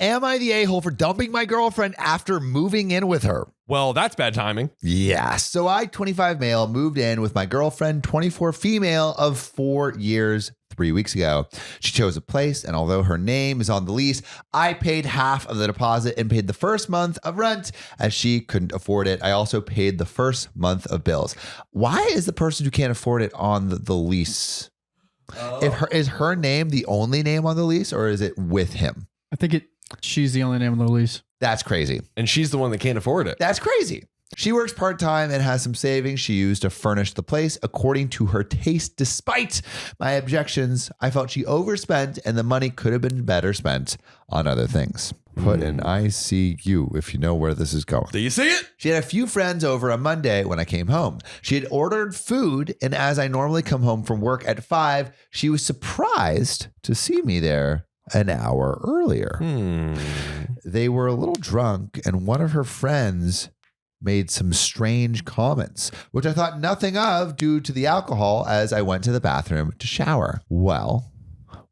Am I the a-hole for dumping my girlfriend after moving in with her? Well, that's bad timing. Yeah. So I, 25 male, moved in with my girlfriend, 24 female, of 4 years, 3 weeks ago. She chose a place, and although her name is on the lease, I paid half of the deposit and paid the first month of rent as she couldn't afford it. I also paid the first month of bills. Why is the person who can't afford it on the lease? Is her name the only name on the lease, or is it with him? I think she's the only name on the lease. That's crazy. And she's the one that can't afford it. That's crazy. She works part-time and has some savings she used to furnish the place according to her taste. Despite my objections, I felt she overspent and the money could have been better spent on other things. Put in ICU if you know where this is going. Do you see it? She had a few friends over on Monday when I came home. She had ordered food, and as I normally come home from work at 5, she was surprised to see me there an hour earlier. They were a little drunk, and one of her friends made some strange comments, which I thought nothing of due to the alcohol as I went to the bathroom to shower. Well,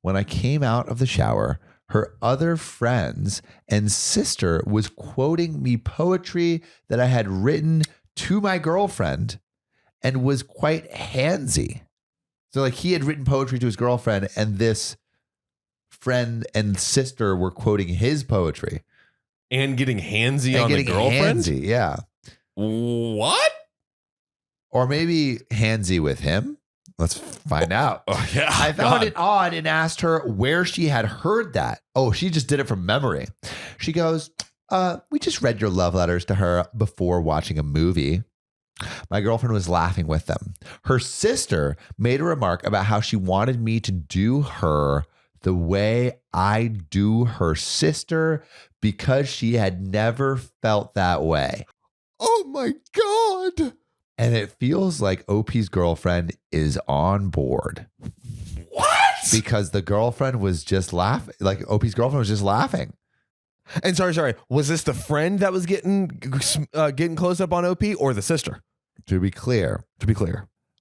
when I came out of the shower, her other friends and sister was quoting me poetry that I had written to my girlfriend and was quite handsy. So like he had written poetry to his girlfriend, and this friend and sister were quoting his poetry. And getting handsy on the girlfriend? Handsy, yeah. What? Or maybe handsy with him. Let's find out. Oh, yeah. I found it odd and asked her where she had heard that. Oh, she just did it from memory. She goes, we just read your love letters to her before watching a movie. My girlfriend was laughing with them. Her sister made a remark about how she wanted me to do her the way I do her sister because she had never felt that way. Oh my God. And it feels like OP's girlfriend is on board. What? Because the girlfriend was just laughing. Like OP's girlfriend was just laughing. And sorry. Was this the friend that was getting close up on OP or the sister? To be clear,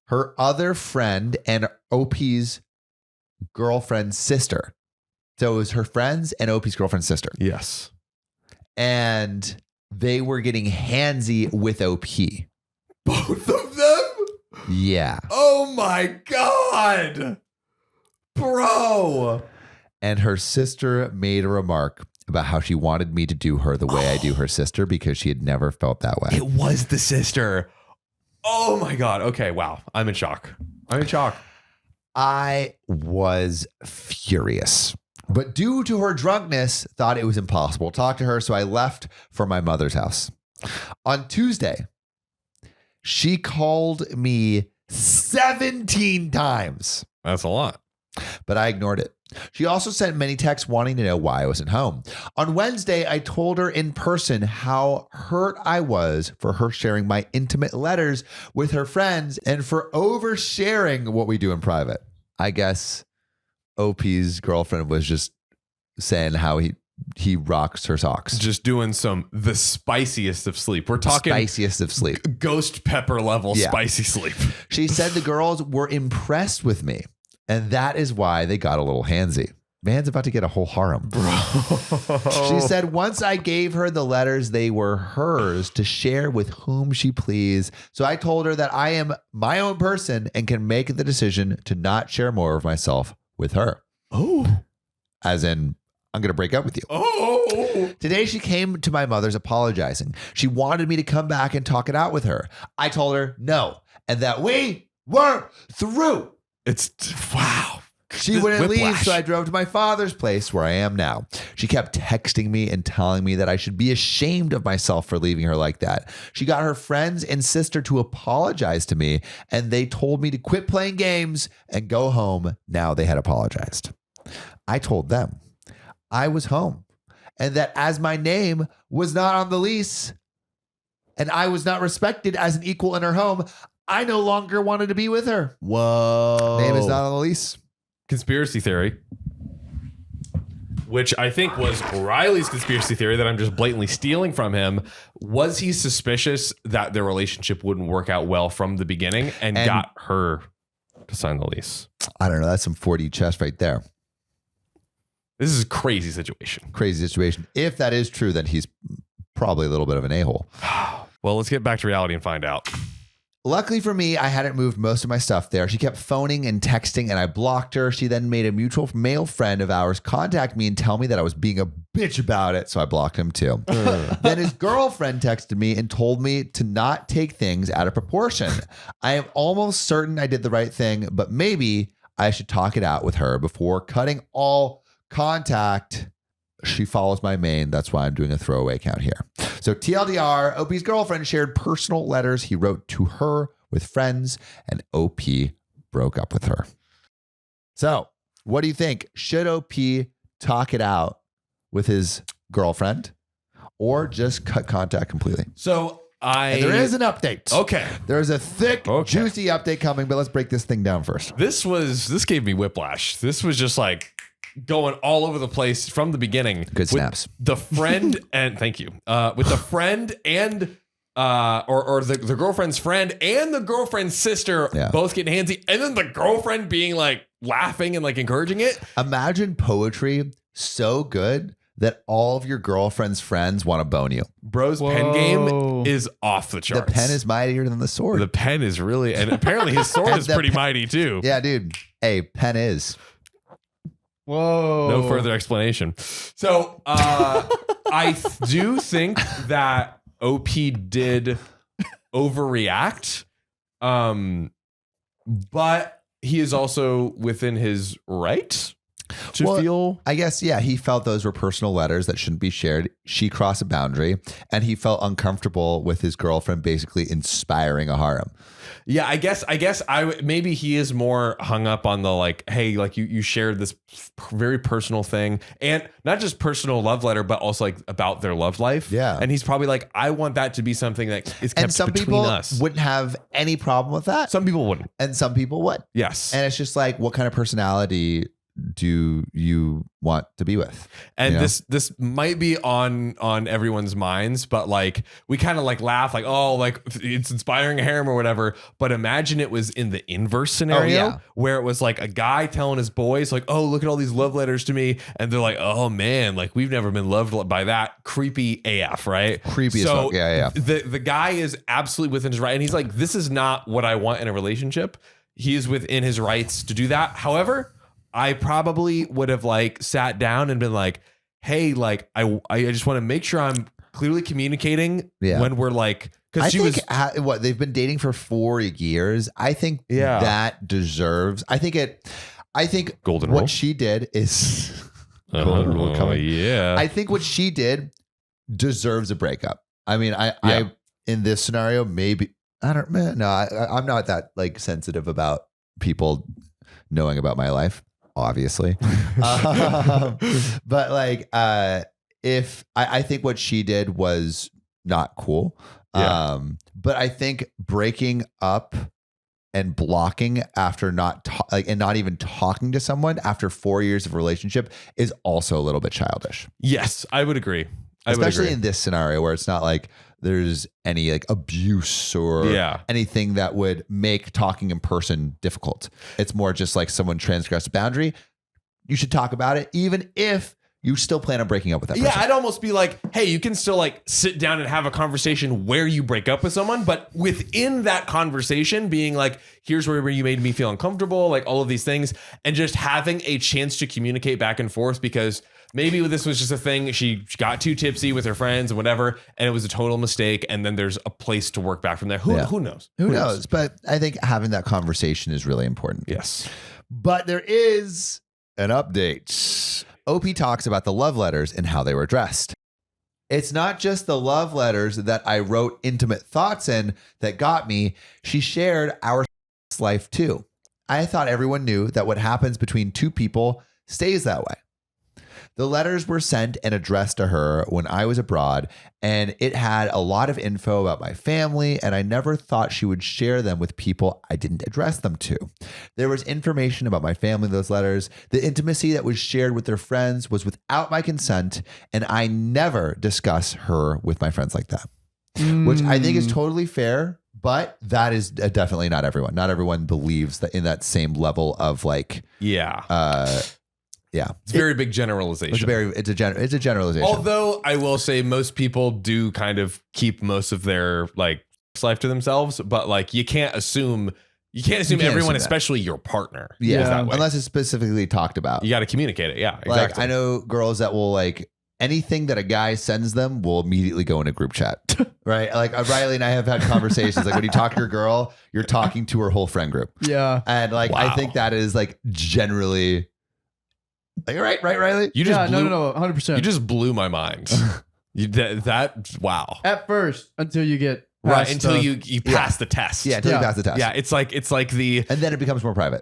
her other friend and OP's girlfriend's sister. So it was her friends and OP's girlfriend's sister. Yes. And they were getting handsy with OP. Both of them? Yeah. Oh my God. Bro. And her sister made a remark about how she wanted me to do her the way I do her sister because she had never felt that way. It was the sister. Oh my God. Okay. Wow. I'm in shock. I was furious, but due to her drunkenness, thought it was impossible to talk to her. So I left for my mother's house. On Tuesday, she called me 17 times. That's a lot. But I ignored it. She also sent many texts wanting to know why I wasn't home. On Wednesday, I told her in person how hurt I was for her sharing my intimate letters with her friends and for oversharing what we do in private. I guess OP's girlfriend was just saying how he rocks her socks. Just doing the spiciest of sleep. We're talking spiciest of sleep. Ghost pepper level spicy sleep. She said the girls were impressed with me, and that is why they got a little handsy. Man's about to get a whole harem. Bro. She said once I gave her the letters, they were hers to share with whom she pleased. So I told her that I am my own person and can make the decision to not share more of myself with her. Oh. As in, I'm going to break up with you. Oh. Today she came to my mother's apologizing. She wanted me to come back and talk it out with her. I told her no, and that we were through. Wow. She wouldn't leave, so I drove to my father's place where I am now. She kept texting me and telling me that I should be ashamed of myself for leaving her like that. She got her friends and sister to apologize to me, and they told me to quit playing games and go home now they had apologized. I told them I was home and that as my name was not on the lease and I was not respected as an equal in her home, I no longer wanted to be with her. Whoa. Name is not on the lease. Conspiracy theory, which I think was Riley's conspiracy theory that I'm just blatantly stealing from him. Was he suspicious that their relationship wouldn't work out well from the beginning and got her to sign the lease? I don't know. That's some 4D chess right there. This is a crazy situation. Crazy situation. If that is true, then he's probably a little bit of an a-hole. Well, let's get back to reality and find out. Luckily for me, I hadn't moved most of my stuff there. She kept phoning and texting, and I blocked her. She then made a mutual male friend of ours contact me and tell me that I was being a bitch about it, so I blocked him too. Then his girlfriend texted me and told me to not take things out of proportion. I am almost certain I did the right thing, but maybe I should talk it out with her before cutting all contact. She follows my main. That's why I'm doing a throwaway count here. So TLDR, OP's girlfriend shared personal letters he wrote to her with friends, and OP broke up with her. So what do you think? Should OP talk it out with his girlfriend or just cut contact completely? So And there is an update. Okay. There's a thick, juicy update coming, but let's break this thing down first. This gave me whiplash. This was just like going all over the place from the beginning. Good snaps. The friend and thank you. With the friend and or the girlfriend's friend and the girlfriend's sister both getting handsy, and then the girlfriend being like laughing and like encouraging it. Imagine poetry so good that all of your girlfriend's friends want to bone you. Bro's pen game is off the charts. The pen is mightier than the sword. The pen is really, and apparently his sword is pretty mighty too. Yeah, dude. Hey, pen is. Whoa. No further explanation. So I do think that OP did overreact, but he is also within his right to feel. I guess, yeah, he felt those were personal letters that shouldn't be shared. She crossed a boundary, and he felt uncomfortable with his girlfriend basically inspiring a harem. Yeah, I guess maybe he is more hung up on the like, hey, like you shared this very personal thing, and not just personal love letter, but also like about their love life. Yeah, and he's probably like, I want that to be something that is kept and some between people us. Wouldn't have any problem with that. Some people wouldn't, and some people would. Yes, and it's just like, what kind of personality do you want to be with? And this might be on everyone's minds, but like we kind of like laugh like, oh, like it's inspiring a harem or whatever, but imagine it was in the inverse scenario where it was like a guy telling his boys like, oh, look at all these love letters to me, and they're like, oh man, like we've never been loved by that. Creepy AF, right? Creepy as fuck. Yeah. The guy is absolutely within his right, and he's like, this is not what I want in a relationship. He is within his rights to do that. However, I probably would have like sat down and been like, hey, like I just want to make sure I'm clearly communicating when we're like, because they've been dating for 4 years. I think that deserves. I think golden what rule. She did is golden rule coming. Yeah. I think what she did deserves a breakup. I mean, I in this scenario, maybe I don't know. I'm not that like sensitive about people knowing about my life. Obviously. But like, if I think what she did was not cool. But I think breaking up and blocking after and not even talking to someone after 4 years of relationship is also a little bit childish. Yes, I would agree. Especially in this scenario where it's not like there's any like abuse or anything that would make talking in person difficult. It's more just like someone transgressed a boundary. You should talk about it, even if you still plan on breaking up with that person. Yeah, I'd almost be like, hey, you can still like sit down and have a conversation where you break up with someone, but within that conversation being like, here's where you made me feel uncomfortable, like all of these things, and just having a chance to communicate back and forth, because maybe this was just a thing. She got too tipsy with her friends and whatever, and it was a total mistake. And then there's a place to work back from there. Who knows? Who knows? But I think having that conversation is really important. Yes. But there is an update. OP talks about the love letters and how they were addressed. It's not just the love letters that I wrote intimate thoughts in that got me. She shared our life too. I thought everyone knew that what happens between two people stays that way. The letters were sent and addressed to her when I was abroad, and it had a lot of info about my family, and I never thought she would share them with people I didn't address them to. There was information about my family in those letters. The intimacy that was shared with their friends was without my consent, and I never discuss her with my friends like that, which I think is totally fair, but that is definitely not everyone. Not everyone believes that in that same level of like, Yeah. It's a very big generalization. It's a generalization. Although I will say most people do kind of keep most of their like life to themselves, but like you can't assume everyone, especially your partner. Yeah. is that way. Unless it's specifically talked about. You got to communicate it. Yeah. Exactly. Like I know girls that will like anything that a guy sends them will immediately go in a group chat. Right. Like Riley and I have had conversations like when you talk to your girl, you're talking to her whole friend group. Yeah. And like I think that is like generally like right, Riley? You just blew, no, 100%. You just blew my mind. Wow. At first, until you get right until you pass the test. Yeah, until you pass the test. Yeah, it's like the and then it becomes more private.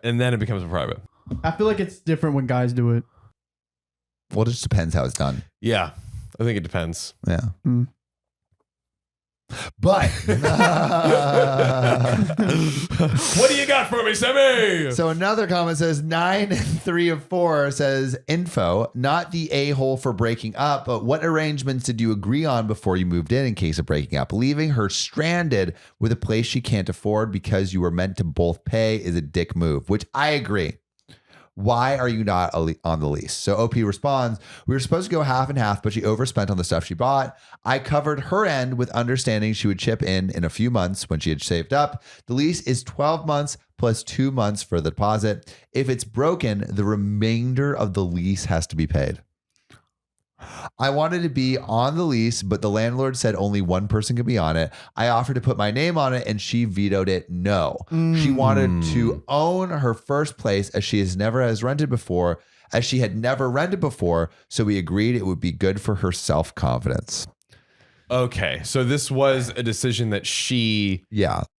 I feel like it's different when guys do it. Well, it just depends how it's done. Yeah, I think it depends. Yeah. Mm. But what do you got for me, Sammy? So another comment says 9 and 3 of 4 says info, not the a-hole for breaking up, but what arrangements did you agree on before you moved in case of breaking up? Leaving her stranded with a place she can't afford because you were meant to both pay is a dick move, which I agree. Why are you not on the lease? So OP responds, we were supposed to go half and half, but she overspent on the stuff she bought. I covered her end with understanding she would chip in a few months when she had saved up. The lease is 12 months plus 2 months for the deposit. If it's broken, the remainder of the lease has to be paid. I wanted to be on the lease, but the landlord said only one person could be on it. I offered to put my name on it and she vetoed it. No. She wanted to own her first place as she had never rented before. So we agreed it would be good for her self-confidence. Okay. So this was a decision that she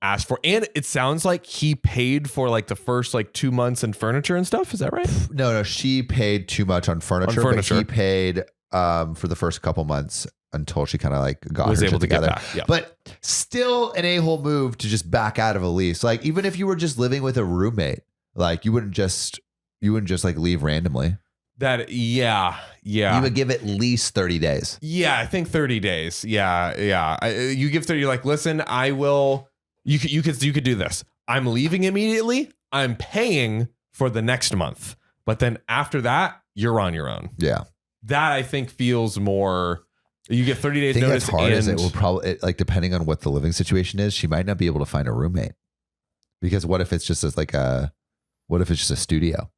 asked for. And it sounds like he paid for like the first like 2 months in furniture and stuff. Is that right? No, she paid too much on furniture. But he paid for the first couple months until she kind of like was able to together. Get back. Yeah. But still an a-hole move to just back out of a lease. Like even if you were just living with a roommate, like you wouldn't just like leave randomly. You would give at least 30 days. Yeah, I think 30 days. Yeah. You give 30. You're like, listen, I will. You could do this. I'm leaving immediately. I'm paying for the next month, but then after that, you're on your own. Yeah. That I think feels more. You get 30 days notice. That's hard. Is it will probably like depending on what the living situation is, she might not be able to find a roommate because what if it's just a studio?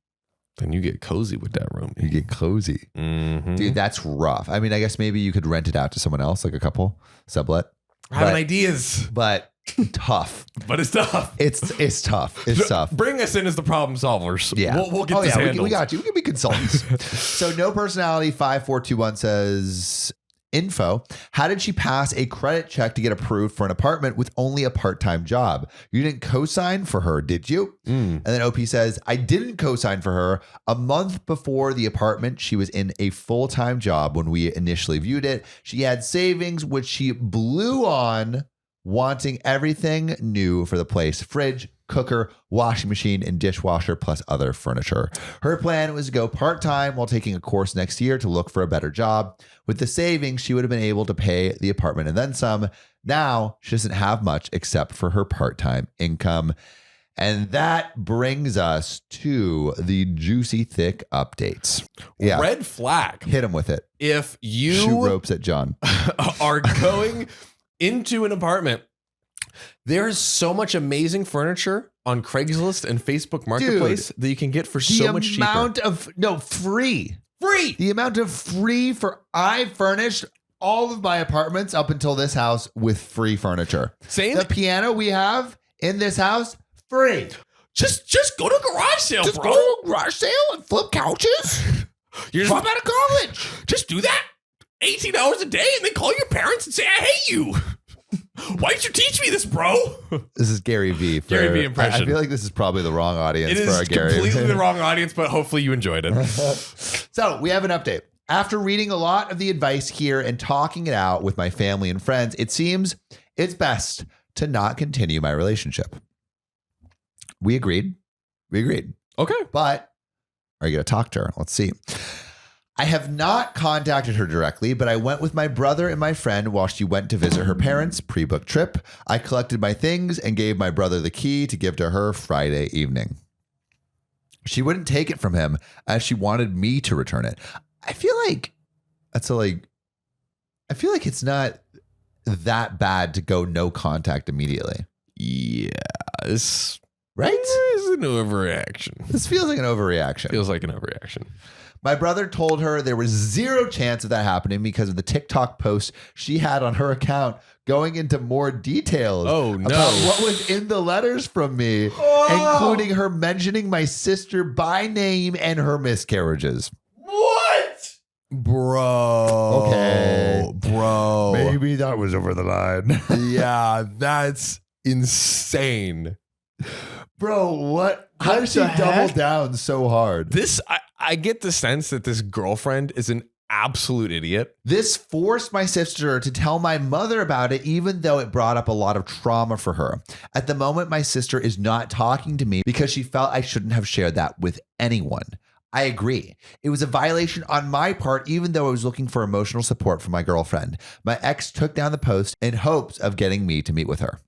Then you get cozy with that room. You get cozy, dude. That's rough. I mean, I guess maybe you could rent it out to someone else, like a couple, sublet. Having ideas, but tough. But it's tough. It's tough. It's tough. Bring us in as the problem solvers. Yeah, we'll get this handled. We got you. We can be consultants. So no personality 5421 says info. How did she pass a credit check to get approved for an apartment with only a part-time job? You didn't co-sign for her, did you? And then OP says, I didn't co-sign for her. A month before the apartment, she was in a full-time job when we initially viewed it. She had savings, which she blew on wanting everything new for the place. Fridge, cooker, washing machine, and dishwasher, plus other furniture. Her plan was to go part-time while taking a course next year to look for a better job. With the savings, she would have been able to pay the apartment and then some. Now, she doesn't have much except for her part-time income. And that brings us to the juicy, thick updates. Yeah. Red flag. Hit him with it. If you shoot ropes at John are going into an apartment, there is so much amazing furniture on Craigslist and Facebook Marketplace that you can get for so much cheaper. Free. The amount of free for I furnished all of my apartments up until this house with free furniture. Same. The piano we have in this house, free. Just go to a garage sale, bro. Go to a garage sale and flip couches. You're drop out of college. Just do that 18 hours a day and then call your parents and say, I hate you. Why did you teach me this, bro? This is Gary V. Gary V impression. I feel like this is probably the wrong audience for our Gary. It is completely the wrong audience, but hopefully you enjoyed it. So we have an update. After reading a lot of the advice here and talking it out with my family and friends, it seems it's best to not continue my relationship. We agreed. Okay. But are you going to talk to her? Let's see. I have not contacted her directly, but I went with my brother and my friend while she went to visit her parents, pre-booked trip. I collected my things and gave my brother the key to give to her Friday evening. She wouldn't take it from him as she wanted me to return it. I feel like it's not that bad to go no contact immediately. Yeah. Right? It's an overreaction. This feels like an overreaction. Feels like an overreaction. My brother told her there was zero chance of that happening because of the TikTok post she had on her account going into more details about what was in the letters from me, including her mentioning my sister by name and her miscarriages. What? Bro. Okay. Bro. Maybe that was over the line. Yeah, that's insane. Bro, what? How did she double down so hard? I get the sense that this girlfriend is an absolute idiot. This forced my sister to tell my mother about it, even though it brought up a lot of trauma for her. At the moment, my sister is not talking to me because she felt I shouldn't have shared that with anyone. I agree. It was a violation on my part, even though I was looking for emotional support from my girlfriend. My ex took down the post in hopes of getting me to meet with her.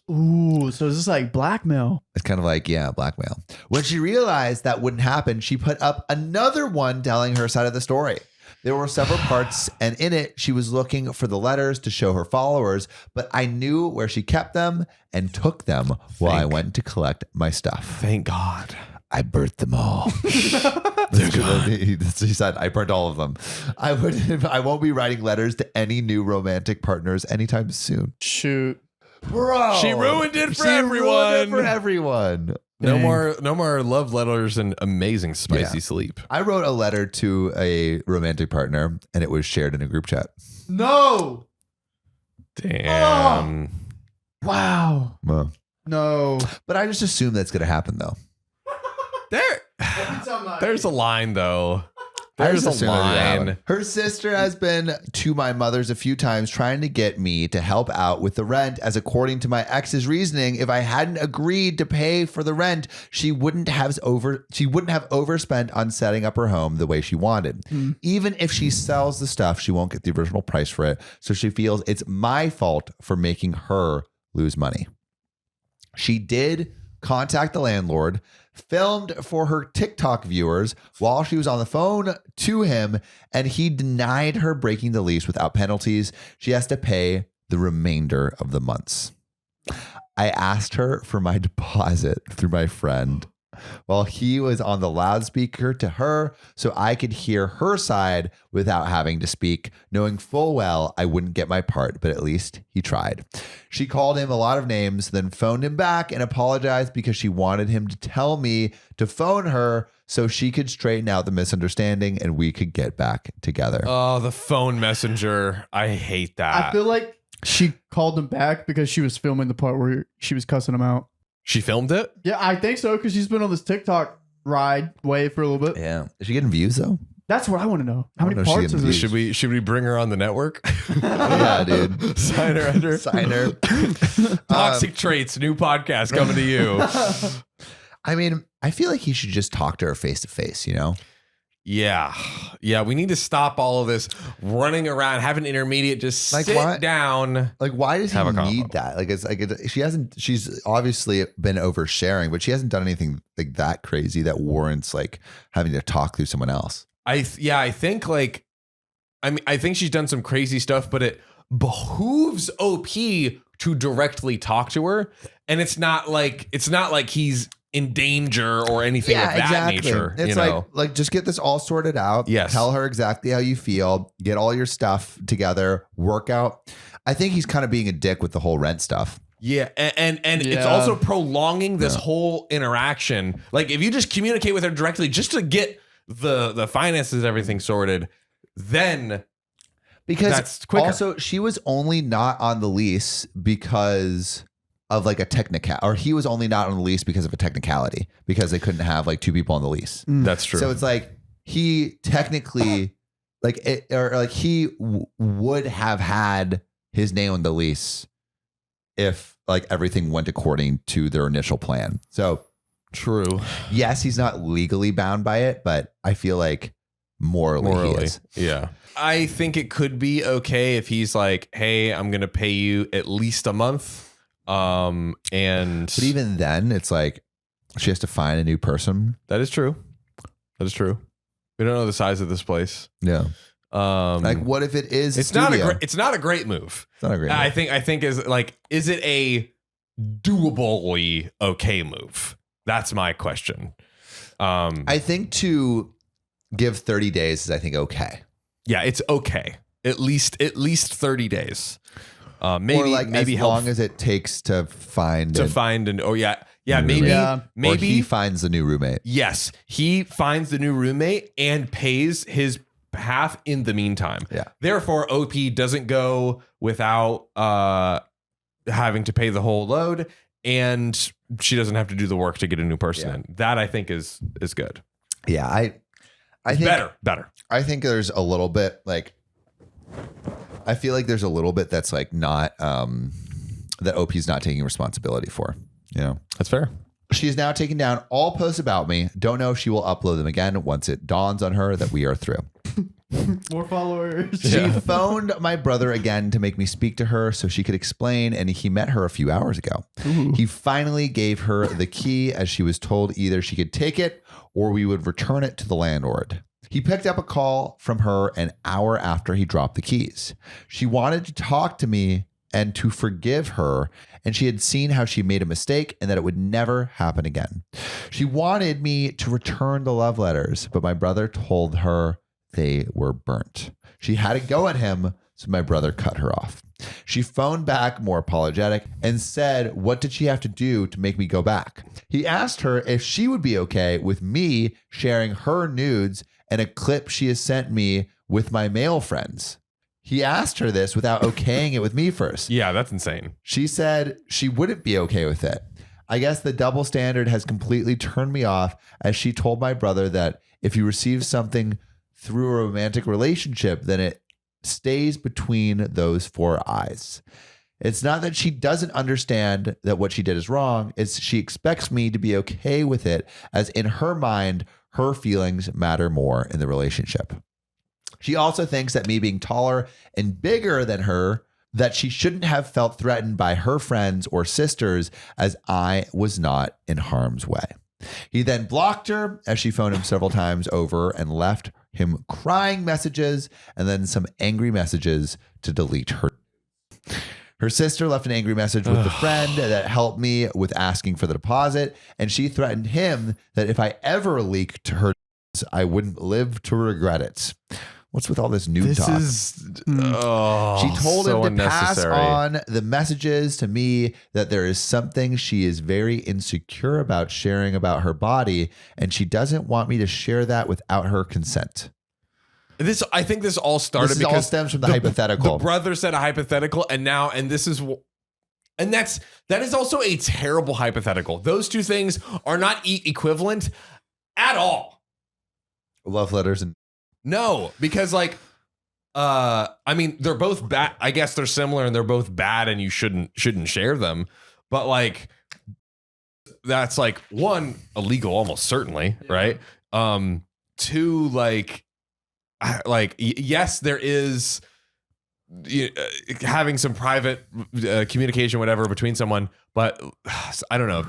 Ooh, so is this like blackmail? It's kind of like, yeah, blackmail. When she realized that wouldn't happen, she put up another one telling her side of the story. There were several parts, and in it, she was looking for the letters to show her followers, but I knew where she kept them and took them while I went to collect my stuff. Thank God. I burnt them all. She said, I burnt all of them. I won't be writing letters to any new romantic partners anytime soon. Shoot. Bro. She ruined it for everyone. No more. No more love letters and amazing spicy sleep. I wrote a letter to a romantic partner and it was shared in a group chat. No. Damn. Wow. Well, No. but I just assume that's going to happen though. There's a line though. I There's just a assume it'll line. happen. Her sister has been to my mother's a few times trying to get me to help out with the rent, as according to my ex's reasoning, if I hadn't agreed to pay for the rent, she wouldn't have overspent on setting up her home the way she wanted. Even if she sells the stuff, she won't get the original price for it, so she feels it's my fault for making her lose money. She did contact the landlord, filmed for her TikTok viewers while she was on the phone to him, and he denied her breaking the lease without penalties. She has to pay the remainder of the months. I asked her for my deposit through my friend while he was on the loudspeaker to her so I could hear her side without having to speak, knowing full well I wouldn't get my part, but at least he tried. She called him a lot of names, then phoned him back and apologized because she wanted him to tell me to phone her so she could straighten out the misunderstanding and we could get back together. Oh, the phone messenger. I hate that. I feel like she called him back because she was filming the part where she was cussing him out. She filmed it? Yeah, I think so, because she's been on this TikTok ride wave for a little bit. Yeah. Is she getting views though? That's what I want to know. How many know if she parts can is view. it? Should we bring her on the network? Yeah, dude. Sign her under. Sign her. Toxic Traits, new podcast coming to you. I mean, I feel like he should just talk to her face to face, you know? Yeah. Yeah, we need to stop all of this running around, have an intermediate, just Like sit what? down. Like, why does he Have a need convo. that? Like, she's obviously been oversharing, but she hasn't done anything like that crazy that warrants like having to talk through someone else. I think she's done some crazy stuff, but it behooves OP to directly talk to her. And it's not like he's in danger or anything of that nature. It's you know? like just get this all sorted out. Yes. Tell her exactly how you feel. Get all your stuff together. Work out. I think he's kind of being a dick with the whole rent stuff. Yeah, and it's Yeah. also prolonging this whole interaction. Like if you just communicate with her directly just to get the finances, everything sorted, then Because that's quicker. also she was only not on the lease because of like a or he was only not on the lease because of a technicality, because they couldn't have like two people on the lease. That's true. So it's like he technically he would have had his name on the lease if like everything went according to their initial plan. So true. yes, he's not legally bound by it, but I feel like morally. He is. Yeah. I think it could be okay if he's like, hey, I'm gonna pay you at least a month. But even then, it's like She has to find a new person. That is true. We don't know the size of this place. Yeah. Like, what if it is? It's not a great move. It's not a great move. I think is it a doably okay move? That's my question. I think to give 30 days is, I think, okay. Yeah, it's okay. At least 30 days. Maybe or like maybe as long as it takes to find maybe he finds the new roommate. Yes, he finds the new roommate and pays his half in the meantime. Yeah. Therefore, OP doesn't go without having to pay the whole load, and she doesn't have to do the work to get a new person in. That I think is good. Yeah, I think better. I think there's a little bit like, I feel like there's a little bit that's like not that OP's not taking responsibility for. You know, That's fair. she is now taking down all posts about me. Don't know if she will upload them again once it dawns on her that we are through. More followers. She phoned my brother again to make me speak to her so she could explain, and he met her a few hours ago. Ooh. He finally gave her the key, as she was told either she could take it or we would return it to the landlord. He picked up a call from her an hour after he dropped the keys. She wanted to talk to me and to forgive her, and she had seen how she made a mistake and that it would never happen again. She wanted me to return the love letters, but my brother told her they were burnt. She had to go at him, so my brother cut her off. She phoned back more apologetic and said, what did she have to do to make me go back? He asked her if she would be okay with me sharing her nudes and a clip she has sent me with my male friends. He asked her this without okaying it with me first. Yeah, that's insane. She said she wouldn't be okay with it. I guess the double standard has completely turned me off, as she told my brother that if you receive something through a romantic relationship, then it stays between those four eyes. It's not that she doesn't understand that what she did is wrong. It's she expects me to be okay with it, as in her mind, her feelings matter more in the relationship. She also thinks that me being taller and bigger than her, that she shouldn't have felt threatened by her friends or sisters, as I was not in harm's way. He then blocked her, as she phoned him several times over and left him crying messages and then some angry messages to delete her. Her sister left an angry message with the friend that helped me with asking for the deposit, and she threatened him that if I ever leaked her, I wouldn't live to regret it. What's with all this nude talk? She told so him to pass unnecessary. on the messages to me that there is something she is very insecure about sharing about her body, and she doesn't want me to share that without her consent. I think this all started This because all stems from the hypothetical. The brother said a hypothetical, and that is also a terrible hypothetical. Those two things are not equivalent at all. Love letters and No, because I mean, they're both bad. I guess they're similar and they're both bad, and you shouldn't share them. But like, that's like one, illegal, almost certainly, right? Two, yes, there is having some private communication, whatever, between someone, but I don't know.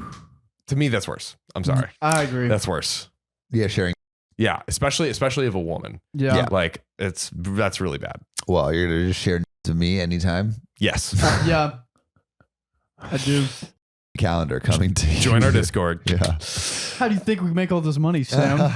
To me, that's worse. I'm sorry. I agree. That's worse. yeah, sharing. Yeah, especially of a woman. Yeah. Like that's really bad. Well, you're gonna just share to me anytime. Yes. Yeah. I do. Calendar coming to you. Join our Discord. Yeah. How do you think we make all this money, Sam?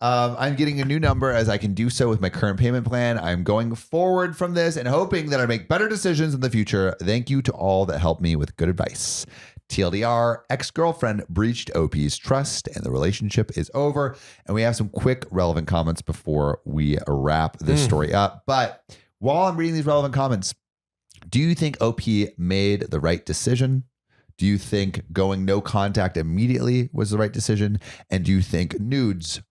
I'm getting a new number, as I can do so with my current payment plan. I'm going forward from this and hoping that I make better decisions in the future. Thank you to all that helped me with good advice. TLDR, ex-girlfriend breached OP's trust and the relationship is over. And we have some quick relevant comments before we wrap this story up. But while I'm reading these relevant comments, do you think OP made the right decision? Do you think going no contact immediately was the right decision? And do you think nudes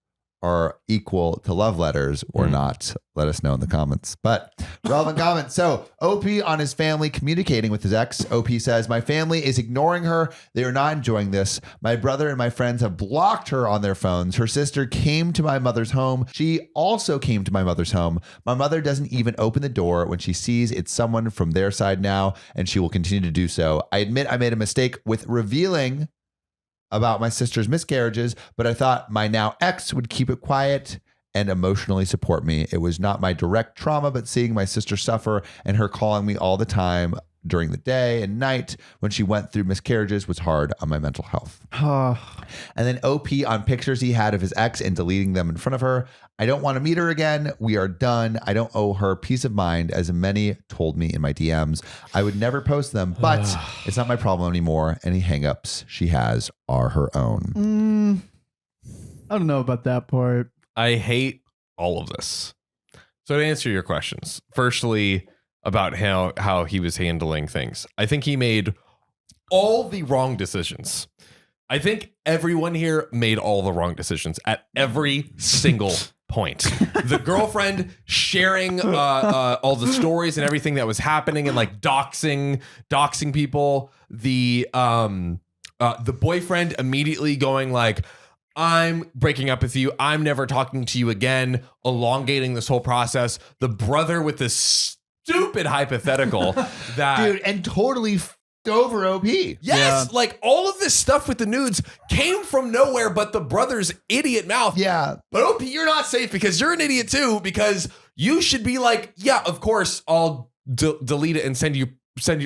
are equal to love letters or not? Let us know in the comments. But relevant comments. So OP on his family communicating with his ex. OP says, my family is ignoring her. They are not enjoying this. My brother and my friends have blocked her on their phones. Her sister came to my mother's home. She also came to my mother's home. My mother doesn't even open the door when she sees it's someone from their side now, and she will continue to do so. I admit I made a mistake with revealing about my sister's miscarriages, but I thought my now ex would keep it quiet and emotionally support me. It was not my direct trauma, but seeing my sister suffer and her calling me all the time during the day and night when she went through miscarriages was hard on my mental health. And then OP on pictures he had of his ex and deleting them in front of her. I don't want to meet her again. We are done. I don't owe her peace of mind, as many told me in my DMs. I would never post them, but it's not my problem anymore. Any hangups she has are her own. I don't know about that part. I hate all of this. So to answer your questions, firstly, about how he was handling things. I think he made all the wrong decisions. I think everyone here made all the wrong decisions at every single point. The girlfriend sharing all the stories and everything that was happening and like doxing people. The boyfriend immediately going like, I'm breaking up with you. I'm never talking to you again. Elongating this whole process. The brother with this stupid hypothetical that Dude, and totally over OP. Yes, like all of this stuff with the nudes came from nowhere but the brother's idiot mouth. Yeah. But OP, you're not safe because you're an idiot too, because you should be like, yeah, of course I'll delete it and send you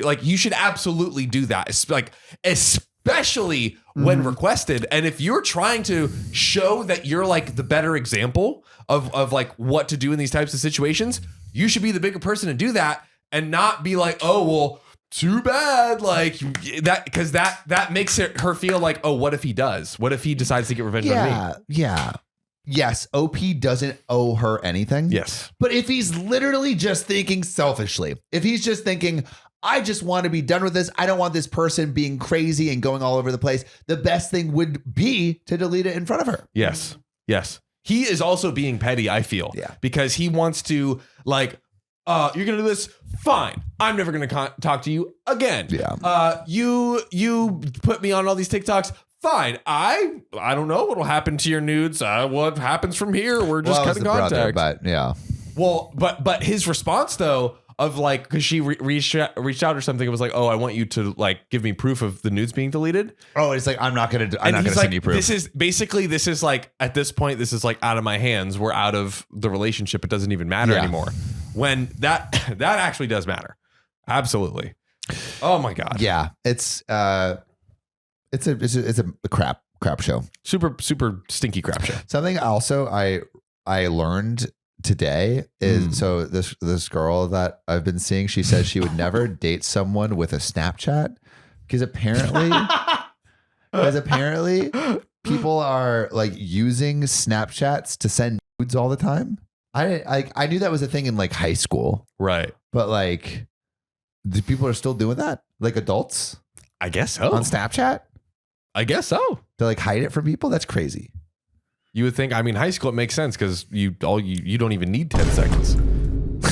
like you should absolutely do that. It's like especially when requested. And if you're trying to show that you're like the better example of like what to do in these types of situations, you should be the bigger person to do that and not be like, oh, well, too bad. Like that, because that makes her feel like, oh, what if he does? What if he decides to get revenge on me? Yeah. Yes, OP doesn't owe her anything. Yes. But if he's literally just thinking selfishly, if he's just thinking, I just want to be done with this, I don't want this person being crazy and going all over the place, the best thing would be to delete it in front of her. Yes. Yes. He is also being petty, I feel. Yeah. Because he wants to like, you're going to do this? Fine. I'm never going to talk to you again. Yeah. You put me on all these TikToks. Fine. I don't know what will happen to your nudes. What happens from here? We're just cutting contact. But yeah. Well, but his response though of like, because she reached out or something, it was like, oh, I want you to like give me proof of the nudes being deleted. Oh, it's like I'm not gonna send you proof. This is like at this point, this is like out of my hands. We're out of the relationship. It doesn't even matter anymore. When that actually does matter. Absolutely. Oh my God. Yeah. It's a crap show. Super stinky crap show. Something also I learned today is so this girl that I've been seeing, she says she would never date someone with a Snapchat because apparently people are like using Snapchats to send nudes all the time. I knew that was a thing in like high school, Right. but like the people are still doing that, like adults I guess so. on Snapchat I guess so. to like hide it from people. That's crazy. You would think, I mean, high school, it makes sense because you don't even need 10 seconds.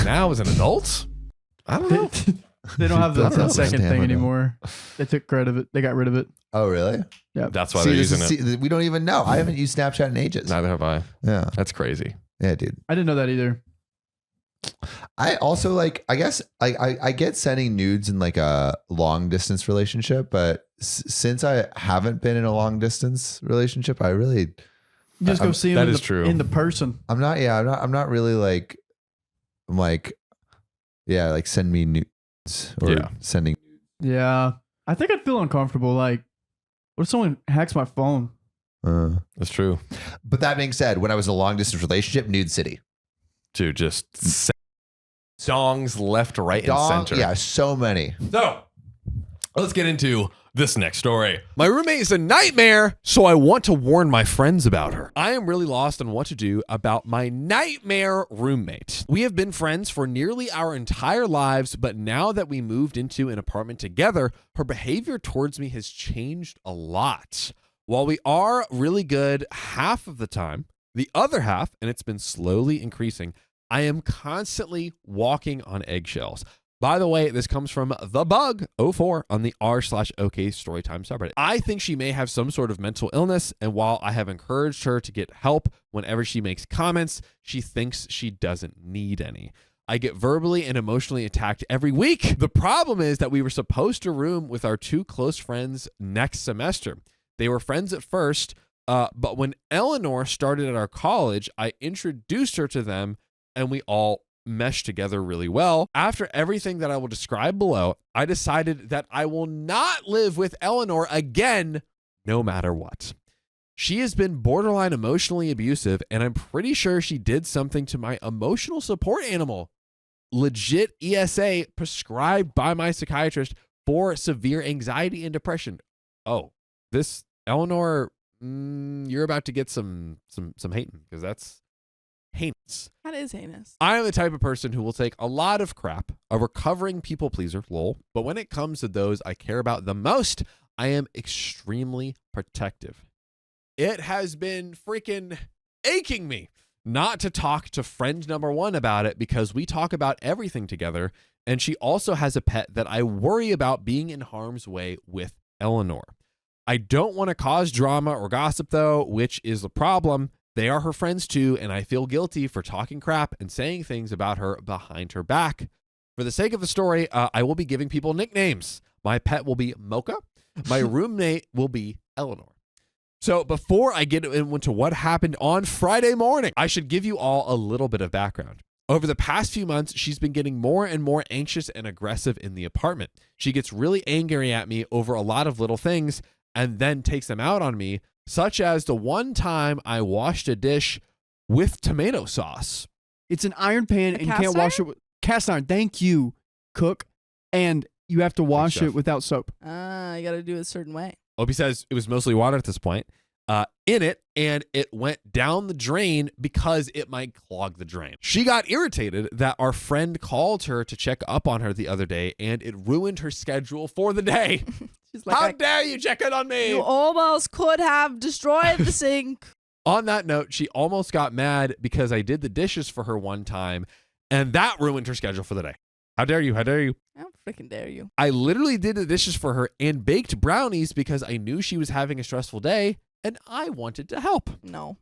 Now as an adult, I don't know. They don't have the That's 10-second thing understandable. anymore. They took credit of it. They got rid of it. Oh, really? Yeah. That's why they're using it. We don't even know. I haven't used Snapchat in ages. Neither have I. Yeah. That's crazy. Yeah, dude. I didn't know that either. I also like, I guess I get sending nudes in like a long distance relationship, but since I haven't been in a long distance relationship, I really, You just go see that them is true. in the person. I'm not really like, I'm like, yeah, like send me nudes or sending. Yeah. I think I'd feel uncomfortable. Like, what if someone hacks my phone? That's true. But that being said, when I was in a long distance relationship, Nude City. Dude, just songs left, right, and center. Yeah, so many. So let's get into this next story. My roommate is a nightmare, so I want to warn my friends about her. I am really lost on what to do about my nightmare roommate. We have been friends for nearly our entire lives, but now that we moved into an apartment together, her behavior towards me has changed a lot. While we are really good half of the time, the other half, and it's been slowly increasing, I am constantly walking on eggshells. By the way, this comes from The Bug 04 on the r/OK Storytime subreddit. I think she may have some sort of mental illness, and while I have encouraged her to get help whenever she makes comments, she thinks she doesn't need any. I get verbally and emotionally attacked every week. The problem is that we were supposed to room with our two close friends next semester. They were friends at first, but when Eleanor started at our college, I introduced her to them, and we all meshed together really well. After everything that I will describe below, I decided that I will not live with Eleanor again, no matter what. She has been borderline emotionally abusive, and I'm pretty sure she did something to my emotional support animal. Legit ESA prescribed by my psychiatrist for severe anxiety and depression. Oh, this Eleanor, you're about to get some hating, because that's heinous. That is heinous. I am the type of person who will take a lot of crap, a recovering people pleaser, lol. But when it comes to those I care about the most, I am extremely protective. It has been freaking aching me not to talk to friend number one about it, because we talk about everything together. And she also has a pet that I worry about being in harm's way with Eleanor. I don't want to cause drama or gossip, though, which is the problem. They are her friends too, and I feel guilty for talking crap and saying things about her behind her back. For the sake of the story, I will be giving people nicknames. My pet will be Mocha. My roommate will be Eleanor. So before I get into what happened on Friday morning, I should give you all a little bit of background. Over the past few months, she's been getting more and more anxious and aggressive in the apartment. She gets really angry at me over a lot of little things and then takes them out on me, such as the one time I washed a dish with tomato sauce. It's an iron pan, and you cast can't wash it with cast iron. Thank you, cook. And you have to wash Chef. it without soap. You got to do it a certain way. Opie says it was mostly water at this point in it, and it went down the drain because it might clog the drain. She got irritated that our friend called her to check up on her the other day, and it ruined her schedule for the day. She's like, How dare you check in on me? you almost could have destroyed the sink. On that note, she almost got mad because I did the dishes for her one time, and that ruined her schedule for the day. How dare you? How dare you? How freaking dare you? I literally did the dishes for her and baked brownies because I knew she was having a stressful day, and I wanted to help. No.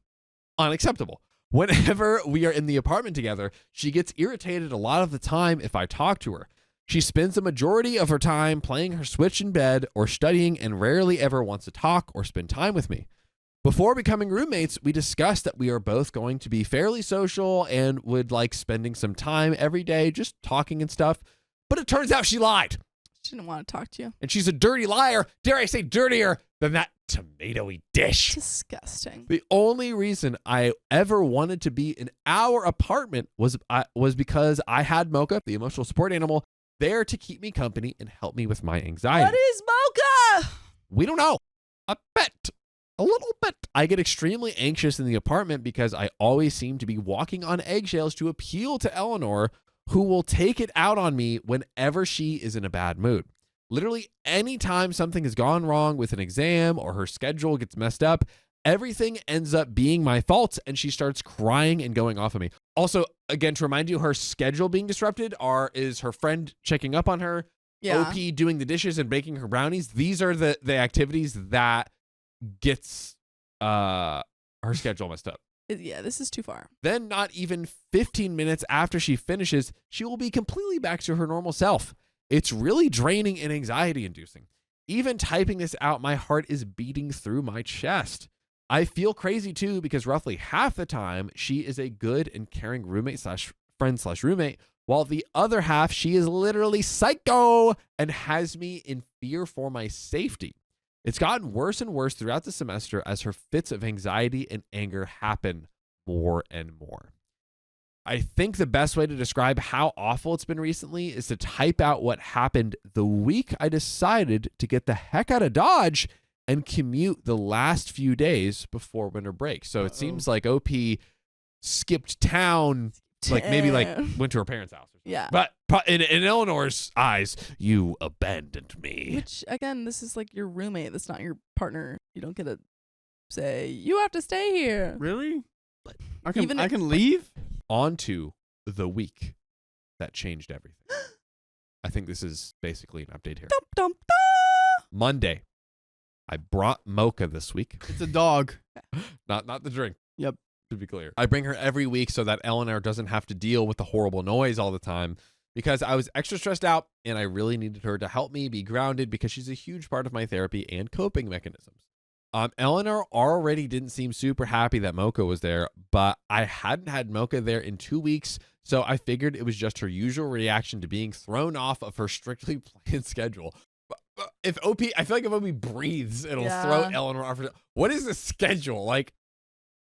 Unacceptable. Whenever we are in the apartment together, she gets irritated a lot of the time if I talk to her. She spends the majority of her time playing her Switch in bed or studying, and rarely ever wants to talk or spend time with me. Before becoming roommates, we discussed that we are both going to be fairly social and would like spending some time every day just talking and stuff. But it turns out she lied. She didn't want to talk to you. And she's a dirty liar. Dare I say dirtier than that tomatoey dish. Disgusting. The only reason I ever wanted to be in our apartment was because I had Mocha, the emotional support animal, there to keep me company and help me with my anxiety. What is Mocha? We don't know. A bit. A little bit. I get extremely anxious in the apartment because I always seem to be walking on eggshells to appeal to Eleanor, who will take it out on me whenever she is in a bad mood. Literally, anytime something has gone wrong with an exam or her schedule gets messed up, everything ends up being my fault, and she starts crying and going off of me. Also, again, to remind you, her schedule being disrupted is her friend checking up on her, Yeah. OP doing the dishes and baking her brownies. These are the activities that gets her schedule messed up. Yeah, this is too far. Then not even 15 minutes after she finishes, she will be completely back to her normal self. It's really draining and anxiety inducing. Even typing this out, my heart is beating through my chest. I feel crazy too, because roughly half the time she is a good and caring roommate slash friend slash roommate, while the other half, she is literally psycho and has me in fear for my safety. It's gotten worse and worse throughout the semester as her fits of anxiety and anger happen more and more. I think the best way to describe how awful it's been recently is to type out what happened the week I decided to get the heck out of Dodge and commute the last few days before winter break. So it seems like OP skipped town, like maybe like went to her parents' house or something. Yeah. But in Eleanor's eyes, you abandoned me. Which, again, this is like your roommate. That's not your partner. You don't get to say, you have to stay here. Really? But I can even I if- can leave? On to the week that changed everything. I think this is basically an update here. Dum, dum, dum. Monday, I brought Mocha this week. It's a dog. Not the drink. Yep. To be clear. I bring her every week so that Eleanor doesn't have to deal with the horrible noise all the time, because I was extra stressed out and I really needed her to help me be grounded, because she's a huge part of my therapy and coping mechanisms. Eleanor already didn't seem super happy that Mocha was there, but I hadn't had Mocha there in 2 weeks, so I figured it was just her usual reaction to being thrown off of her strictly planned schedule. If OP, I feel like if OP breathes, it'll throw Eleanor off. What is the schedule? Like,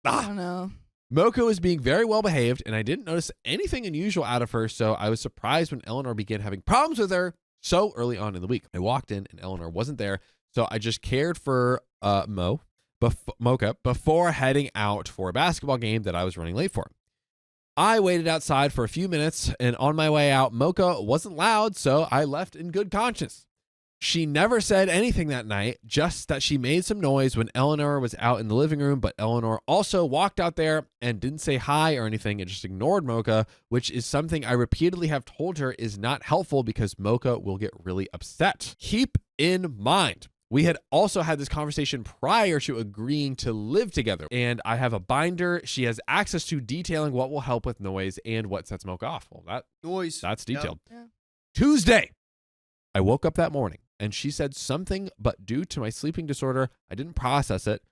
I don't know. Mocha was being very well behaved, and I didn't notice anything unusual out of her, so I was surprised when Eleanor began having problems with her so early on in the week. I walked in, and Eleanor wasn't there, so I just cared for Mocha before heading out for a basketball game that I was running late for. I waited outside for a few minutes, and on my way out, Mocha wasn't loud, so I left in good conscience. She never said anything that night, just that she made some noise when Eleanor was out in the living room, but Eleanor also walked out there and didn't say hi or anything and just ignored Mocha, which is something I repeatedly have told her is not helpful because Mocha will get really upset. Keep in mind, we had also had this conversation prior to agreeing to live together, and I have a binder she has access to detailing what will help with noise and what sets Mocha off. Well, that's detailed. Yep. Yeah. Tuesday, I woke up that morning and she said something, but due to my sleeping disorder, I didn't process it.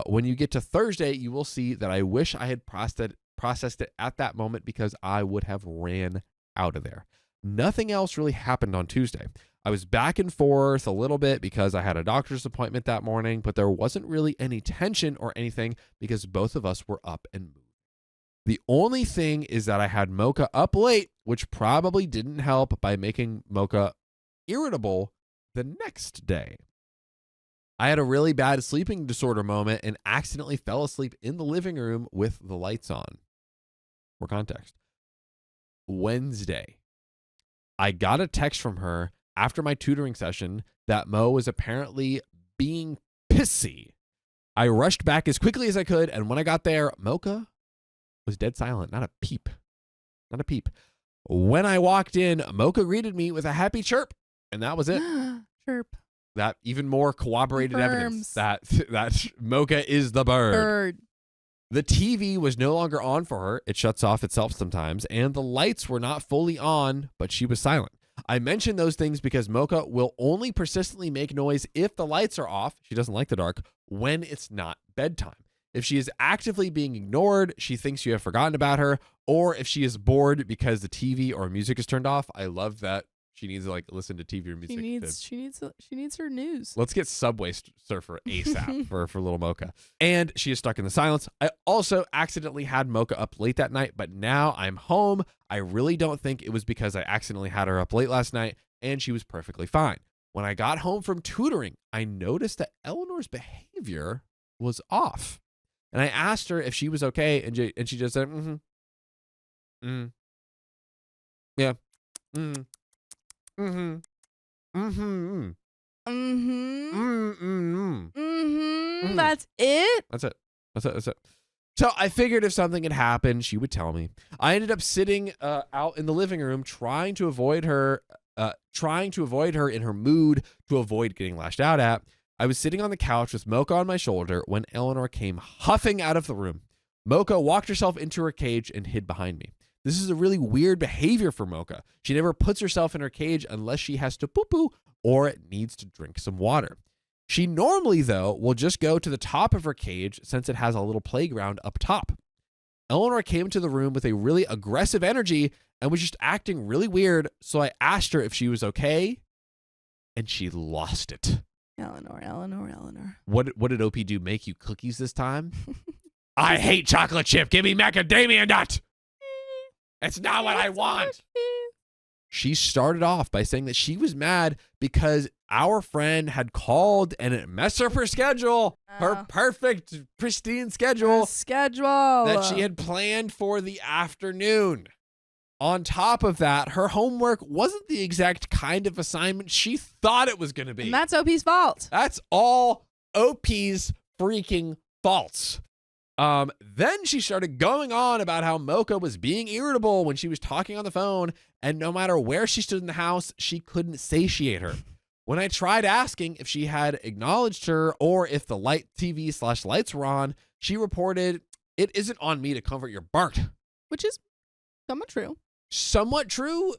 When you get to Thursday, you will see that I wish I had processed it at that moment because I would have ran out of there. Nothing else really happened on Tuesday. I was back and forth a little bit because I had a doctor's appointment that morning, but there wasn't really any tension or anything because both of us were up and moving. The only thing is that I had Mocha up late, which probably didn't help by making Mocha irritable the next day. I had a really bad sleeping disorder moment and accidentally fell asleep in the living room with the lights on. For context, Wednesday, I got a text from her after my tutoring session that Mo was apparently being pissy. I rushed back as quickly as I could, and when I got there, Mocha was dead silent, not a peep. Not a peep. When I walked in, Mocha greeted me with a happy chirp, and that was it. Chirp. That even more corroborated evidence Confirms. that Mocha is the bird. The TV was no longer on for her. It shuts off itself sometimes, and the lights were not fully on, but she was silent. I mention those things because Mocha will only persistently make noise if the lights are off. She doesn't like the dark when it's not bedtime. If she is actively being ignored, she thinks you have forgotten about her, or if she is bored because the TV or music is turned off. I love that she needs to like listen to TV or music. She needs her news. Let's get Subway Surfer ASAP for little Mocha. And she is stuck in the silence. I also accidentally had Mocha up late that night, but now I'm home. I really don't think it was because I accidentally had her up late last night, and she was perfectly fine. When I got home from tutoring, I noticed that Eleanor's behavior was off. And I asked her if she was okay, and she just said, yeah, That's it? That's it. So I figured if something had happened, she would tell me. I ended up sitting out in the living room trying to avoid her in her mood to avoid getting lashed out at. I was sitting on the couch with Mocha on my shoulder when Eleanor came huffing out of the room. Mocha walked herself into her cage and hid behind me. This is a really weird behavior for Mocha. She never puts herself in her cage unless she has to poo-poo or needs to drink some water. She normally, though, will just go to the top of her cage since it has a little playground up top. Eleanor came into the room with a really aggressive energy and was just acting really weird, so I asked her if she was okay, and she lost it. Eleanor. What did OP do? Make you cookies this time? I hate chocolate chip. Give me macadamia nut. It's not what I want. She started off by saying that she was mad because our friend had called and it messed up her schedule, her perfect, pristine schedule that she had planned for the afternoon. On top of that, her homework wasn't the exact kind of assignment she thought it was going to be. And that's OP's fault. That's all OP's freaking faults. Then she started going on about how Mocha was being irritable when she was talking on the phone, and no matter where she stood in the house, she couldn't satiate her. When I tried asking if she had acknowledged her or if the TV/lights were on, she reported, "It isn't on me to comfort your Bart." Which is somewhat true.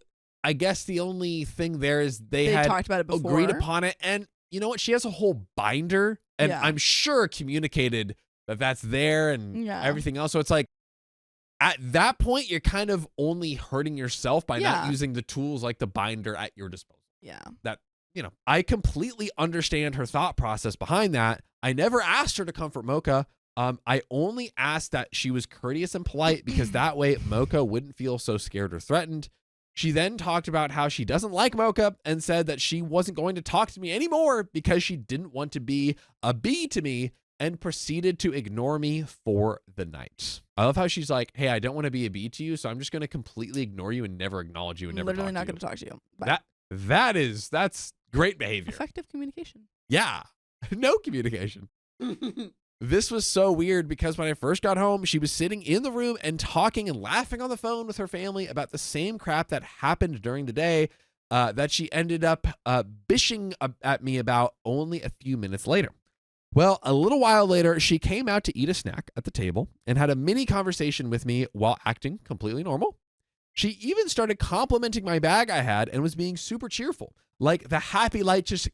I guess the only thing there is they had talked about it before. agreed upon it. And you know what? She has a whole binder and Yeah. I'm sure communicated that that's there and Yeah. everything else. So it's like, at that point, you're kind of only hurting yourself by not Yeah. using the tools like the binder at your disposal. Yeah. That, I completely understand her thought process behind that. I never asked her to comfort Mocha. I only asked that she was courteous and polite because that way Mocha wouldn't feel so scared or threatened. She then talked about how she doesn't like Mocha and said that she wasn't going to talk to me anymore because she didn't want to be a B to me, and proceeded to ignore me for the night. I love how she's like, hey, I don't want to be a B to you, so I'm just going to completely ignore you and never acknowledge you and never Literally talk not to going you. to talk to you. Bye. That's great behavior. Effective communication. Yeah. No communication. This was so weird because when I first got home, she was sitting in the room and talking and laughing on the phone with her family about the same crap that happened during the day that she ended up bishing at me about only a few minutes later. Well, a little while later, she came out to eat a snack at the table and had a mini conversation with me while acting completely normal. She even started complimenting my bag I had and was being super cheerful. Like the happy light just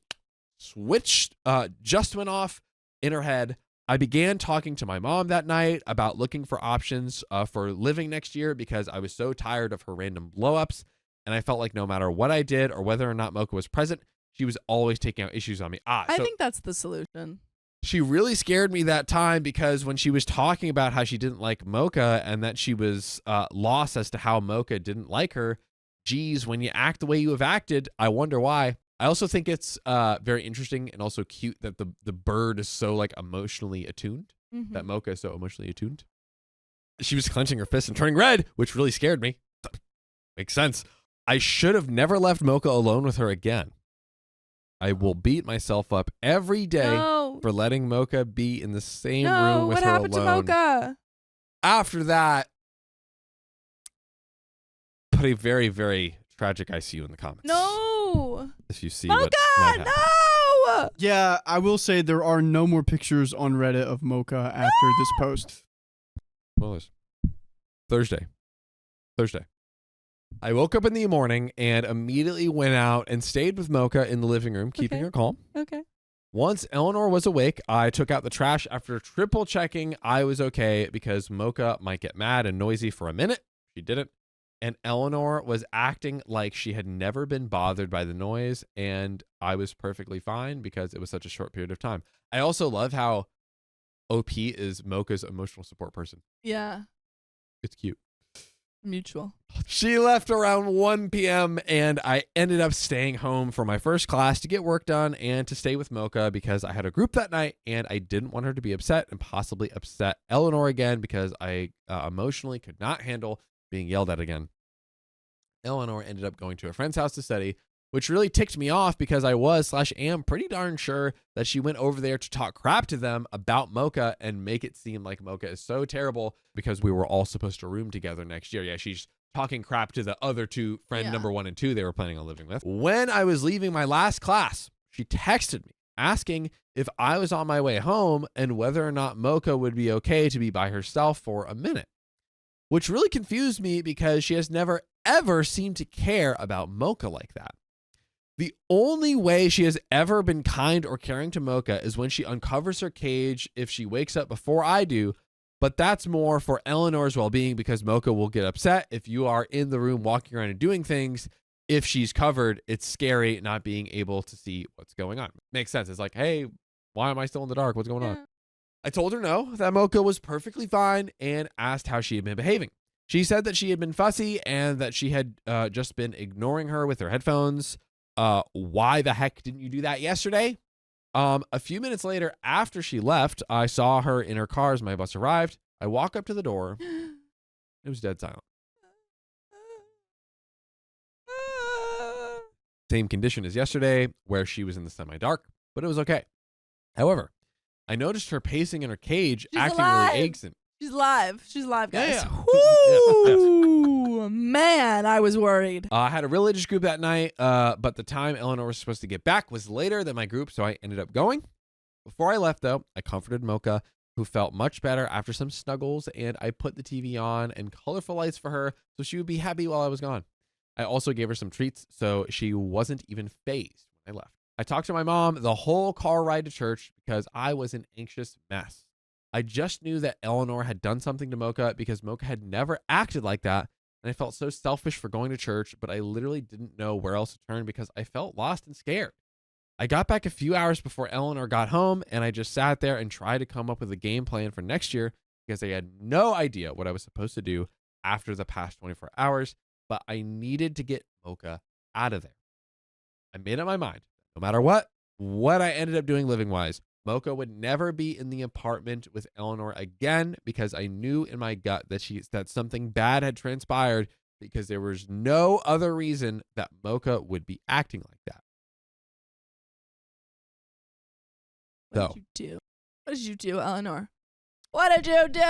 switched, just went off in her head. I began talking to my mom that night about looking for options for living next year because I was so tired of her random blow-ups. And I felt like no matter what I did or whether or not Mocha was present, she was always taking out issues on me. I think that's the solution. She really scared me that time because when she was talking about how she didn't like Mocha and that she was lost as to how Mocha didn't like her, geez, when you act the way you have acted, I wonder why. I also think it's very interesting and also cute that the bird is so like emotionally attuned, that Mocha is so emotionally attuned. She was clenching her fist and turning red, which really scared me. Makes sense. I should have never left Mocha alone with her again. I will beat myself up every day for letting Mocha be in the same room with what her happened alone. to Mocha? After that, put a very, very tragic ICU in the comments. No. If you see Mocha, what might happen. no. Yeah, I will say there are no more pictures on Reddit of Mocha after this post. Well, it's Thursday. I woke up in the morning and immediately went out and stayed with Mocha in the living room, keeping her calm. Okay. Once Eleanor was awake, I took out the trash after triple checking I was okay because Mocha might get mad and noisy for a minute. She didn't. And Eleanor was acting like she had never been bothered by the noise, and I was perfectly fine because it was such a short period of time. I also love how OP is Mocha's emotional support person. Yeah. It's cute. Mutual. She left around 1 p.m. and I ended up staying home for my first class to get work done and to stay with Mocha because I had a group that night and I didn't want her to be upset and possibly upset Eleanor again because I emotionally could not handle being yelled at again. Eleanor ended up going to a friend's house to study, which really ticked me off because I am pretty darn sure that she went over there to talk crap to them about Mocha and make it seem like Mocha is so terrible because we were all supposed to room together next year. Yeah, she's talking crap to the other two, friend number 1 and 2 they were planning on living with. When I was leaving my last class, she texted me asking if I was on my way home and whether or not Mocha would be okay to be by herself for a minute, which really confused me because she has never ever seemed to care about Mocha like that. The only way she has ever been kind or caring to Mocha is when she uncovers her cage if she wakes up before I do, but that's more for Eleanor's well-being because Mocha will get upset if you are in the room walking around and doing things. If she's covered, it's scary not being able to see what's going on. Makes sense. It's like, hey, why am I still in the dark? What's going on? I told her no, that Mocha was perfectly fine and asked how she had been behaving. She said that she had been fussy and that she had just been ignoring her with her headphones. Why the heck didn't you do that yesterday? A few minutes later, after she left, I saw her in her car as my bus arrived. I walk up to the door. It was dead silent. Same condition as yesterday, where she was in the semi-dark, but it was okay. However, I noticed her pacing in her cage, acting really anxious. She's live. She's live, guys. Yeah. Ooh, man, I was worried. I had a religious group that night, but the time Eleanor was supposed to get back was later than my group, so I ended up going. Before I left, though, I comforted Mocha, who felt much better after some snuggles, and I put the TV on and colorful lights for her so she would be happy while I was gone. I also gave her some treats, so she wasn't even fazed when I left. I talked to my mom the whole car ride to church because I was an anxious mess. I just knew that Eleanor had done something to Mocha because Mocha had never acted like that. And I felt so selfish for going to church, but I literally didn't know where else to turn because I felt lost and scared. I got back a few hours before Eleanor got home, and I just sat there and tried to come up with a game plan for next year because I had no idea what I was supposed to do after the past 24 hours, but I needed to get Mocha out of there. I made up my mind. No matter what I ended up doing living-wise, Mocha would never be in the apartment with Eleanor again because I knew in my gut that something bad had transpired because there was no other reason that Mocha would be acting like that. What did you do? What did you do, Eleanor? What did you do?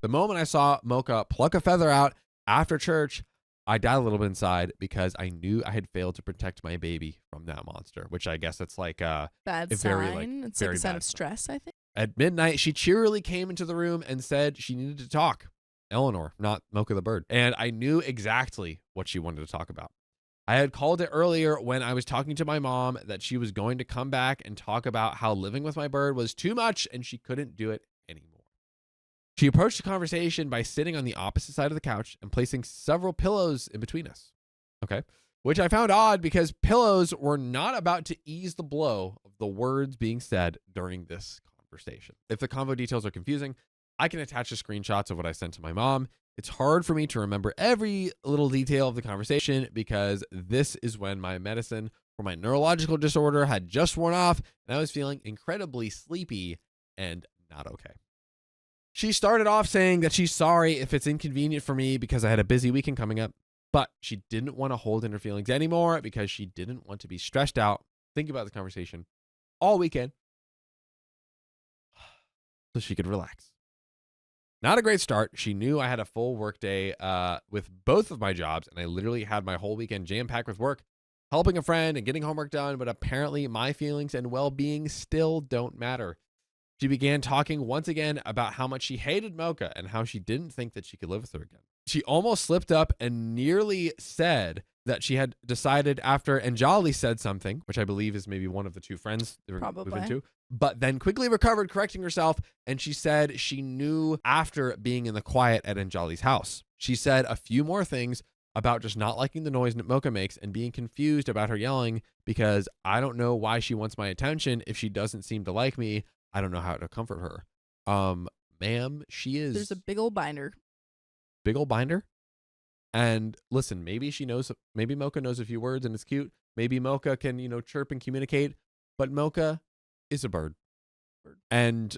The moment I saw Mocha pluck a feather out after church, I died a little bit inside because I knew I had failed to protect my baby from that monster, which I guess that's like bad a very, sign. It's like a sign of stress, I think. At midnight, she cheerily came into the room and said she needed to talk. Eleanor, not Mocha the bird. And I knew exactly what she wanted to talk about. I had called it earlier when I was talking to my mom that she was going to come back and talk about how living with my bird was too much and she couldn't do it anymore. She approached the conversation by sitting on the opposite side of the couch and placing several pillows in between us. Okay. Which I found odd because pillows were not about to ease the blow of the words being said during this conversation. If the convo details are confusing, I can attach the screenshots of what I sent to my mom. It's hard for me to remember every little detail of the conversation because this is when my medicine for my neurological disorder had just worn off and I was feeling incredibly sleepy and not okay. She started off saying that she's sorry if it's inconvenient for me because I had a busy weekend coming up, but she didn't want to hold in her feelings anymore because she didn't want to be stressed out thinking about the conversation all weekend so she could relax. Not a great start. She knew I had a full work day with both of my jobs, and I literally had my whole weekend jam-packed with work, helping a friend and getting homework done, but apparently my feelings and well-being still don't matter. She began talking once again about how much she hated Mocha and how she didn't think that she could live with her again. She almost slipped up and nearly said that she had decided after Anjali said something, which I believe is maybe one of the two friends they were moving to, but then quickly recovered, correcting herself, and she said she knew after being in the quiet at Anjali's house. She said a few more things about just not liking the noise Mocha makes and being confused about her yelling because I don't know why she wants my attention if she doesn't seem to like me. I don't know how to comfort her. Ma'am, she is... There's a big old binder. Big old binder? And listen, maybe she knows, maybe Mocha knows a few words and it's cute. Maybe Mocha can, chirp and communicate, but Mocha is a bird. And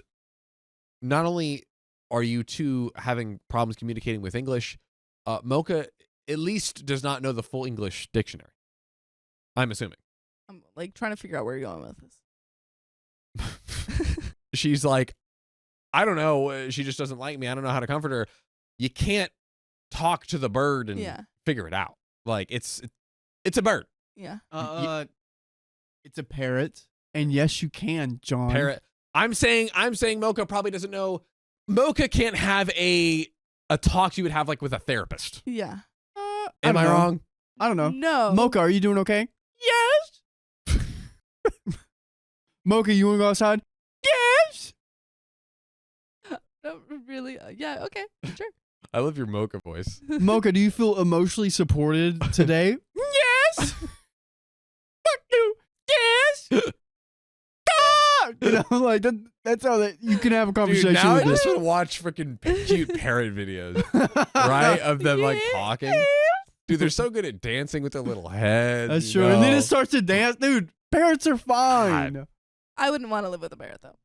not only are you two having problems communicating with English, Mocha at least does not know the full English dictionary. I'm assuming. I'm like trying to figure out where you're going with this. She's like, I don't know. She just doesn't like me. I don't know how to comfort her. You can't talk to the bird and figure it out. Like it's a bird. Yeah. It's a parrot. And yes, you can, John. Parrot. I'm saying Mocha probably doesn't know. Mocha can't have a talk you would have like with a therapist. Yeah. Am I wrong? I don't know. No. Mocha, are you doing okay? Yes. Mocha, you want to go outside? Yes. No, really? Yeah. Okay. Sure. I love your Mocha voice. Mocha, do you feel emotionally supported today? Yes. Fuck you. Yes. Like that's how you can have a conversation. Dude, now with I just want to watch freaking cute parrot videos, right? Of them like talking. Dude, they're so good at dancing with their little heads. That's true. And then it starts to dance. Dude, parrots are fine. God. I wouldn't want to live with a parrot though.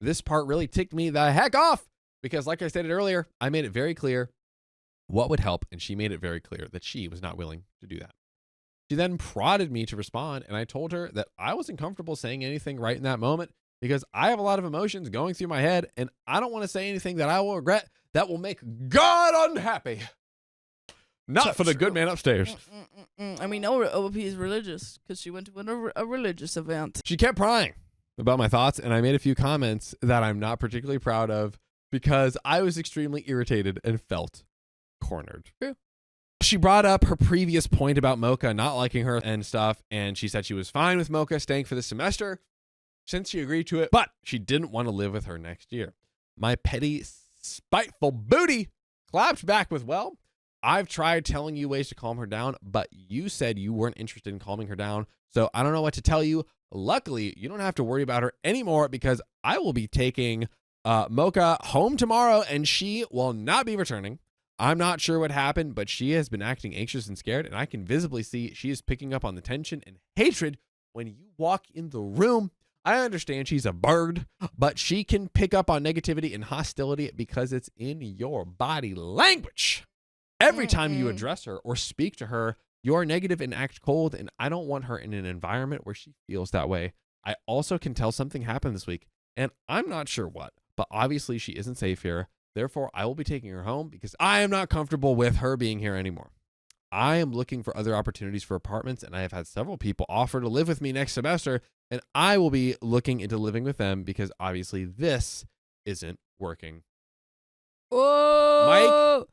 This part really ticked me the heck off because, like I stated earlier, I made it very clear what would help, and she made it very clear that she was not willing to do that. She then prodded me to respond, and I told her that I wasn't comfortable saying anything right in that moment because I have a lot of emotions going through my head, and I don't want to say anything that I will regret that will make God unhappy. Not for the good man upstairs. I mean, no, OP is religious because she went to a religious event. She kept prying about my thoughts, and I made a few comments that I'm not particularly proud of because I was extremely irritated and felt cornered. True. She brought up her previous point about Mocha not liking her and stuff, and she said she was fine with Mocha staying for the semester since she agreed to it, but she didn't want to live with her next year. My petty, spiteful booty clapped back with, well, I've tried telling you ways to calm her down, but you said you weren't interested in calming her down, so I don't know what to tell you. Luckily, you don't have to worry about her anymore because I will be taking Mocha home tomorrow, and she will not be returning. I'm not sure what happened, but she has been acting anxious and scared, and I can visibly see she is picking up on the tension and hatred when you walk in the room. I understand she's a bird, but she can pick up on negativity and hostility because it's in your body language. Every time you address her or speak to her, you're negative and act cold, and I don't want her in an environment where she feels that way. I also can tell something happened this week, and I'm not sure what, but obviously she isn't safe here. Therefore, I will be taking her home because I am not comfortable with her being here anymore. I am looking for other opportunities for apartments, and I have had several people offer to live with me next semester, and I will be looking into living with them because obviously this isn't working. Whoa! Mic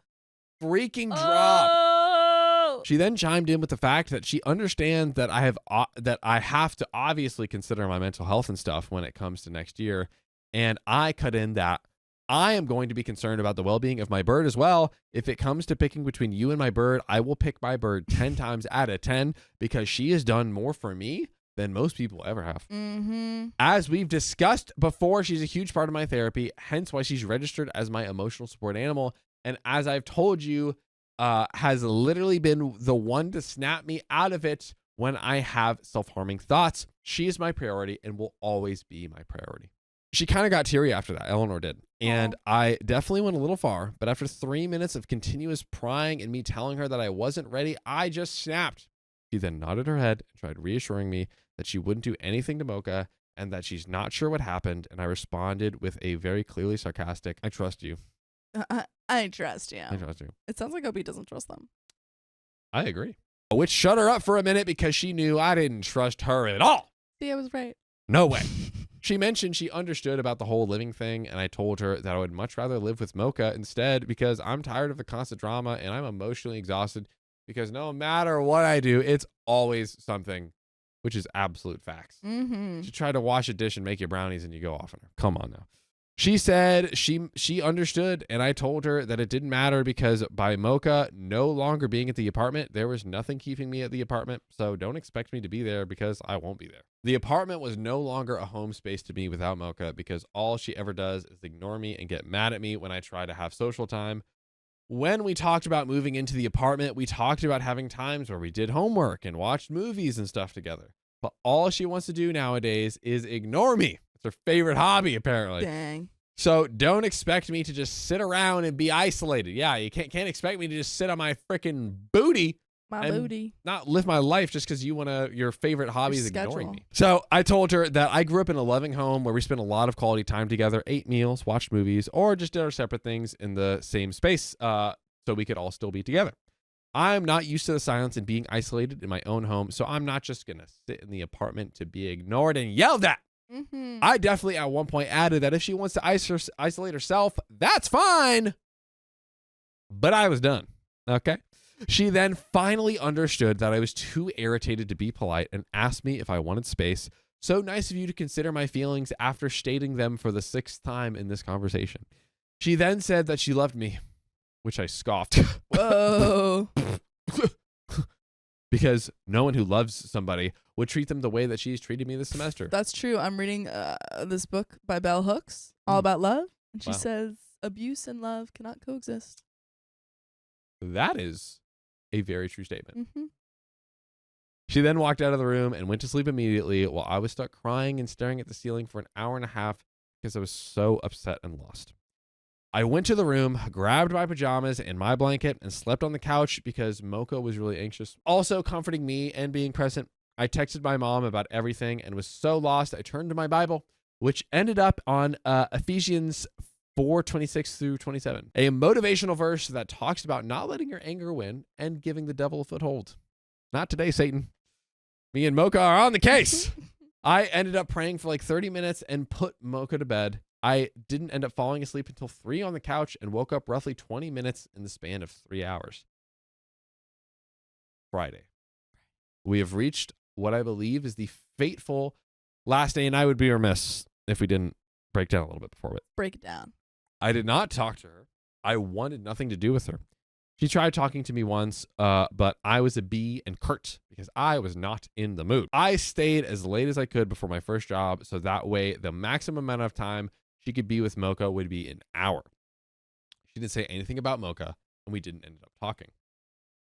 freaking drop. Oh! She then chimed in with the fact that she understands that I have to obviously consider my mental health and stuff when it comes to next year, and I cut in that I am going to be concerned about the well-being of my bird as well. If it comes to picking between you and my bird, I will pick my bird 10 times out of 10 because she has done more for me than most people ever have. Mm-hmm. As we've discussed before, she's a huge part of my therapy, hence why she's registered as my emotional support animal. And as I've told you, has literally been the one to snap me out of it when I have self-harming thoughts. She is my priority and will always be my priority. She kind of got teary after that. Eleanor did. And I definitely went a little far. But after 3 minutes of continuous prying and me telling her that I wasn't ready, I just snapped. She then nodded her head and tried reassuring me that she wouldn't do anything to Mocha and that she's not sure what happened. And I responded with a very clearly sarcastic, I trust you. I trust you. I trust you. It sounds like Opie doesn't trust them. I agree. Which shut her up for a minute because she knew I didn't trust her at all. See, I was right. No way. She mentioned she understood about the whole living thing, and I told her that I would much rather live with Mocha instead because I'm tired of the constant drama and I'm emotionally exhausted because no matter what I do, it's always something, which is absolute facts. Mm-hmm. She tried to wash a dish and make you brownies and you go off on her. Come on now. She said she understood, and I told her that it didn't matter because by Mocha no longer being at the apartment, there was nothing keeping me at the apartment, so don't expect me to be there because I won't be there. The apartment was no longer a home space to me without Mocha because all she ever does is ignore me and get mad at me when I try to have social time. When we talked about moving into the apartment, we talked about having times where we did homework and watched movies and stuff together. But all she wants to do nowadays is ignore me. It's her favorite hobby, apparently. Dang. So don't expect me to just sit around and be isolated. Yeah, you can't expect me to just sit on my freaking booty. My and booty. Not live my life just because your favorite hobby is ignoring schedule. me. So I told her that I grew up in a loving home where we spent a lot of quality time together, ate meals, watched movies, or just did our separate things in the same space so we could all still be together. I'm not used to the silence and being isolated in my own home, so I'm not just going to sit in the apartment to be ignored and yelled at. Mm-hmm. I definitely at one point added that if she wants to isolate herself, that's fine. But I was done. Okay. She then finally understood that I was too irritated to be polite and asked me if I wanted space. So nice of you to consider my feelings after stating them for the 6th time in this conversation. She then said that she loved me, which I scoffed. Whoa. Because no one who loves somebody would treat them the way that she's treated me this semester. That's true. I'm reading this book by Bell Hooks, all about love. And she Wow. says abuse and love cannot coexist. That is a very true statement. Mm-hmm. She then walked out of the room and went to sleep immediately while I was stuck crying and staring at the ceiling for an hour and a half because I was so upset and lost. I went to the room, grabbed my pajamas and my blanket, and slept on the couch because Mocha was really anxious. Also comforting me and being present, I texted my mom about everything and was so lost I turned to my Bible, which ended up on Ephesians 4:26 through 27, a motivational verse that talks about not letting your anger win and giving the devil a foothold. Not today, Satan. Me and Mocha are on the case. I ended up praying for like 30 minutes and put Mocha to bed. I didn't end up falling asleep until 3 on the couch and woke up roughly 20 minutes in the span of 3 hours. Friday. We have reached what I believe is the fateful last day, and I would be remiss if we didn't break down a little bit before it. Break it down. I did not talk to her. I wanted nothing to do with her. She tried talking to me once, but I was a bee and curt because I was not in the mood. I stayed as late as I could before my first job, so that way the maximum amount of time she could be with Mocha would be an hour. She didn't say anything about Mocha, and we didn't end up talking.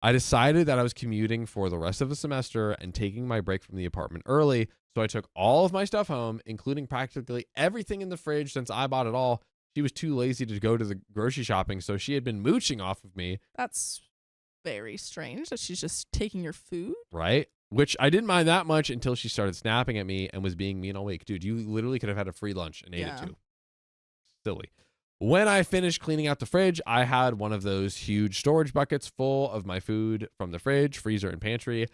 I decided that I was commuting for the rest of the semester and taking my break from the apartment early, so I took all of my stuff home, including practically everything in the fridge since I bought it all. She was too lazy to go to the grocery shopping, so she had been mooching off of me. That's very strange that she's just taking your food. Right? Which I didn't mind that much until she started snapping at me and was being mean all week. Dude, you literally could have had a free lunch and ate it too. Silly. When I finished cleaning out the fridge, I had one of those huge storage buckets full of my food from the fridge, freezer, and pantry.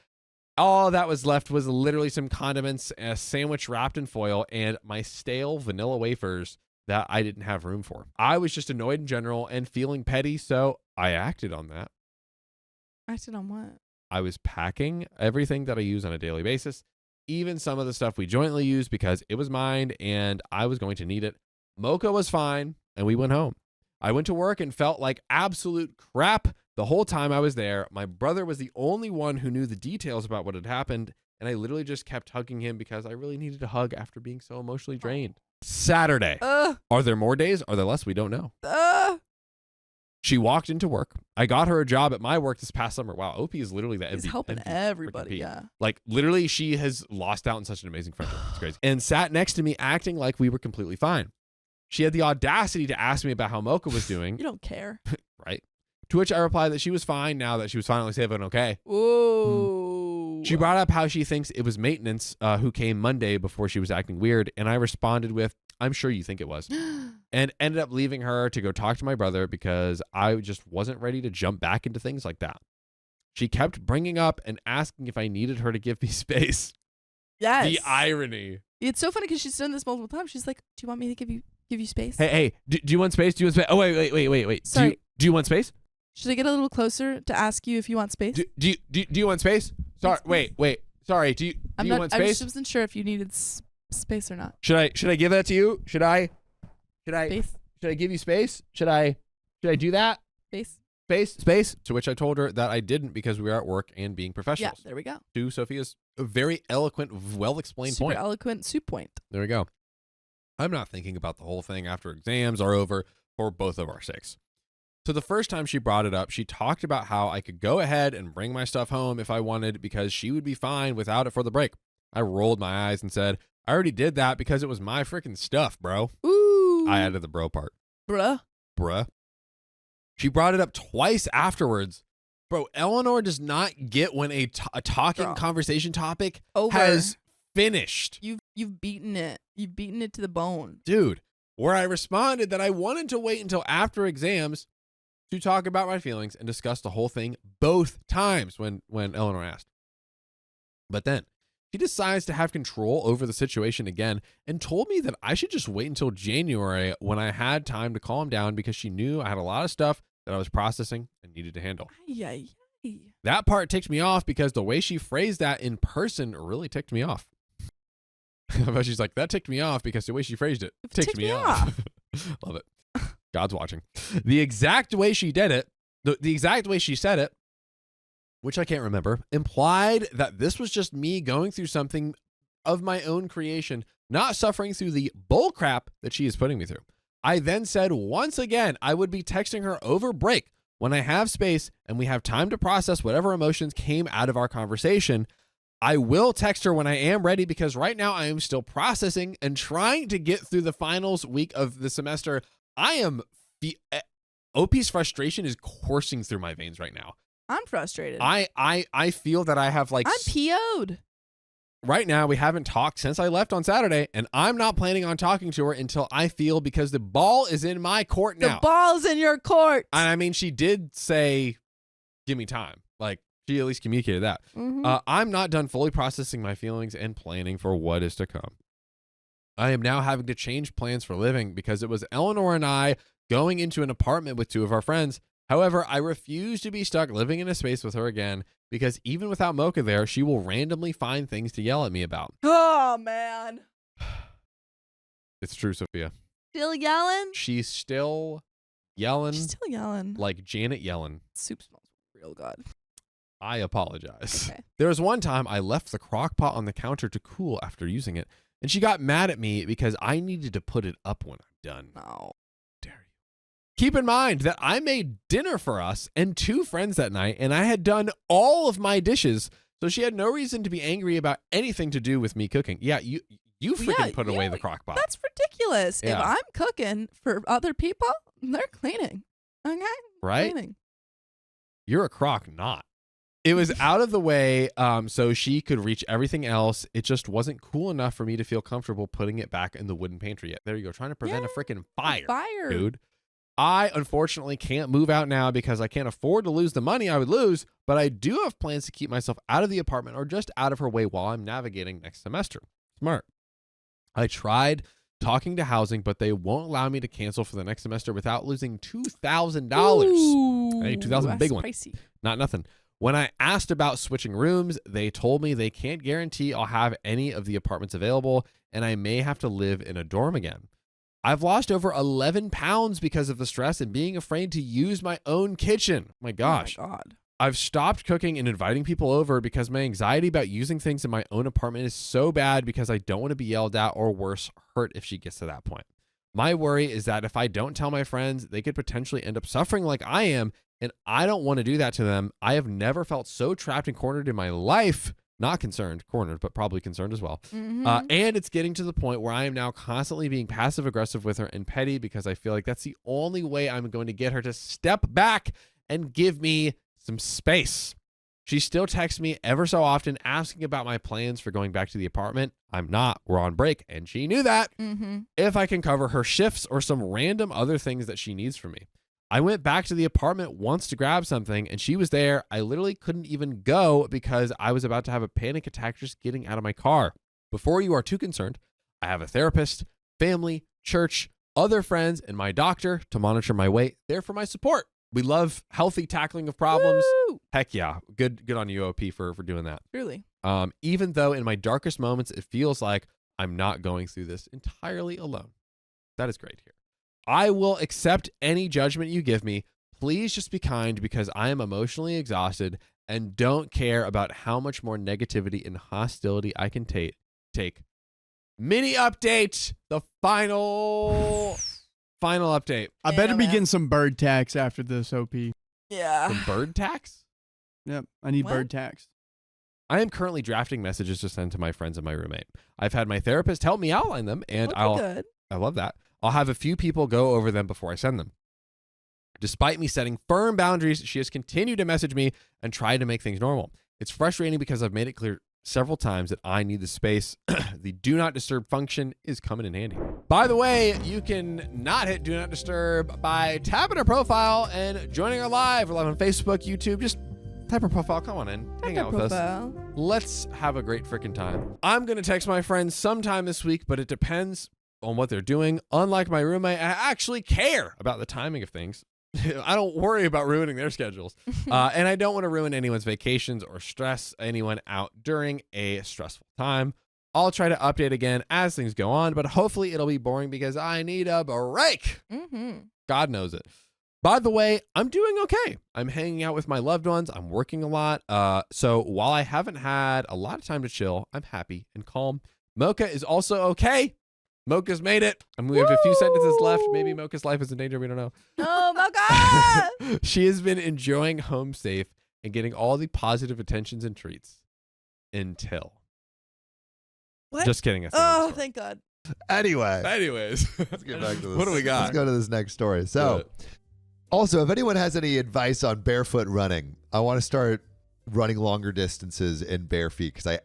All that was left was literally some condiments, a sandwich wrapped in foil, and my stale vanilla wafers that I didn't have room for. I was just annoyed in general and feeling petty, so I acted on that. Acted on what? I was packing everything that I use on a daily basis, even some of the stuff we jointly use because it was mine and I was going to need it. Mocha was fine, and we went home. I went to work and felt like absolute crap the whole time I was there. My brother was the only one who knew the details about what had happened, and I literally just kept hugging him because I really needed a hug after being so emotionally drained. Saturday. Are there more days? Are there less? We don't know. She walked into work. I got her a job at my work this past summer. Wow, OP is literally the He's helping everybody, yeah. Like, literally, she has lost out on such an amazing friendship. It's crazy. And sat next to me acting like we were completely fine. She had the audacity to ask me about how Mocha was doing. You don't care. Right. To which I replied that she was fine now that she was finally safe and okay. Ooh. She brought up how she thinks it was maintenance who came Monday before she was acting weird. And I responded with, I'm sure you think it was. And ended up leaving her to go talk to my brother because I just wasn't ready to jump back into things like that. She kept bringing up and asking if I needed her to give me space. Yes. The irony. It's so funny because she's done this multiple times. She's like, do you want me to give you space? Hey, do you want space? Do you want space? Oh, wait. Sorry. Do you want space? Should I get a little closer to ask you if you want space? Do you want space? Sorry, wait. Sorry. Do you want space? I just wasn't sure if you needed space or not. Should I give that to you? Should I Space. Should I give you space? Should I do that? Space. To which I told her that I didn't because we were at work and being professionals. Yeah, there we go. To Sophia's very eloquent, well-explained point. Super eloquent soup point. There we go. I'm not thinking about the whole thing after exams are over for both of our sakes. So the first time she brought it up, she talked about how I could go ahead and bring my stuff home if I wanted because she would be fine without it for the break. I rolled my eyes and said, I already did that because it was my freaking stuff, bro. Ooh. I added the bro part. Bruh. She brought it up twice afterwards. Bro, Eleanor does not get when a talking conversation topic has finished. You've beaten it. You've beaten it to the bone. Dude, where I responded that I wanted to wait until after exams to talk about my feelings and discuss the whole thing both times when Eleanor asked. But then she decides to have control over the situation again and told me that I should just wait until January when I had time to calm down because she knew I had a lot of stuff that I was processing and needed to handle. That part ticked me off because the way she phrased that in person really ticked me off. But she's like, that ticked me off because the way she phrased it ticked me off. Love it. God's watching. The exact way she did it, the exact way she said it, which I can't remember, implied that this was just me going through something of my own creation, not suffering through the bull crap that she is putting me through. I then said once again, I would be texting her over break when I have space and we have time to process whatever emotions came out of our conversation. I will text her when I am ready because right now I am still processing and trying to get through the finals week of the semester. OP's frustration is coursing through my veins right now. I'm frustrated. I feel that I have like... I'm PO'd. Right now, we haven't talked since I left on Saturday, and I'm not planning on talking to her until I feel because the ball is in my court now. The ball's in your court. And I mean, she did say, give me time. Like, she at least communicated that. Mm-hmm. I'm not done fully processing my feelings and planning for what is to come. I am now having to change plans for living because it was Eleanor and I going into an apartment with two of our friends. However, I refuse to be stuck living in a space with her again because even without Mocha there, she will randomly find things to yell at me about. Oh man. It's true, Sophia. Still yelling? She's still yelling She's still yelling. like Janet Yellen. Soup smells real good. I apologize. Okay. There was one time I left the crock pot on the counter to cool after using it, and she got mad at me because I needed to put it up when I'm done. No. Dare you? Keep in mind that I made dinner for us and 2 friends that night, and I had done all of my dishes, so she had no reason to be angry about anything to do with me cooking. Yeah, you freaking put away the crock pot. That's ridiculous. Yeah. If I'm cooking for other people, they're cleaning. Okay? Right? Cleaning. You're a crock knot. It was out of the way so she could reach everything else. It just wasn't cool enough for me to feel comfortable putting it back in the wooden pantry yet. There you go, trying to prevent a freaking fire, dude. I unfortunately can't move out now because I can't afford to lose the money I would lose, but I do have plans to keep myself out of the apartment or just out of her way while I'm navigating next semester. Smart. I tried talking to housing, but they won't allow me to cancel for the next semester without losing $2,000. Hey, $2,000, big one. Pricey. Not nothing. When I asked about switching rooms, they told me they can't guarantee I'll have any of the apartments available, and I may have to live in a dorm again. I've lost over 11 pounds because of the stress and being afraid to use my own kitchen. My gosh. Oh my God. I've stopped cooking and inviting people over because my anxiety about using things in my own apartment is so bad because I don't want to be yelled at or worse, hurt if she gets to that point. My worry is that if I don't tell my friends, they could potentially end up suffering like I am, and I don't want to do that to them. I have never felt so trapped and cornered in my life. Not concerned, cornered, but probably concerned as well. Mm-hmm. And it's getting to the point where I am now constantly being passive aggressive with her and petty because I feel like that's the only way I'm going to get her to step back and give me some space. She still texts me ever so often asking about my plans for going back to the apartment. I'm not. We're on break, and she knew that. Mm-hmm. If I can cover her shifts or some random other things that she needs from me. I went back to the apartment once to grab something, and she was there. I literally couldn't even go because I was about to have a panic attack just getting out of my car. Before you are too concerned, I have a therapist, family, church, other friends, and my doctor to monitor my weight. There for my support. We love healthy tackling of problems. Woo! Heck yeah. Good on you, OP, for doing that. Truly. Even though in my darkest moments, it feels like I'm not going through this entirely alone. That is great here. I will accept any judgment you give me. Please just be kind because I am emotionally exhausted and don't care about how much more negativity and hostility I can take. Mini update. The final update. I Yeah, better be man. getting some bird tax after this, OP. Yeah. The bird tax? Yep, I need What? bird tax. I am currently drafting messages to send to my friends and my roommate. I've had my therapist help me outline them, and Good. I love that. I'll have a few people go over them before I send them. Despite me setting firm boundaries, she has continued to message me and try to make things normal. It's frustrating because I've made it clear several times that I need the space. The do not disturb function is coming in handy. By the way, you can not hit do not disturb by tapping our profile and joining our live. We're live on Facebook, YouTube. Just tap our profile. Come on in. Hang out with us. Let's have a great freaking time. I'm going to text my friends sometime this week, but it depends on what they're doing. Unlike my roommate, I actually care about the timing of things. I don't worry about ruining their schedules. And I don't want to ruin anyone's vacations or stress anyone out during a stressful time. I'll try to update again as things go on, but hopefully it'll be boring because I need a break. Mm-hmm. God knows it. By the way, I'm doing okay. I'm hanging out with my loved ones. I'm working a lot. So while I haven't had a lot of time to chill, I'm happy and calm. Mocha is also okay. Mocha's made it. And we have a few sentences left. Maybe Mocha's life is in danger. We don't know. Oh my God. She has been enjoying home safe and getting all the positive attentions and treats until. What? Just kidding. Oh, thank God. Anyway, Anyways, let's get back to this. What do we got? Let's go to this next story. So, also, if anyone has any advice on barefoot running, I want to start running longer distances in bare feet because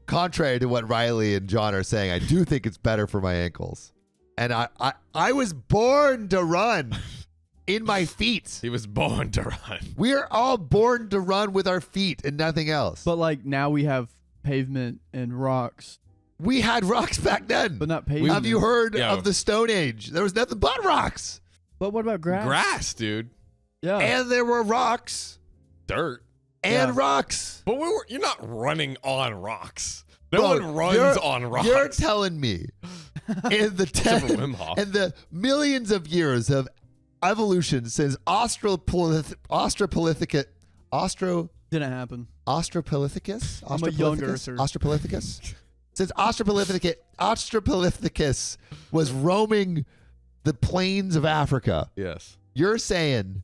contrary to what Riley and John are saying, I do think it's better for my ankles. And I was born to run in my feet. He was born to run. We're all born to run with our feet and nothing else. But like now we have pavement and rocks, we had rocks back then. but not pavement. Have you heard Yeah. of the Stone Age? There was nothing but rocks. But what about grass? Grass, dude. Yeah. And there were rocks. Dirt. and Yeah. rocks. But you're not running on rocks. No Bro, one runs on rocks. You're telling me in the Except for Wim Hof. and the millions of years of evolution since Australopithecus, Didn't happen. Australopithecus, I'm a young earther. Australopithecus. Since Australopithecus was roaming the plains of Africa, Yes. you're saying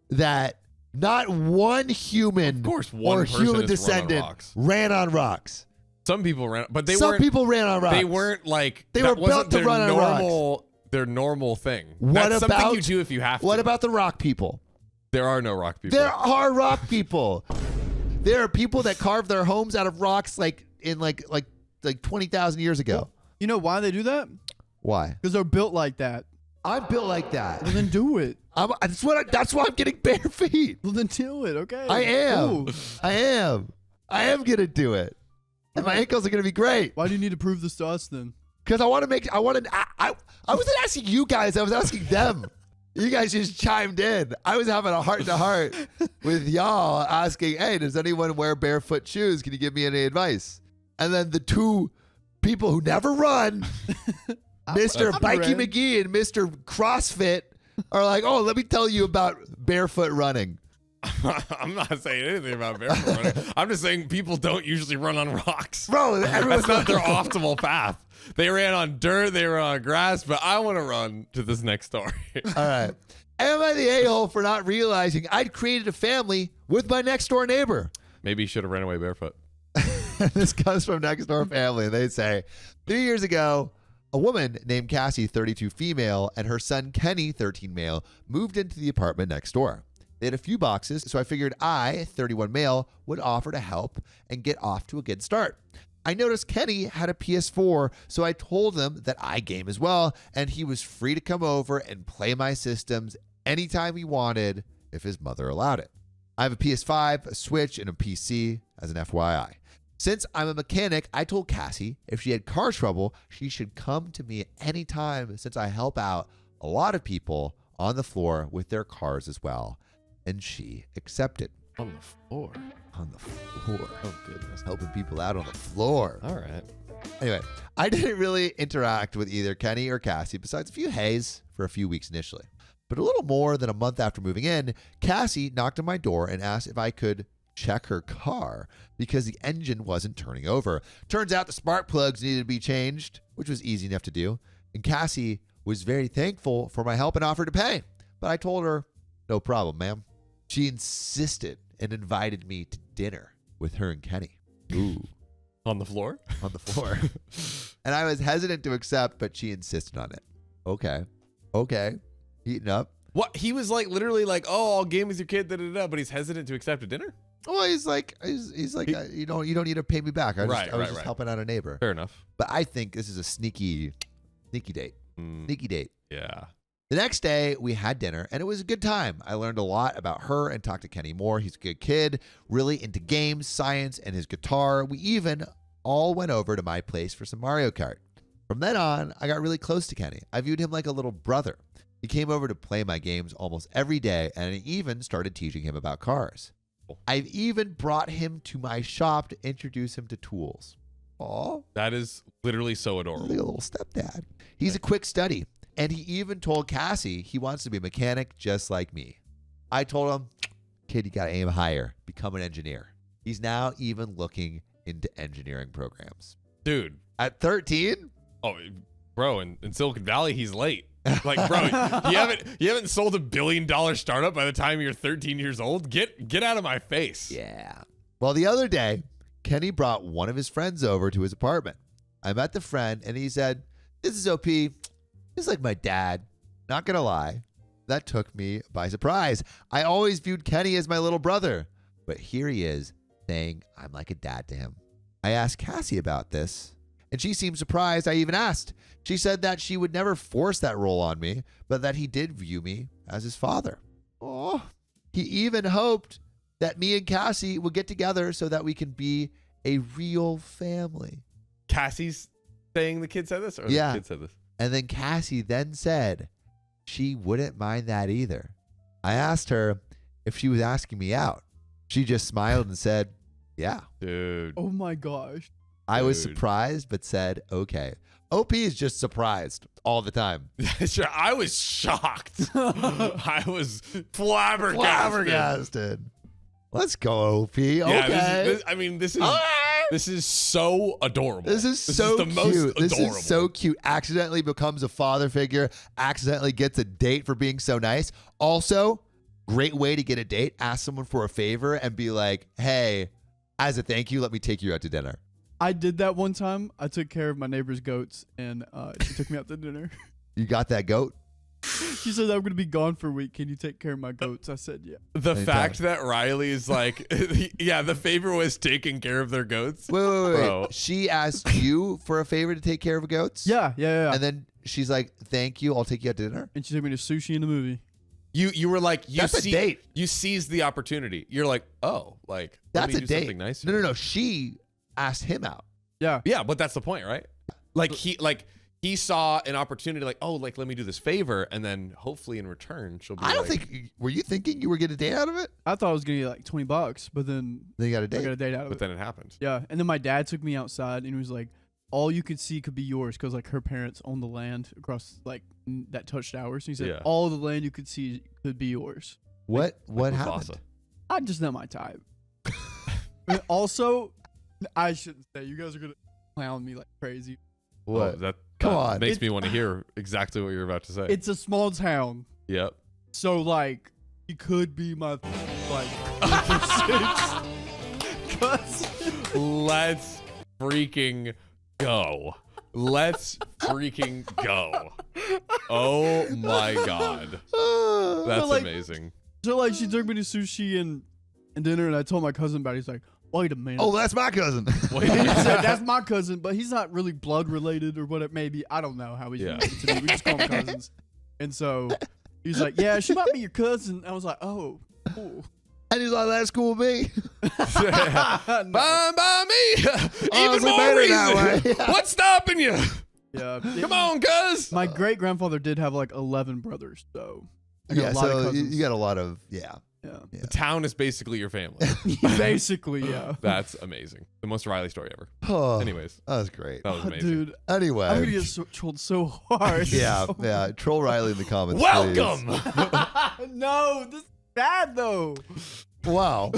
that not one human Of course, one or person human has descendant run on rocks. ran on rocks. Some people ran, but they Some weren't. people ran on rocks. They weren't like They that were wasn't built to their run on rocks. normal. Their normal thing. What That's something about- you do if you have to. What about the rock people? There are no rock people. There are rock people. There are people that carve their homes out of rocks like 20,000 years ago. You know why they do that? Why? Because they're built like that. I'm built like that. Well, then do it. That's why I'm getting bare feet. Well, then do it. Okay. I am. Ooh. I am gonna do it. And my ankles are gonna be great. Why do you need to prove this to us then? Because I wasn't asking you guys, I was asking them. You guys just chimed in. I was having a heart-to-heart with y'all asking, hey, does anyone wear barefoot shoes? Can you give me any advice? And then the two people who never run, Mr. I've Bikey ran. McGee and Mr. CrossFit, are like, oh, let me tell you about barefoot running. I'm not saying anything about barefoot running. I'm just saying people don't usually run on rocks. Bro, everyone's That's not their optimal path. They ran on dirt, they ran on grass, but I want to run to this next story. All right. Am I the a-hole for not realizing I'd created a family with my next door neighbor? Maybe you should have ran away barefoot. This comes from Next Door Family. They say 3 years ago, a woman named Cassie, 32 female, and her son Kenny, 13 male, moved into the apartment next door. They had a few boxes, so I figured I, 31 male, would offer to help and get off to a good start. I noticed Kenny had a PS4, so I told him that I game as well, and he was free to come over and play my systems anytime he wanted if his mother allowed it. I have a PS5, a Switch, and a PC as an FYI. Since I'm a mechanic, I told Cassie if she had car trouble, she should come to me at any time since I help out a lot of people on the floor with their cars as well. And she accepted. On the floor. On the floor. Oh, goodness. Helping people out on the floor. All right. Anyway, I didn't really interact with either Kenny or Cassie besides a few hays for a few weeks initially. But a little more than a month after moving in, Cassie knocked on my door and asked if I could check her car because the engine wasn't turning over. Turns out the spark plugs needed to be changed, which was easy enough to do. And Cassie was very thankful for my help and offered to pay. But I told her, no problem, ma'am. She insisted and invited me to dinner with her and Kenny. Ooh. On the floor? On the floor. And I was hesitant to accept, but she insisted on it. Okay. Heating up. What? He was like literally like, oh, I'll game with your kid, but he's hesitant to accept a dinner? Well, he's like, you don't need to pay me back. I was just right. helping out a neighbor. Fair enough. But I think this is a sneaky date. Sneaky date. Yeah. The next day, we had dinner, and it was a good time. I learned a lot about her and talked to Kenny more. He's a good kid, really into games, science, and his guitar. We even all went over to my place for some Mario Kart. From then on, I got really close to Kenny. I viewed him like a little brother. He came over to play my games almost every day, and I even started teaching him about cars. I've even brought him to my shop to introduce him to tools. Aw. That is literally so adorable. Like a little stepdad. He's a quick study. And he even told Cassie he wants to be a mechanic just like me. I told him, kid, you got to aim higher. Become an engineer. He's now even looking into engineering programs. Dude. At 13? Oh, bro, in Silicon Valley, he's late. Like, bro, you haven't sold $1 billion startup by the time you're 13 years old. Get out of my face. Yeah. Well, the other day, Kenny brought one of his friends over to his apartment. I met the friend, and he said, this is OP. He's like my dad. Not going to lie. That took me by surprise. I always viewed Kenny as my little brother. But here he is saying I'm like a dad to him. I asked Cassie about this, and she seemed surprised I even asked. She said that she would never force that role on me, but that he did view me as his father. Oh, he even hoped that me and Cassie would get together so that we can be a real family. Cassie's saying the kid said this? Or Yeah. The kid said this? And then Cassie then said she wouldn't mind that either. I asked her if she was asking me out. She just smiled and said, yeah. Dude. Oh my gosh. I was Dude. surprised, but said, okay. OP is just surprised all the time. Sure, I was shocked. I was flabbergasted. Let's go, OP. Okay. Yeah, this is so adorable. This is so the cute. most This adorable. is so cute. Accidentally becomes a father figure. Accidentally gets a date for being so nice. Also, great way to get a date. Ask someone for a favor and be like, hey, as a thank you, let me take you out to dinner. I did that one time. I took care of my neighbor's goats, and she took me out to dinner. You got that goat? She said, I'm going to be gone for a week. Can you take care of my goats? I said, yeah. The Anytime. fact that Riley is like, yeah, the favor was taking care of their goats. Wait. Bro. She asked you for a favor to take care of goats? Yeah. And then she's like, thank you. I'll take you out to dinner. And she took me to sushi in the movie. You were like, That's a date. You seized the opportunity. You're like, oh, like, let That's me a do date. something nice. No. She asked him out. Yeah. Yeah, but that's the point, right? Like he saw an opportunity, like, oh, like let me do this favor, and then hopefully in return she'll be. I don't like, think. Were you thinking you were getting a date out of it? I thought I was going to get like $20, but then Then you got a I date. got a date out of But it. then it happened. Yeah. And then my dad took me outside, and he was like, all you could see could be yours, because like her parents own the land across like that touched ours. And he said, Yeah. all the land you could see could be yours. What Like happened? Mufasa. I'm just not my type. And also, I shouldn't say, you guys are going to clown me like crazy. What? Oh, that Come that on. makes me want to hear exactly what you're about to say. It's a small town. Yep. So like, he could be my like 6. Let's freaking go. Let's freaking go. Oh my god. That's like- amazing. So like, she took me to sushi and dinner, and I told my cousin about it. He's like, wait a minute. Oh, that's my cousin. Wait. And he said, that's my cousin, but he's not really blood related or what it may be. I don't know how he's Yeah. related to me. We just call him cousins. And so he's like, yeah, she might be your cousin. I was like, oh, cool. And he's like, that's cool with me. Fine by me. Even Honestly, more better that reason. way. What's stopping you? Yeah. Come on, cuz. My great grandfather did have like 11 brothers, so I got Yeah, a lot of so cousins. you got a lot of, yeah. Yeah. The town is basically your family. Basically, yeah. That's amazing. The most Riley story ever. Oh, Anyways, that was great. that was Oh, amazing. dude, Anyway. I'm gonna get trolled so hard. yeah. Troll Riley in the comments. Welcome. No, this is bad though. Please. Wow.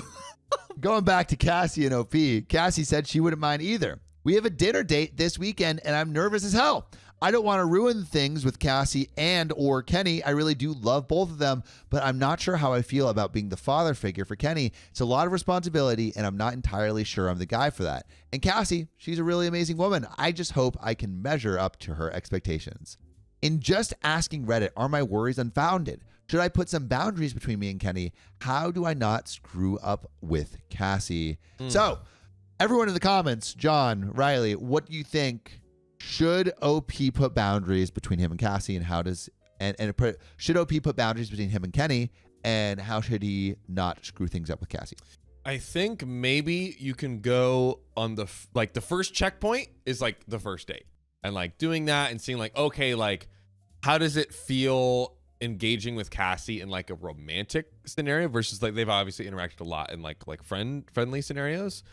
Going back to Cassie and OP, Cassie said she wouldn't mind either. We have a dinner date this weekend, and I'm nervous as hell. I don't want to ruin things with Cassie and or Kenny. I really do love both of them, but I'm not sure how I feel about being the father figure for Kenny. It's a lot of responsibility, and I'm not entirely sure I'm the guy for that. And Cassie, she's a really amazing woman. I just hope I can measure up to her expectations. In just asking Reddit, are my worries unfounded? Should I put some boundaries between me and Kenny? How do I not screw up with Cassie? So, everyone in the comments, John, Riley, what do you think? Should OP put boundaries between him and Cassie, and how does should OP put boundaries between him and Kenny, and how should he not screw things up with Cassie? I think maybe you can go on the first checkpoint is like the first date, and like doing that and seeing like, okay, like how does it feel engaging with Cassie in like a romantic scenario versus like they've obviously interacted a lot in like friendly scenarios,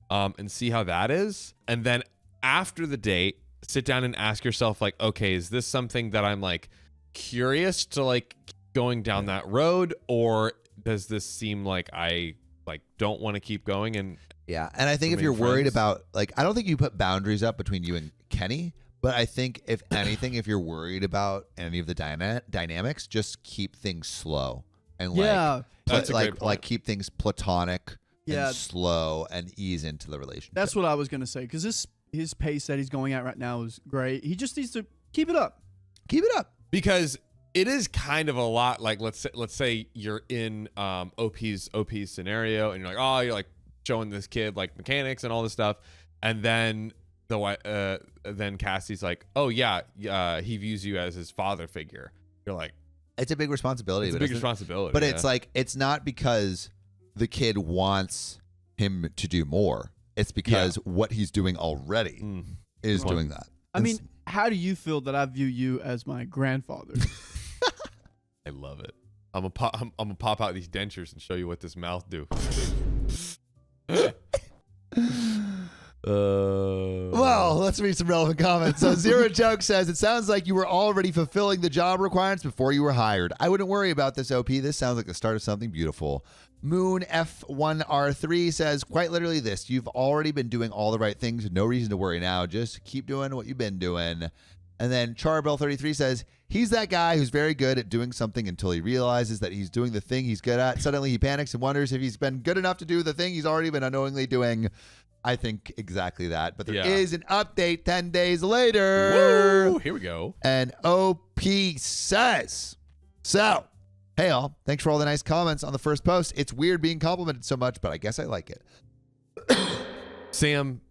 and see how that is. And then after the date, sit down and ask yourself like, okay, is this something that I'm like curious to like going down that road, or does this seem like I like don't want to keep going? And Yeah, and I think if Remain you're worried friends. about, like, I don't think you put boundaries up between you and Kenny, but I think if anything, if you're worried about any of the dynamics, just keep things slow and Yeah. That's a great point. like keep things platonic Yeah. and slow and ease into the relationship. That's what I was gonna say, because his pace that he's going at right now is great. He just needs to keep it up. Keep it up. because it is kind of a lot like let's say you're in OP's scenario and you're like, oh, you're like showing this kid like mechanics and all this stuff, and then then Cassie's like, oh yeah, he views you as his father figure. You're like, It's a big responsibility. it's a but big responsibility. But yeah. it's like, it's not because the kid wants him to do more. It's because what he's doing already is Right. doing that. I mean, how do you feel that I view you as my grandfather? I love it. I'm gonna pop out these dentures and show you what this mouth do. Well, let's read some relevant comments. So Zero Joke says, it sounds like you were already fulfilling the job requirements before you were hired. I wouldn't worry about this, OP. This sounds like the start of something beautiful. Moon F1R3 says, quite literally this. You've already been doing all the right things. No reason to worry now. Just keep doing what you've been doing. And then Charbell33 says, he's that guy who's very good at doing something until he realizes that he's doing the thing he's good at. Suddenly he panics and wonders if he's been good enough to do the thing he's already been unknowingly doing. I think exactly that. But there is an update 10 days later. Woo, here we go. And OP says, so, hey all, thanks for all the nice comments on the first post. It's weird being complimented so much, but I guess I like it. Sam,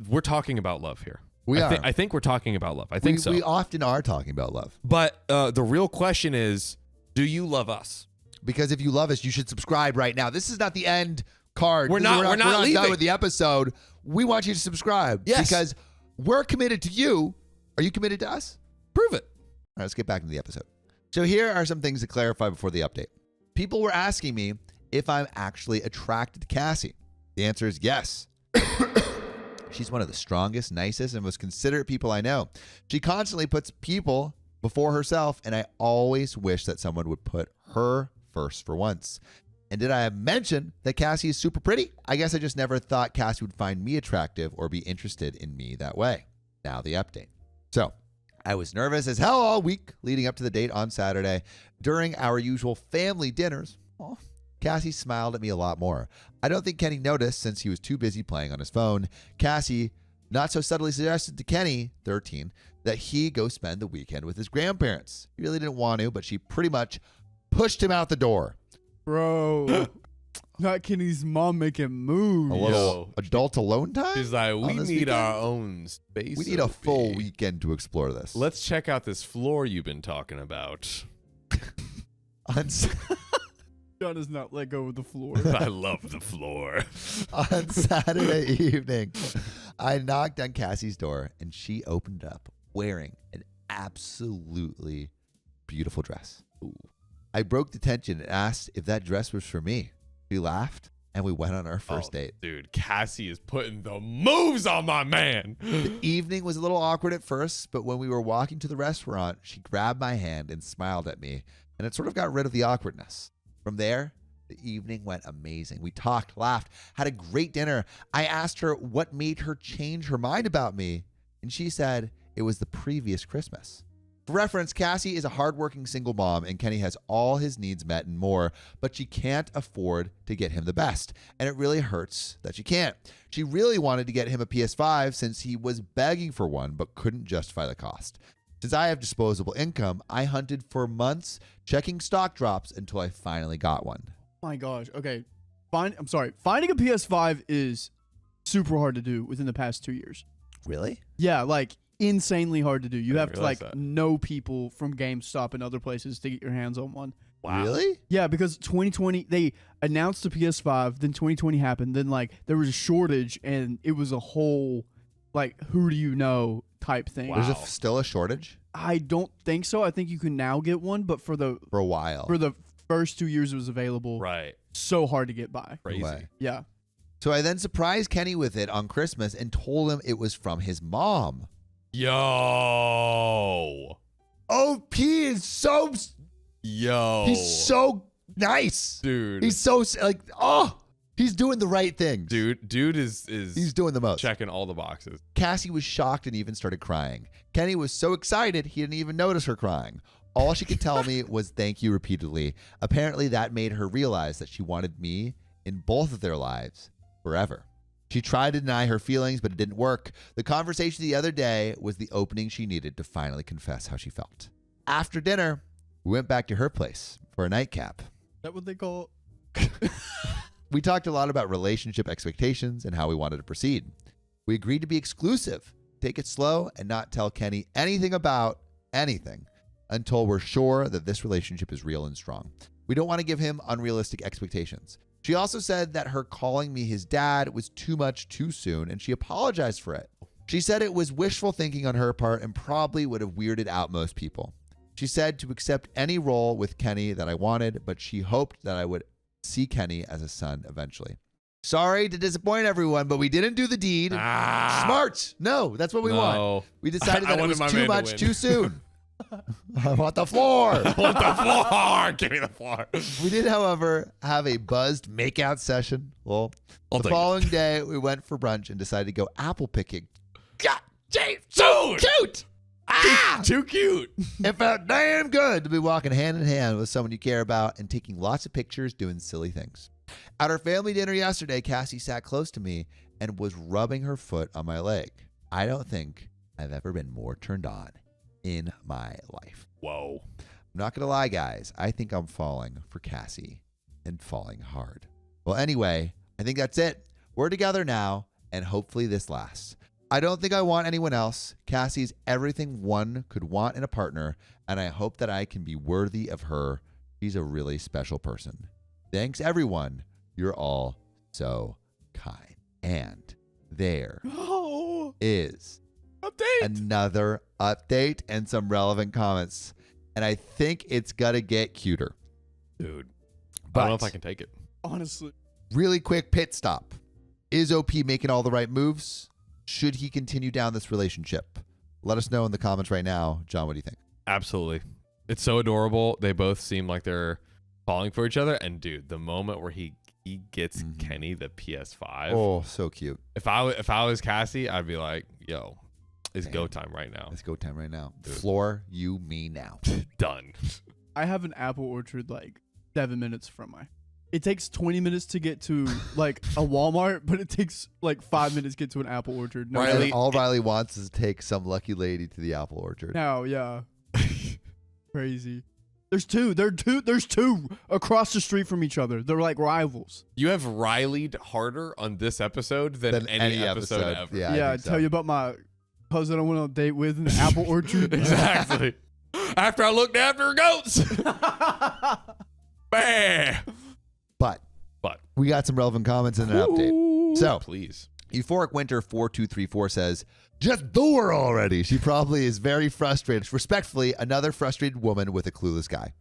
we're talking about love here. I think we're talking about love. I think so. We often are talking about love. But the real question is, do you love us? Because if you love us, you should subscribe right now. This is not the end card. We're not leaving. Done with the episode. We want you to subscribe. Yes. Because we're committed to you. Are you committed to us? Prove it. All right, let's get back into the episode. So here are some things to clarify before the update. People were asking me if I'm actually attracted to Cassie. The answer is yes. She's one of the strongest, nicest, and most considerate people I know. She constantly puts people before herself, and I always wish that someone would put her first for once. And did I mention that Cassie is super pretty? I guess I just never thought Cassie would find me attractive or be interested in me that way. Now the update. So I was nervous as hell all week leading up to the date on Saturday. During our usual family dinners, Cassie smiled at me a lot more. I don't think Kenny noticed since he was too busy playing on his phone. Cassie not so subtly suggested to Kenny, 13, that he go spend the weekend with his grandparents. He really didn't want to, but she pretty much pushed him out the door. Bro. Not Kenny's mom making moves. A little adult alone time? She's like, we need weekend? our own space. We need a full weekend to explore this. Let's check out this floor you've been talking about. John does not let go of the floor. I love the floor. On Saturday evening, I knocked on Cassie's door, and she opened up wearing an absolutely beautiful dress. Ooh. I broke the tension and asked if that dress was for me. She laughed, and we went on our first date. Dude, Cassie is putting the moves on my man. The evening was a little awkward at first, but when we were walking to the restaurant, she grabbed my hand and smiled at me, and it sort of got rid of the awkwardness. From there, the evening went amazing. We talked, laughed, had a great dinner. I asked her what made her change her mind about me, and she said it was the previous Christmas. For reference, Cassie is a hardworking single mom, and Kenny has all his needs met and more, but she can't afford to get him the best, and it really hurts that she can't. She really wanted to get him a PS5 since he was begging for one, but couldn't justify the cost. Since I have disposable income, I hunted for months, checking stock drops until I finally got one. Oh my gosh. Okay. Finding a PS5 is super hard to do within the past 2 years. Really? Yeah, like insanely hard to do. You have to realize like that. know people from GameStop and other places to get your hands on one. Wow. Really? Yeah, because 2020 they announced the PS5, then 2020 happened, then like there was a shortage and it was a whole like who do you know type thing. Wow. There's still a shortage? I don't think so. I think you can now get one, but for the For a while. first 2 years it was available. Right. So hard to get by. Crazy. Way. Yeah. So I then surprised Kenny with it on Christmas and told him it was from his mom. Yo. OP is so... Yo. He's so nice. Dude. He's so like, he's doing the right things. Dude is He's doing the most. checking all the boxes. Cassie was shocked and even started crying. Kenny was so excited he didn't even notice her crying. All she could tell me was thank you repeatedly. Apparently that made her realize that she wanted me in both of their lives forever. She tried to deny her feelings, but it didn't work. The conversation the other day was the opening she needed to finally confess how she felt. After dinner, we went back to her place for a nightcap. Is that what they call We talked a lot about relationship expectations and how we wanted to proceed. We agreed to be exclusive, take it slow, and not tell Kenny anything about anything until we're sure that this relationship is real and strong. We don't want to give him unrealistic expectations. She also said that her calling me his dad was too much too soon, and she apologized for it. She said it was wishful thinking on her part and probably would have weirded out most people. She said to accept any role with Kenny that I wanted, but she hoped that I would see Kenny as a son eventually. Sorry to disappoint everyone, but we didn't do the deed. Smart. No, that's what we want. We decided that it was too much too soon. I want the floor. I want the floor. Give me the floor. We did, however, have a buzzed makeout session. Well, the following day, we went for brunch and decided to go apple picking. God, Jay, so cute. Too cute. It felt damn good to be walking hand in hand with someone you care about and taking lots of pictures doing silly things. At our family dinner yesterday, Cassie sat close to me and was rubbing her foot on my leg. I don't think I've ever been more turned on in my life. Whoa. I'm not going to lie, guys. I think I'm falling for Cassie and falling hard. Well, anyway, I think that's it. We're together now, and hopefully this lasts. I don't think I want anyone else. Cassie's everything one could want in a partner, and I hope that I can be worthy of her. She's a really special person. Thanks, everyone. You're all so kind. And there is another update and some relevant comments. And I think it's got to get cuter. Dude, But I don't know if I can take it. Honestly. really quick pit stop. Is OP making all the right moves? Should he continue down this relationship? Let us know in the comments right now. John, what do you think? Absolutely. It's so adorable. They both seem like they're falling for each other. And dude, the moment where he gets Kenny the PS5. Oh, so cute. If I was Cassie, I'd be like, yo, it's go time right now. It's go time right now. Dude. Floor you me now. Done. I have an apple orchard like 7 minutes from my. It takes 20 minutes to get to like a Walmart, but it takes like 5 minutes to get to an apple orchard. No, Riley- And all Riley wants is to take some lucky lady to the apple orchard. now, yeah. Crazy. There's two across the street from each other. They're like rivals. You have Riley'd harder on this episode than any episode ever. Yeah, Yeah, I I think tell so. you about my cousin I went on a date with in the apple orchard. Exactly. After I looked after her goats. Bam. But we got some relevant comments and an update. So, Please. Euphoric Winter 4234 says, just do her already. She probably is very frustrated. Respectfully, another frustrated woman with a clueless guy.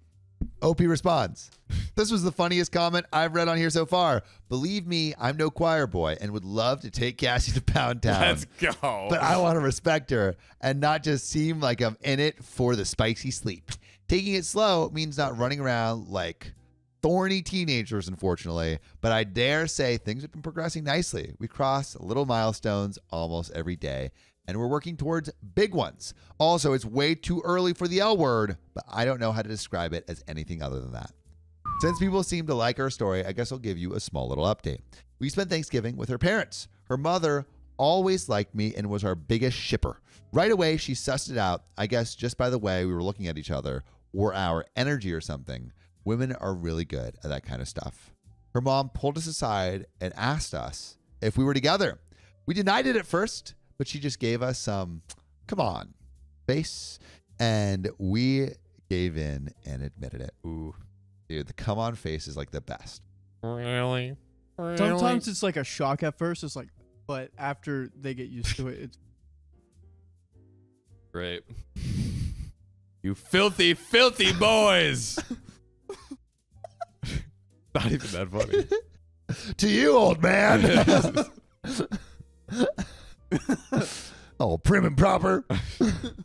OP responds, this was the funniest comment I've read on here so far. Believe me, I'm no choir boy and would love to take Cassie to Pound Town. Let's go. But I want to respect her and not just seem like I'm in it for the spicy sleep. Taking it slow means not running around like thorny teenagers, unfortunately, but I dare say things have been progressing nicely. We cross little milestones almost every day, and we're working towards big ones. Also, it's way too early for the L word, but I don't know how to describe it as anything other than that. Since people seem to like our story, I guess I'll give you a small little update. We spent Thanksgiving with her parents. Her mother always liked me and was our biggest shipper. Right away, she sussed it out, I guess just by the way we were looking at each other or our energy or something. Women are really good at that kind of stuff. Her mom pulled us aside and asked us if we were together. We denied it at first, but she just gave us some, come on, face. And we gave in and admitted it. Ooh. Dude, the come on face is like the best. Really? Sometimes it's like a shock at first. It's like, but after they get used to it, it's Great. You filthy, filthy boys. Not even that funny. To you, old man. Oh, prim and proper.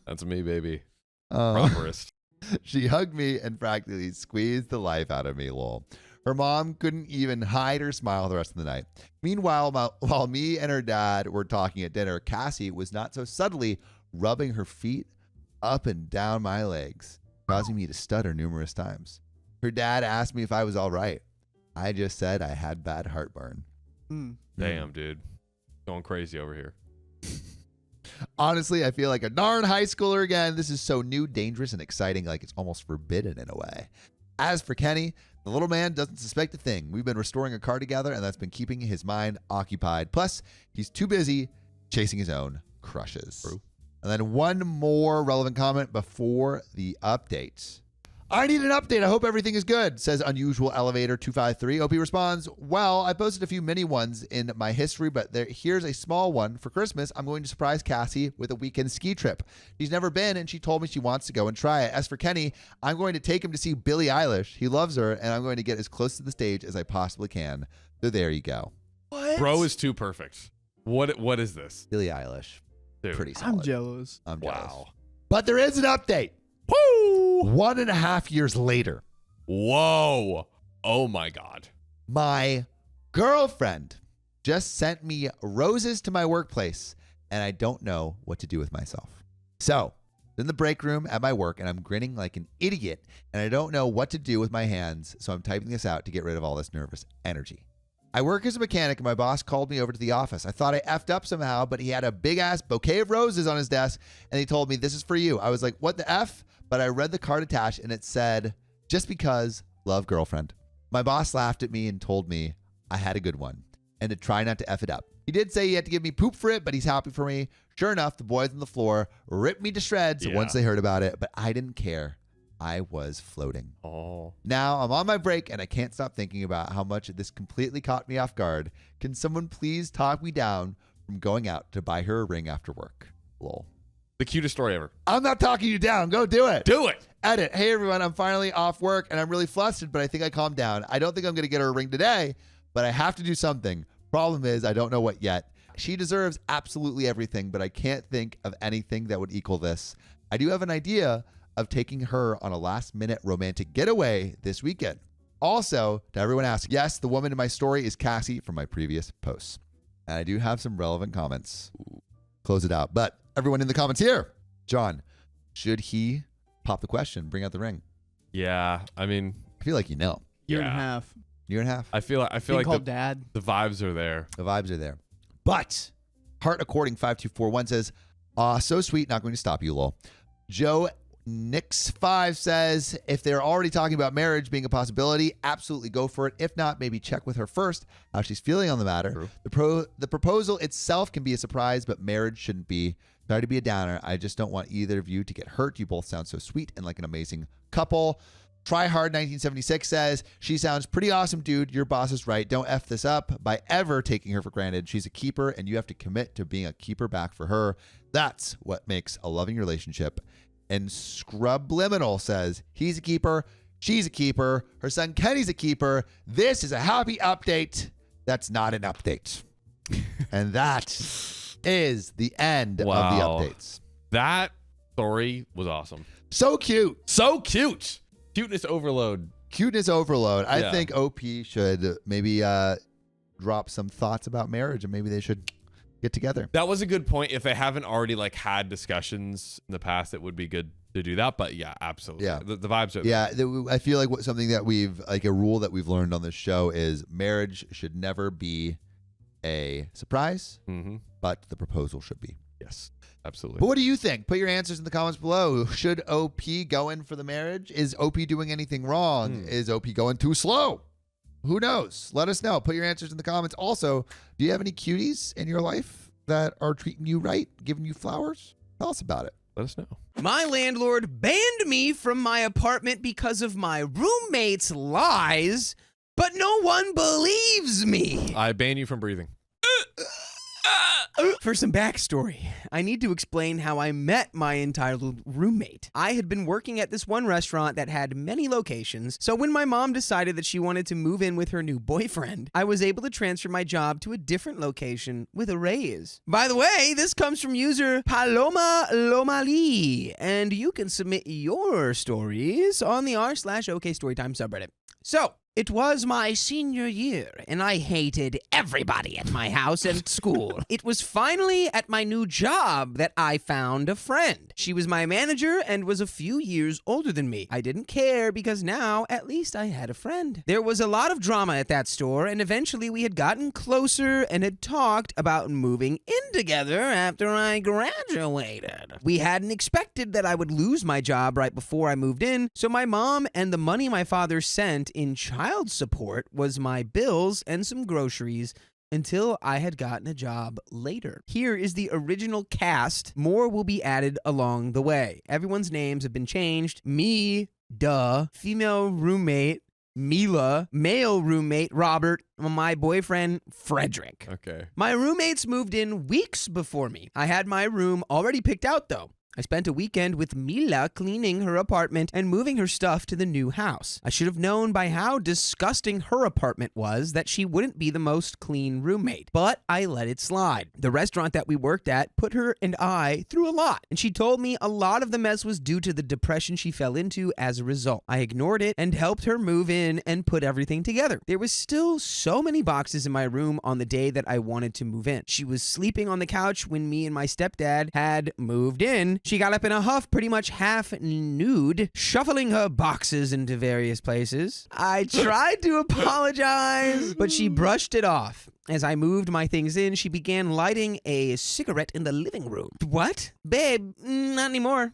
That's me, baby. Uh, Properest. She hugged me and practically squeezed the life out of me, lol. Her mom couldn't even hide her smile the rest of the night. Meanwhile, while me and her dad were talking at dinner, Cassie was not so subtly rubbing her feet up and down my legs, causing me to stutter numerous times. Her dad asked me if I was all right. I just said I had bad heartburn. Damn, dude. Going crazy over here. Honestly, I feel like a darn high schooler again. This is so new, dangerous, and exciting, like it's almost forbidden in a way. As for Kenny, the little man doesn't suspect a thing. We've been restoring a car together, and that's been keeping his mind occupied. Plus, he's too busy chasing his own crushes. True. And then one more relevant comment before the updates. I need an update. I hope everything is good, says Unusual Elevator 253. OP responds, well, I posted a few mini ones in my history, but here's a small one. For Christmas, I'm going to surprise Cassie with a weekend ski trip. She's never been, and she told me she wants to go and try it. As for Kenny, I'm going to take him to see Billie Eilish. He loves her, and I'm going to get as close to the stage as I possibly can. So there you go. What? Bro is too perfect. What is this? Billie Eilish. Dude. Pretty solid. I'm jealous. I'm jealous. Wow. But there is an update. Woo! 1.5 years later, Whoa. Oh my God. my girlfriend just sent me roses to my workplace, and I don't know what to do with myself. So, in the break room at my work, and I'm grinning like an idiot, and I don't know what to do with my hands, so I'm typing this out to get rid of all this nervous energy. I work as a mechanic, and my boss called me over to the office. I thought I effed up somehow, but he had a big-ass bouquet of roses on his desk, and he told me, this is for you. I was like, what the F? But I read the card attached, and it said, just because, love, girlfriend. My boss laughed at me and told me I had a good one, and to try not to F it up. He did say he had to give me poop for it, but he's happy for me. Sure enough, the boys on the floor ripped me to shreds once they heard about it, but I didn't care. I was floating. Oh. Now I'm on my break, and I can't stop thinking about how much this completely caught me off guard. Can someone please talk me down from going out to buy her a ring after work? Lol. The cutest story ever. I'm not talking you down. Go do it. Do it. Edit. Hey, everyone. I'm finally off work, and I'm really flustered, but I think I calmed down. I don't think I'm going to get her a ring today, but I have to do something. Problem is, I don't know what yet. She deserves absolutely everything, but I can't think of anything that would equal this. I do have an idea of taking her on a last-minute romantic getaway this weekend. Also, to everyone asking, yes, the woman in my story is Cassie from my previous posts. And I do have some relevant comments. Close it out. But everyone in the comments here, John, should he pop the question, bring out the ring? Yeah. I mean, I feel like you know. Year and a Yeah. half. Year and a half. I feel Being like called dad. the vibes are there. The vibes are there. But Heart According 5241 says, so sweet, not going to stop you, lol. Joe Nix5 says, if they're already talking about marriage being a possibility, absolutely go for it. If not, maybe check with her first how she's feeling on the matter. True. The proposal itself can be a surprise, but marriage shouldn't be. Sorry to be a downer. I just don't want either of you to get hurt. You both sound so sweet and like an amazing couple. Tryhard1976 says, she sounds pretty awesome, dude. Your boss is right. Don't F this up by ever taking her for granted. She's a keeper, and you have to commit to being a keeper back for her. That's what makes a loving relationship. And Scrubliminal says, he's a keeper. She's a keeper. Her son Kenny's a keeper. This is a happy update. That's not an update. And that is the end of the updates. That story was awesome. So cute. So cute. Cuteness overload. Cuteness overload. I Yeah. think OP should maybe drop some thoughts about marriage, and maybe they should get together. That was a good point. If they haven't already like had discussions in the past, it would be good to do that. But yeah, absolutely. Yeah. The vibes are there. Yeah, I feel like something that we've, like a rule that we've learned on this show is marriage should never be a surprise, Mm-hmm. but the proposal should be. Yes, absolutely. But what do you think? Put your answers in the comments below. Should OP go in for the marriage? Is OP doing anything wrong? Is OP going too slow? Who knows? Let us know. Put your answers in the comments. Also, do you have any cuties in your life that are treating you right, giving you flowers? Tell us about it. Let us know. My landlord banned me from my apartment because of my roommate's lies, but no one believes me. I ban you from breathing. For some backstory, I need to explain how I met my entitled roommate. I had been working at this one restaurant that had many locations, so when my mom decided that she wanted to move in with her new boyfriend, I was able to transfer my job to a different location with a raise. By the way, this comes from user Paloma Lomali, and you can submit your stories on the r/OK Storytime subreddit. So, it was my senior year, and I hated everybody at my house and school. It was finally at my new job that I found a friend. She was my manager and was a few years older than me. I didn't care because now, at least I had a friend. There was a lot of drama at that store, and eventually we had gotten closer and had talked about moving in together after I graduated. We hadn't expected that I would lose my job right before I moved in, so my mom and the money my father sent in child support was my bills and some groceries until I had gotten a job later. Here is the original cast. More will be added along the way. Everyone's names have been changed. Me, female roommate, Mila, male roommate, Robert, my boyfriend, Frederick. Okay. My roommates moved in weeks before me. I had my room already picked out though. I spent a weekend with Mila cleaning her apartment and moving her stuff to the new house. I should have known by how disgusting her apartment was that she wouldn't be the most clean roommate, but I let it slide. The restaurant that we worked at put her and I through a lot, and she told me a lot of the mess was due to the depression she fell into as a result. I ignored it and helped her move in and put everything together. There was still so many boxes in my room on the day that I wanted to move in. She was sleeping on the couch when me and my stepdad had moved in. She got up in a huff, pretty much half nude, shuffling her boxes into various places. I tried to apologize, but she brushed it off. As I moved my things in, she began lighting a cigarette in the living room. What? Babe, not anymore.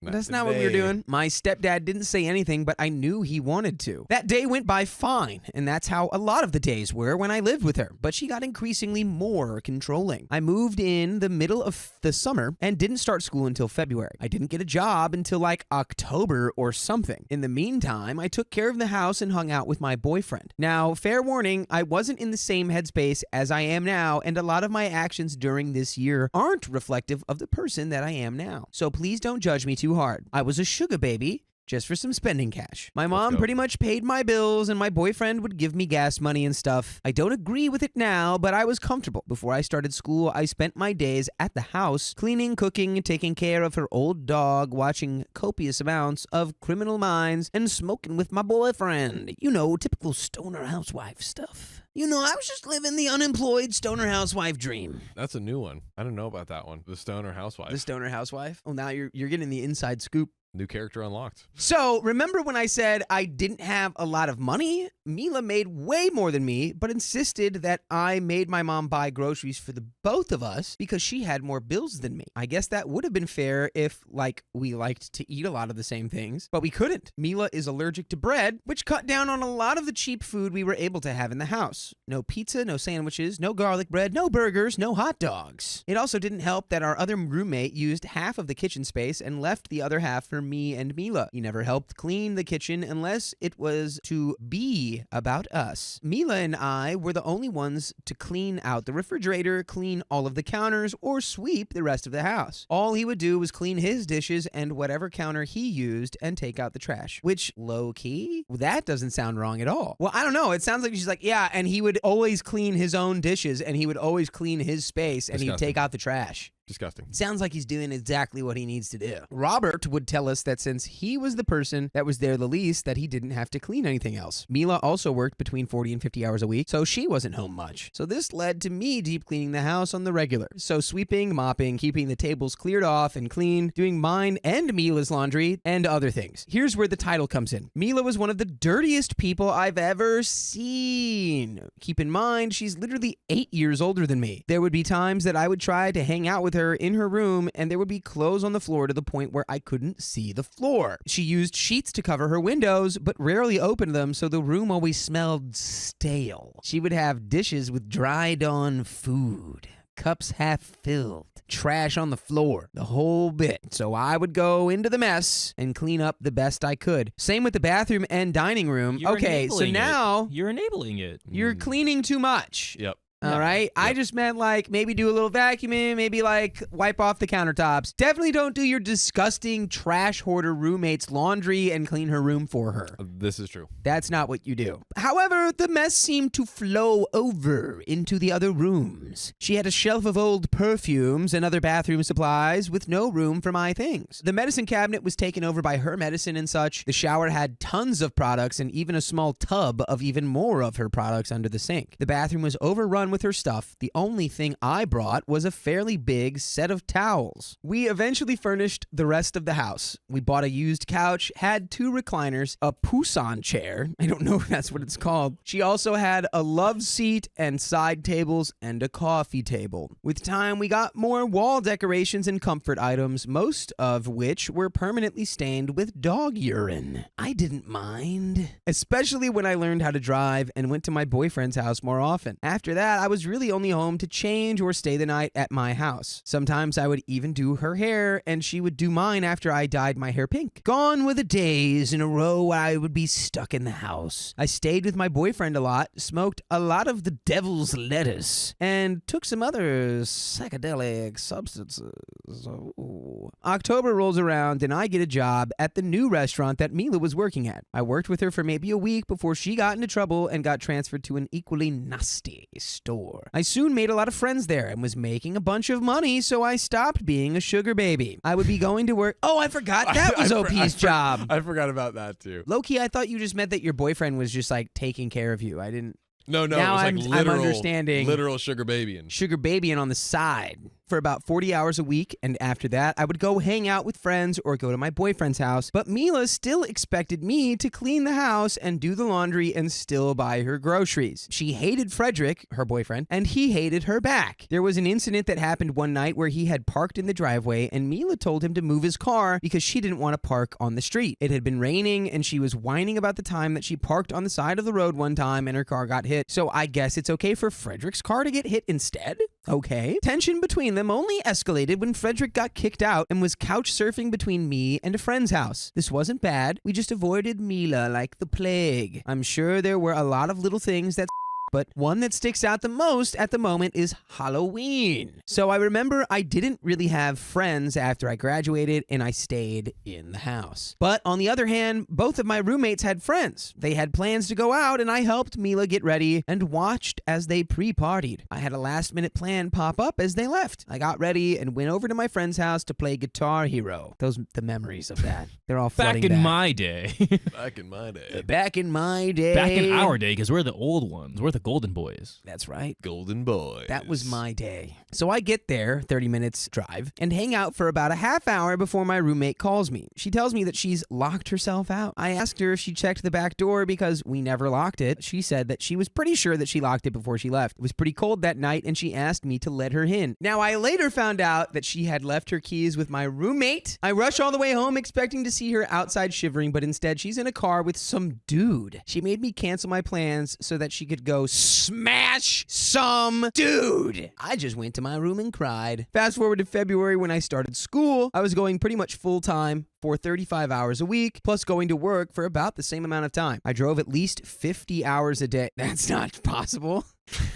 That's not what we were doing. My stepdad didn't say anything, but I knew he wanted to. That day went by fine, and that's how a lot of the days were when I lived with her, but she got increasingly more controlling. I moved in the middle of the summer and didn't start school until February. I didn't get a job until like October or something. In the meantime, I took care of the house and hung out with my boyfriend. Now, fair warning, I wasn't in the same headspace as I am now, and a lot of my actions during this year aren't reflective of the person that I am now. So please don't judge me too hard. I was a sugar baby just for some spending cash. My mom pretty much paid my bills and my boyfriend would give me gas money and stuff. I don't agree with it now, but I was comfortable. Before I started school, I spent my days at the house, cleaning, cooking, taking care of her old dog, watching copious amounts of Criminal Minds, and smoking with my boyfriend. You know, typical stoner housewife stuff. You know, I was just living the unemployed stoner housewife dream. That's a new one. I don't know about that one. The stoner housewife. The stoner housewife? Oh, now you're getting the inside scoop. New character unlocked. So, remember when I said I didn't have a lot of money? Mila made way more than me, but insisted that I made my mom buy groceries for the both of us because she had more bills than me. I guess that would have been fair if, like, we liked to eat a lot of the same things, but we couldn't. Mila is allergic to bread, which cut down on a lot of the cheap food we were able to have in the house. No pizza, no sandwiches, no garlic bread, no burgers, no hot dogs. It also didn't help that our other roommate used half of the kitchen space and left the other half for me and Mila. He never helped clean the kitchen unless it was to be about us. Mila and I were the only ones to clean out the refrigerator, clean all of the counters, or sweep the rest of the house. All he would do was clean his dishes and whatever counter he used and take out the trash. Which, low-key, that doesn't sound wrong at all. Well, I don't know. It sounds like she's like, yeah, and he would always clean his own dishes and he would always clean his space and he'd take out the trash. Disgusting. Sounds like he's doing exactly what he needs to do. Robert would tell us that since he was the person that was there the least, that he didn't have to clean anything else. Mila also worked between 40 and 50 hours a week, so she wasn't home much. So this led to me deep cleaning the house on the regular. So sweeping, mopping, keeping the tables cleared off and clean, doing mine and Mila's laundry, and other things. Here's where the title comes in. Mila was one of the dirtiest people I've ever seen. Keep in mind, she's literally 8 years older than me. There would be times that I would try to hang out with her in her room and there would be clothes on the floor to the point where I couldn't see the floor. She used sheets to cover her windows, but rarely opened them, so the room always smelled stale. She would have dishes with dried on food, cups half filled, trash on the floor, the whole bit. So I would go into the mess and clean up the best I could. Same with the bathroom and dining room. You're okay, so enabling now it. You're enabling it. you're cleaning too much. Yep. All right. I just meant like maybe do a little vacuuming, maybe like wipe off the countertops. Definitely don't do your disgusting trash hoarder roommate's laundry and clean her room for her. This is true. That's not what you do. However, the mess seemed to flow over into the other rooms. She had a shelf of old perfumes and other bathroom supplies with no room for my things. The medicine cabinet was taken over by her medicine and such. The shower had tons of products and even a small tub of even more of her products under the sink. The bathroom was overrun with her stuff. The only thing I brought was a fairly big set of towels. We eventually furnished the rest of the house. We bought a used couch, had 2 recliners, a Poussin chair. I don't know if that's what it's called. She also had a love seat and side tables and a coffee table. With time, we got more wall decorations and comfort items, most of which were permanently stained with dog urine. I didn't mind, especially when I learned how to drive and went to my boyfriend's house more often. After that, I was really only home to change or stay the night at my house. Sometimes I would even do her hair, and she would do mine after I dyed my hair pink. Gone were the days in a row where I would be stuck in the house. I stayed with my boyfriend a lot, smoked a lot of the devil's lettuce, and took some other psychedelic substances. Ooh. October rolls around and I get a job at the new restaurant that Mila was working at. I worked with her for maybe a week before she got into trouble and got transferred to an equally nasty store. I soon made a lot of friends there and was making a bunch of money, so I stopped being a sugar baby. I would be going to work. Oh, I forgot that was OP's job. I forgot about that too. Low-key, I thought you just meant that your boyfriend was just like taking care of you. I didn't. No, Now it was like I'm literal, understanding. literal sugar baby. And Sugar babying on the side for about 40 hours a week, and after that, I would go hang out with friends or go to my boyfriend's house, but Mila still expected me to clean the house and do the laundry and still buy her groceries. She hated Frederick, her boyfriend, and he hated her back. There was an incident that happened one night where he had parked in the driveway, and Mila told him to move his car because she didn't want to park on the street. It had been raining, and she was whining about the time that she parked on the side of the road one time and her car got hit, so I guess it's okay for Frederick's car to get hit instead? Okay. Tension between them only escalated when Frederick got kicked out and was couch surfing between me and a friend's house. This wasn't bad. We just avoided Mila like the plague. I'm sure there were a lot of little things that but one that sticks out the most at the moment is Halloween. So I remember I didn't really have friends after I graduated and I stayed in the house. But on the other hand, both of my roommates had friends. They had plans to go out and I helped Mila get ready and watched as they pre-partied. I had a last-minute plan pop up as they left. I got ready and went over to my friend's house to play Guitar Hero. The memories of that. They're all flooding Back in my day. back in my day. Back in my day. Back in our day, because we're the old ones. We're the golden boys. That's right. Golden boys. That was my day. So I get there, 30 minutes drive, and hang out for about a half hour before my roommate calls me. She tells me that she's locked herself out. I asked her if she checked the back door because we never locked it. She said that she was pretty sure that she locked it before she left. It was pretty cold that night, and she asked me to let her in. Now, I later found out that she had left her keys with my roommate. I rush all the way home expecting to see her outside shivering, but instead she's in a car with some dude. She made me cancel my plans so that she could go smash some dude. I just went to my room and cried. Fast forward to February when I started school. I was going pretty much full time for 35 hours a week, plus going to work for about the same amount of time. I drove at least 50 hours a day. That's not possible.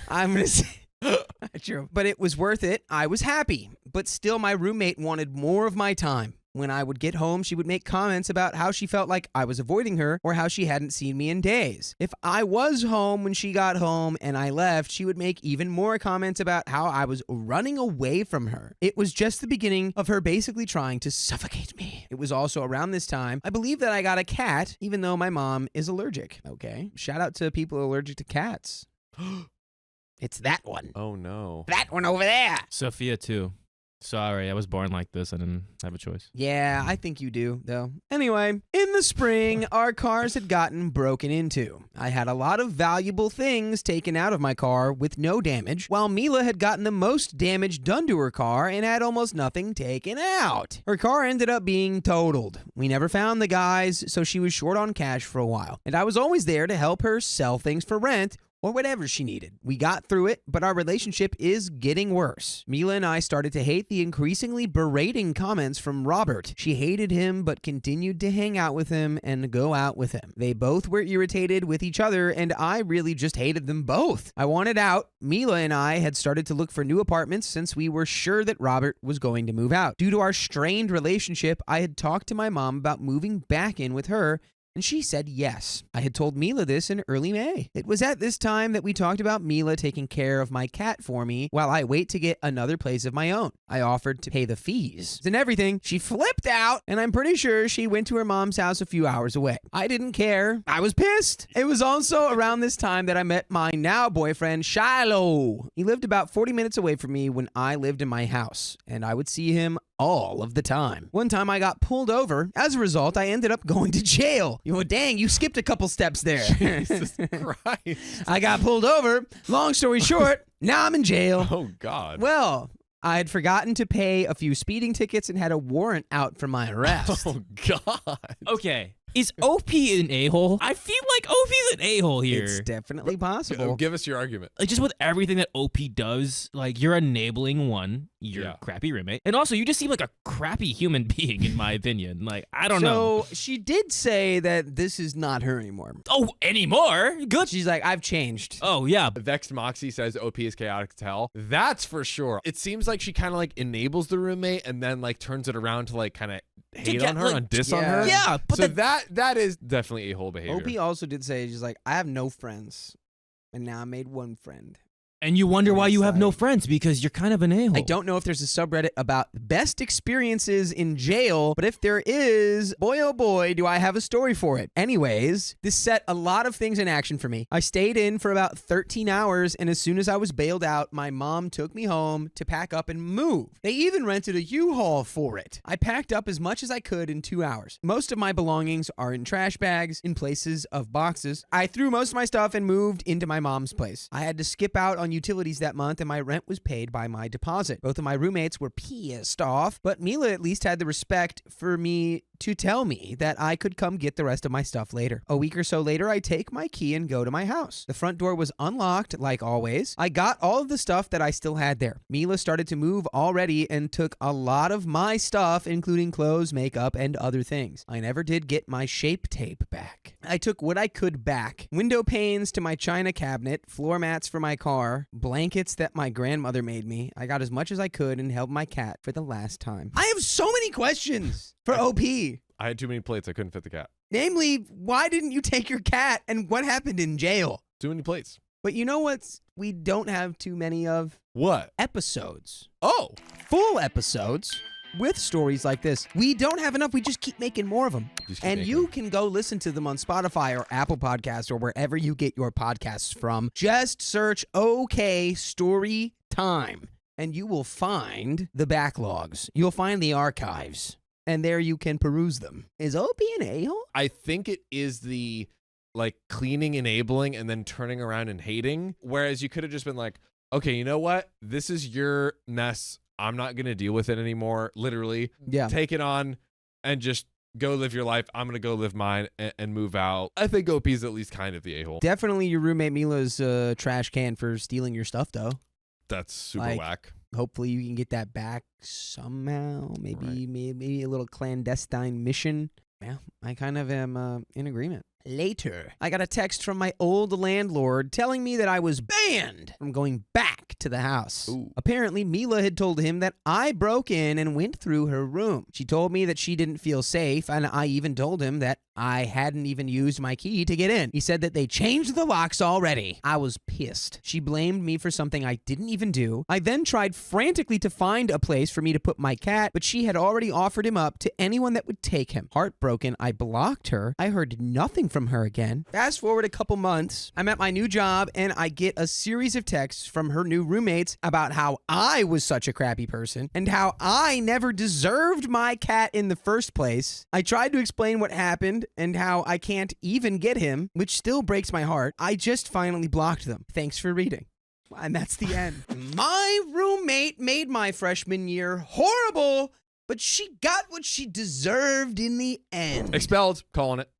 I'm going to say... True. But it was worth it. I was happy. But still, my roommate wanted more of my time. When I would get home, she would make comments about how she felt like I was avoiding her or how she hadn't seen me in days. If I was home when she got home and I left, she would make even more comments about how I was running away from her. It was just the beginning of her basically trying to suffocate me. It was also around this time, I believe, that I got a cat, even though my mom is allergic. Okay. Shout out to people allergic to cats. It's that one. Oh, no. That one over there. Sophia, too. Sorry, I was born like this. I didn't have a choice. Yeah, I think you do, though. Anyway, in the spring, our cars had gotten broken into. I had a lot of valuable things taken out of my car with no damage, while Mila had gotten the most damage done to her car and had almost nothing taken out. Her car ended up being totaled. We never found the guys, so she was short on cash for a while, and I was always there to help her sell things for rent or whatever she needed. We got through it, but our relationship is getting worse. Mila and I started to hate the increasingly berating comments from Robert. She hated him, but continued to hang out with him and go out with him. They both were irritated with each other, and I really just hated them both. I wanted out. Mila and I had started to look for new apartments since we were sure that Robert was going to move out. Due to our strained relationship, I had talked to my mom about moving back in with her, and she said yes. I had told Mila this in early May. It was at this time that we talked about Mila taking care of my cat for me while I wait to get another place of my own. I offered to pay the fees and everything. She flipped out, and I'm pretty sure she went to her mom's house a few hours away. I didn't care. I was pissed. It was also around this time that I met my now boyfriend, Shiloh. He lived about 40 minutes away from me when I lived in my house, and I would see him all of the time. One time I got pulled over. As a result, I ended up going to jail. Dang, you skipped a couple steps there. Jesus Christ. I got pulled over. Long story short, now I'm in jail. Oh, God. Well, I had forgotten to pay a few speeding tickets and had a warrant out for my arrest. Oh, God. Okay, Is OP an a-hole? I feel like OP's an a-hole here. It's definitely possible. Give us your argument. Like, just with everything that OP does, like, you're enabling your Yeah. crappy roommate. And also, you just seem like a crappy human being, in my opinion. Like, I don't know. So she did say that this is not her anymore. Oh, anymore? Good. She's like, I've changed. Oh, yeah. Vexed Moxie says OP is chaotic to hell. That's for sure. It seems like she kind of like enables the roommate and then like turns it around to like kind of hate on her, like, on diss yeah. on her. Yeah, but so that is definitely a-hole behavior. OP also did say, she's like, I have no friends. And now I made one friend. And you wonder why you have no Like- friends, because you're kind of an a-hole. I don't know if there's a subreddit about best experiences in jail, but if there is, boy oh boy, do I have a story for it. Anyways, this set a lot of things in action for me. I stayed in for about 13 hours, and as soon as I was bailed out, my mom took me home to pack up and move. They even rented a U-Haul for it. I packed up as much as I could in 2 hours. Most of my belongings are in trash bags in places of boxes. I threw most of my stuff and moved into my mom's place. I had to skip out on utilities that month, and my rent was paid by my deposit. Both of my roommates were pissed off, but Mila at least had the respect for me to tell me that I could come get the rest of my stuff later. A week or so later, I take my key and go to my house. The front door was unlocked, like always. I got all of the stuff that I still had there. Mila started to move already and took a lot of my stuff, including clothes, makeup, and other things. I never did get my shape tape back. I took what I could back. Window panes to my china cabinet, floor mats for my car, blankets that my grandmother made me. I got as much as I could and held my cat for the last time. I have so many questions for OP. I had too many plates. I couldn't fit the cat. Namely, why didn't you take your cat and what happened in jail? Too many plates. But you know what we don't have too many of? What? Episodes. Oh, Full episodes with stories like this. We don't have enough. We just keep making more of them. Just keep And making you them. can go listen to them on Spotify or Apple Podcasts or wherever you get your podcasts from. Just search OK Storytime and you will find the backlogs. You'll find the archives. And there you can peruse them. Is OP an a-hole? I think it is the like cleaning, enabling, and then turning around and hating. Whereas you could have just been like, okay, you know what? This is your mess. I'm not going to deal with it anymore. Literally. Yeah. Take it on and just go live your life. I'm going to go live mine and move out. I think OP is at least kind of the a-hole. Definitely your roommate Mila's trash can for stealing your stuff, though. That's super Like- whack. Hopefully you can get that back somehow. Maybe a little clandestine mission. Yeah, I kind of am in agreement. Later, I got a text from my old landlord telling me that I was banned from going back to the house. Ooh. Apparently, Mila had told him that I broke in and went through her room. She told me that she didn't feel safe, and I even told him that I hadn't even used my key to get in. He said that they changed the locks already. I was pissed. She blamed me for something I didn't even do. I then tried frantically to find a place for me to put my cat, but she had already offered him up to anyone that would take him. Heartbroken, I blocked her. I heard nothing from her again. Fast forward a couple months, I'm at my new job and I get a series of texts from her new roommates about how I was such a crappy person and how I never deserved my cat in the first place. I tried to explain what happened and how I can't even get him, which still breaks my heart. I just finally blocked them. Thanks for reading. And that's the end. My roommate made my freshman year horrible, but she got what she deserved in the end. Expelled. Calling it.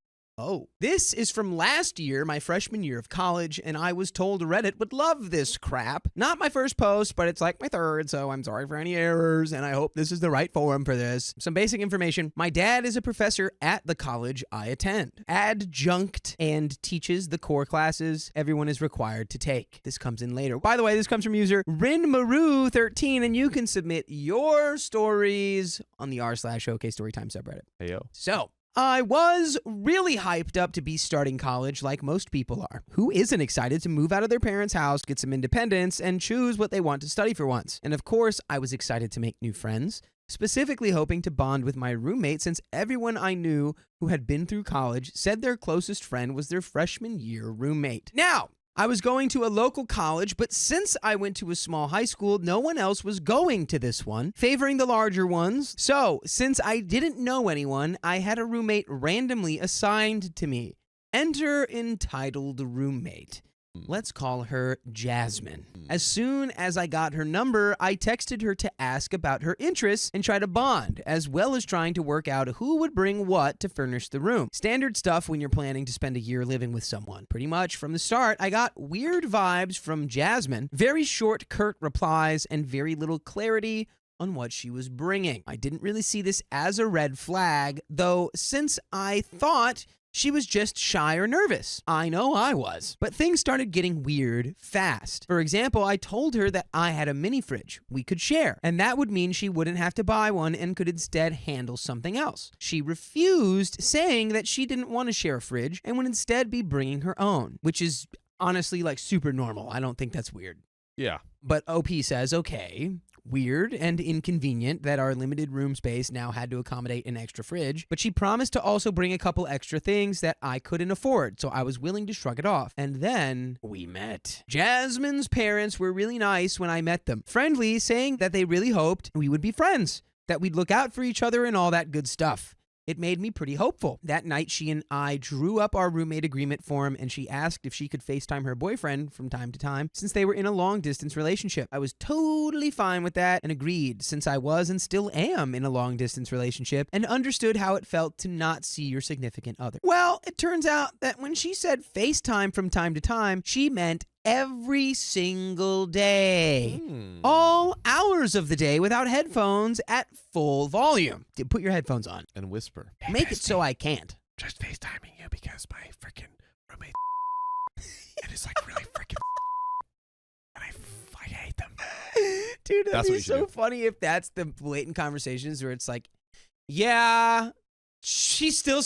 Oh, this is from last year, my freshman year of college, and I was told Reddit would love this crap. Not my first post, but it's like my third, so I'm sorry for any errors, and I hope this is the right forum for this. Some basic information. My dad is a professor at the college I attend. Adjunct and teaches the core classes everyone is required to take. This comes in later. By the way, this comes from user RinMaru13, and you can submit your stories on the r/OK Storytime subreddit. Hey, yo. So, I was really hyped up to be starting college like most people are. Who isn't excited to move out of their parents' house, get some independence, and choose what they want to study for once? And of course, I was excited to make new friends, specifically hoping to bond with my roommate since everyone I knew who had been through college said their closest friend was their freshman year roommate. Now, I was going to a local college, but since I went to a small high school, no one else was going to this one, favoring the larger ones. So, since I didn't know anyone, I had a roommate randomly assigned to me. Enter entitled roommate. Let's call her Jasmine. As soon as I got her number, I texted her to ask about her interests and try to bond, as well as trying to work out who would bring what to furnish the room. Standard stuff when you're planning to spend a year living with someone. Pretty much from the start, I got weird vibes from Jasmine, very short, curt replies, and very little clarity on what she was bringing. I didn't really see this as a red flag, though, since I thought she was just shy or nervous. I know I was. But things started getting weird fast. For example, I told her that I had a mini fridge we could share, and that would mean she wouldn't have to buy one and could instead handle something else. She refused, saying that she didn't want to share a fridge and would instead be bringing her own, which is honestly like super normal. I don't think that's weird. Yeah. But OP says, okay, weird and inconvenient that our limited room space now had to accommodate an extra fridge, but she promised to also bring a couple extra things that I couldn't afford, so I was willing to shrug it off. And then we met. Jasmine's parents were really nice when I met them, friendly, saying that they really hoped we would be friends, that we'd look out for each other and all that good stuff. It made me pretty hopeful. That night, she and I drew up our roommate agreement form, and she asked if she could FaceTime her boyfriend from time to time, since they were in a long-distance relationship. I was totally fine with that and agreed, since I was and still am in a long-distance relationship, and understood how it felt to not see your significant other. Well, it turns out that when she said FaceTime from time to time, she meant every single day. All hours of the day without headphones at full volume. Put your headphones on. And whisper. Make it so I can't. Just FaceTiming you because my freaking roommate it is like really freaking and I hate them. Dude, That's that'd what be you should so do. funny if that's the blatant conversations where it's like, yeah, she's still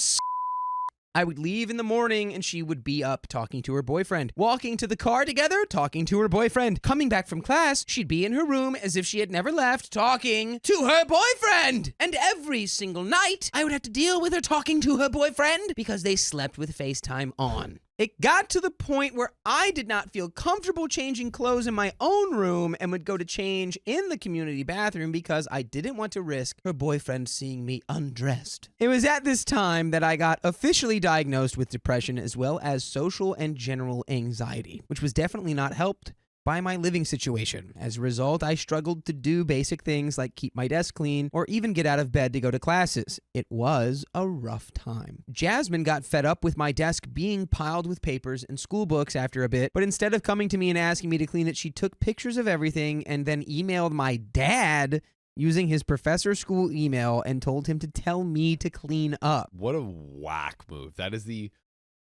I would leave in the morning and she would be up talking to her boyfriend. Walking to the car together, talking to her boyfriend. Coming back from class, she'd be in her room as if she had never left, talking to her boyfriend. And every single night, I would have to deal with her talking to her boyfriend because they slept with FaceTime on. It got to the point where I did not feel comfortable changing clothes in my own room and would go to change in the community bathroom because I didn't want to risk her boyfriend seeing me undressed. It was at this time that I got officially diagnosed with depression as well as social and general anxiety, which was definitely not helped by my living situation. As a result, I struggled to do basic things like keep my desk clean or even get out of bed to go to classes. It was a rough time. Jasmine got fed up with my desk being piled with papers and school books after a bit, but instead of coming to me and asking me to clean it, she took pictures of everything and then emailed my dad using his professor school email and told him to tell me to clean up. What a whack move. That is the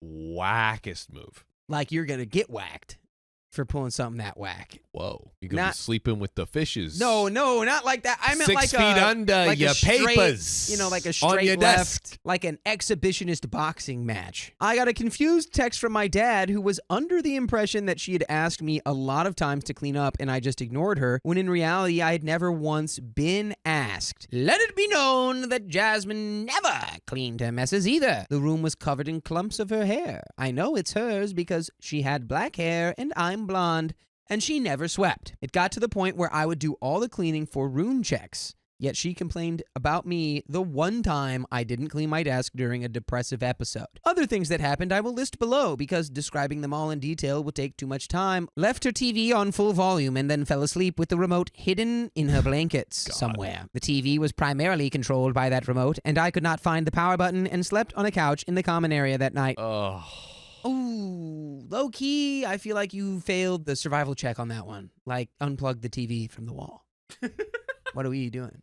wackest move. Like you're gonna get whacked for pulling something that whack. Whoa. You're going to be sleeping with the fishes. No, not like that. I meant 6 like feet a, under like your a straight, papers. You know, like a on straight your left, desk. like an exhibitionist boxing match. I got a confused text from my dad who was under the impression that she had asked me a lot of times to clean up and I just ignored her, when in reality I had never once been asked. Let it be known that Jasmine never cleaned her messes either. The room was covered in clumps of her hair. I know it's hers because she had black hair and I'm blonde. And she never swept. It got to the point where I would do all the cleaning for room checks. Yet she complained about me the one time I didn't clean my desk during a depressive episode. Other things that happened I will list below because describing them all in detail would take too much time. Left her TV on full volume and then fell asleep with the remote hidden in her blankets somewhere. The TV was primarily controlled by that remote and I could not find the power button and slept on a couch in the common area that night. Ooh, low key, I feel like you failed the survival check on that one. Like, unplug the TV from the wall. What are we doing?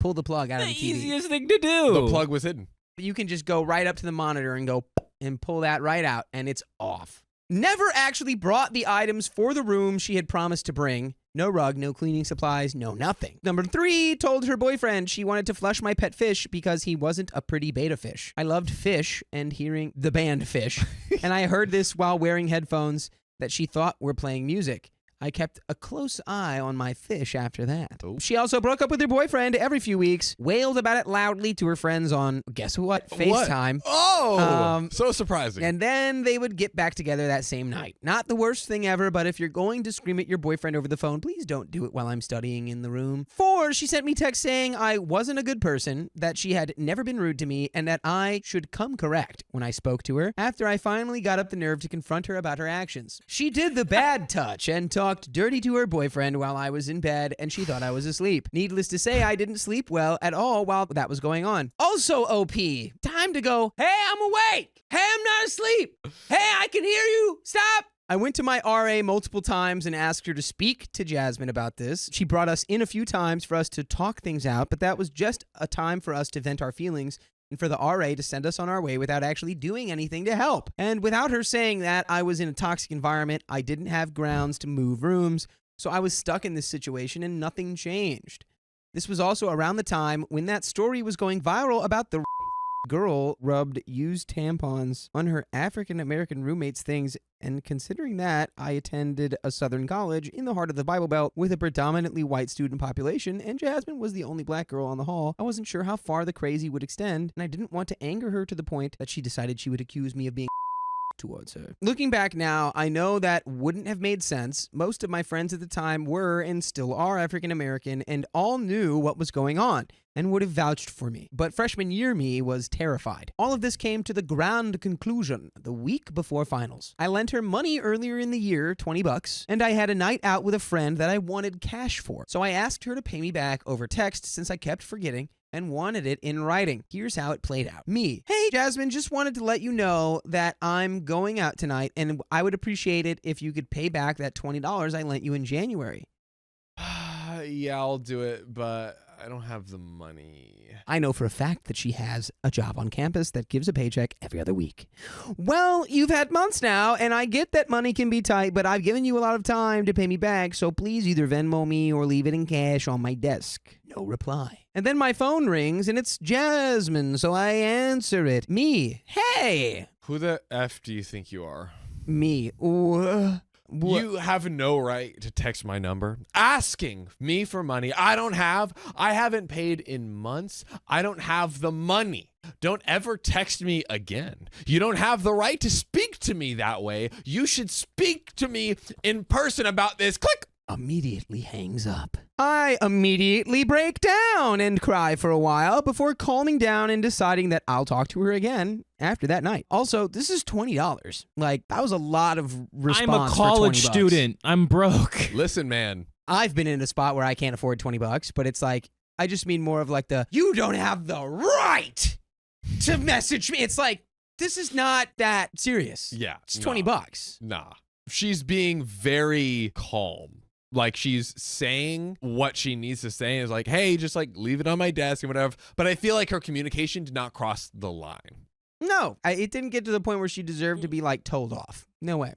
Pull the plug out of the TV. Easiest thing to do. The plug was hidden. You can just go right up to the monitor and go and pull that right out, and it's off. Never actually brought the items for the room she had promised to bring. No rug, no cleaning supplies, no nothing. Number 3, told her boyfriend she wanted to flush my pet fish because he wasn't a pretty beta fish. I loved Fish and hearing the band Fish, and I heard this while wearing headphones that she thought were playing music. I kept a close eye on my fish after that. Oh. She also broke up with her boyfriend every few weeks, wailed about it loudly to her friends on, guess what, FaceTime. Oh, so surprising. And then they would get back together that same night. Not the worst thing ever, but if you're going to scream at your boyfriend over the phone, please don't do it while I'm studying in the room. 4, she sent me text saying I wasn't a good person, that she had never been rude to me, and that I should come correct when I spoke to her after I finally got up the nerve to confront her about her actions. She did the bad touch and talked dirty to her boyfriend while I was in bed, and she thought I was asleep. Needless to say, I didn't sleep well at all while that was going on. Also, OP, time to go, hey, I'm awake. Hey, I'm not asleep. Hey, I can hear you. Stop. I went to my RA multiple times and asked her to speak to Jasmine about this. She brought us in a few times for us to talk things out, but that was just a time for us to vent our feelings and for the RA to send us on our way without actually doing anything to help. And without her saying that I was in a toxic environment, I didn't have grounds to move rooms, so I was stuck in this situation and nothing changed. This was also around the time when that story was going viral about the girl rubbed used tampons on her African-American roommate's things, and considering that I attended a Southern college in the heart of the Bible Belt with a predominantly white student population, and Jasmine was the only black girl on the hall, I wasn't sure how far the crazy would extend, and I didn't want to anger her to the point that she decided she would accuse me of being towards her. Looking back now, I know that wouldn't have made sense. Most of my friends at the time were and still are African American and all knew what was going on and would have vouched for me. But freshman year me was terrified. All of this came to the grand conclusion the week before finals. I lent her money earlier in the year, $20, and I had a night out with a friend that I wanted cash for. So I asked her to pay me back over text since I kept forgetting and wanted it in writing. Here's how it played out. Me, hey Jasmine, just wanted to let you know that I'm going out tonight and I would appreciate it if you could pay back that $20 I lent you in January. Yeah, I'll do it, but I don't have the money. I know for a fact that she has a job on campus that gives a paycheck every other week. Well, you've had months now, and I get that money can be tight, but I've given you a lot of time to pay me back, so please either Venmo me or leave it in cash on my desk. No reply. And then my phone rings, and it's Jasmine, so I answer it. Me, hey! Who the F do you think you are? Me, You have no right to text my number asking me for money I haven't paid in months. I don't have the money. Don't ever text me again. You don't have the right to speak to me that way. You should speak to me in person about this. Click. Immediately hangs up. I immediately break down and cry for a while before calming down and deciding that I'll talk to her again after that night. Also, this is $20. Like, that was a lot of response. I'm a college for $20. student. I'm broke. Listen, man. I've been in a spot where I can't afford $20, but it's like, I just mean more of like you don't have the right to message me. It's like, this is not that serious. Yeah. It's $20. Nah. She's being very calm. Like, she's saying what she needs to say is like, hey, just like leave it on my desk and whatever. But I feel like her communication did not cross the line. No, it didn't get to the point where she deserved to be like told off. No way.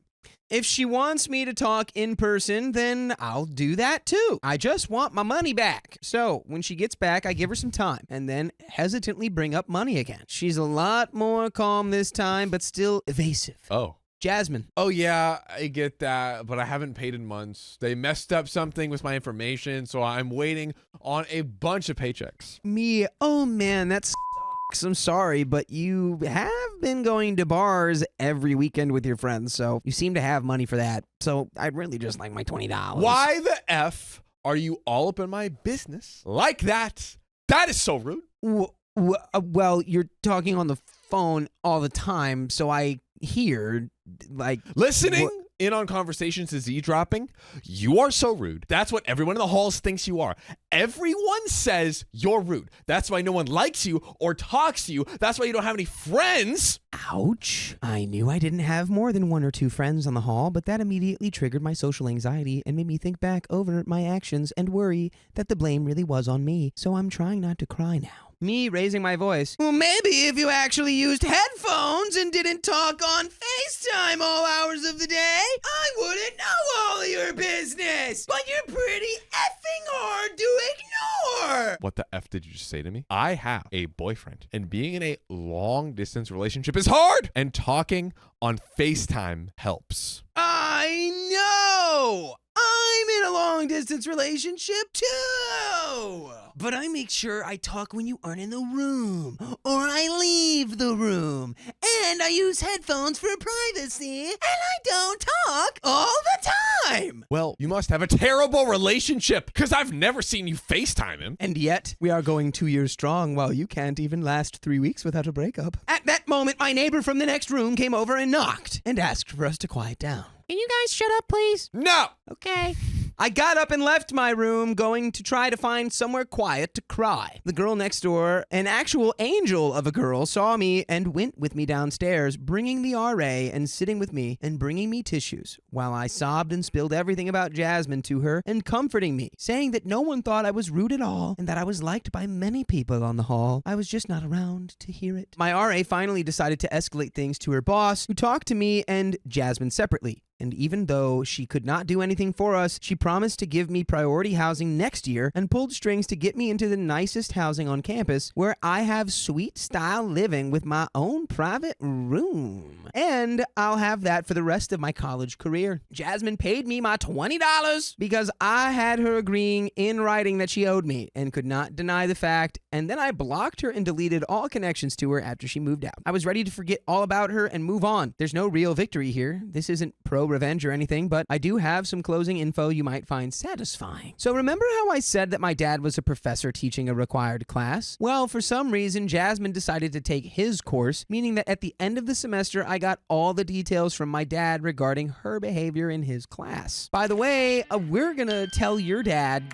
If she wants me to talk in person, then I'll do that too. I just want my money back. So when she gets back, I give her some time and then hesitantly bring up money again. She's a lot more calm this time, but still evasive. Oh. Jasmine. Oh, yeah, I get that, but I haven't paid in months. They messed up something with my information, so I'm waiting on a bunch of paychecks. Me. Oh, man, that sucks. I'm sorry, but you have been going to bars every weekend with your friends, so you seem to have money for that. So I'd really just like my $20. Why the F are you all up in my business like that? That is so rude. Well, you're talking on the phone all the time, so I hear, like... Listening in on conversations is eavesdropping. You are so rude. That's what everyone in the halls thinks you are. Everyone says you're rude. That's why no one likes you or talks to you. That's why you don't have any friends. Ouch. I knew I didn't have more than 1 or 2 friends on the hall, but that immediately triggered my social anxiety and made me think back over my actions and worry that the blame really was on me. So I'm trying not to cry now. Me raising my voice. Well, maybe if you actually used headphones and didn't talk on FaceTime all hours of the day, I wouldn't know all of your business. But you're pretty effing hard to ignore. What the F did you just say to me? I have a boyfriend, and being in a long distance relationship is hard, and talking on FaceTime helps. I know. No! I'm in a long-distance relationship, too! But I make sure I talk when you aren't in the room, or I leave the room, and I use headphones for privacy, and I don't talk all the time! Well, you must have a terrible relationship because I've never seen you FaceTime him. And yet, we are going 2 years strong while you can't even last 3 weeks without a breakup. At that moment, my neighbor from the next room came over and knocked and asked for us to quiet down. Can you guys shut up, please? No! Okay. I got up and left my room, going to try to find somewhere quiet to cry. The girl next door, an actual angel of a girl, saw me and went with me downstairs, bringing the RA and sitting with me and bringing me tissues, while I sobbed and spilled everything about Jasmine to her and comforting me, saying that no one thought I was rude at all and that I was liked by many people on the hall. I was just not around to hear it. My RA finally decided to escalate things to her boss, who talked to me and Jasmine separately. And even though she could not do anything for us, she promised to give me priority housing next year and pulled strings to get me into the nicest housing on campus, where I have suite style living with my own private room. And I'll have that for the rest of my college career. Jasmine paid me my $20 because I had her agreeing in writing that she owed me and could not deny the fact. And then I blocked her and deleted all connections to her after she moved out. I was ready to forget all about her and move on. There's no real victory here. This isn't revenge or anything, but I do have some closing info you might find satisfying. So remember how I said that my dad was a professor teaching a required class? Well, for some reason, Jasmine decided to take his course, meaning that at the end of the semester, I got all the details from my dad regarding her behavior in his class. By the way, we're gonna tell your dad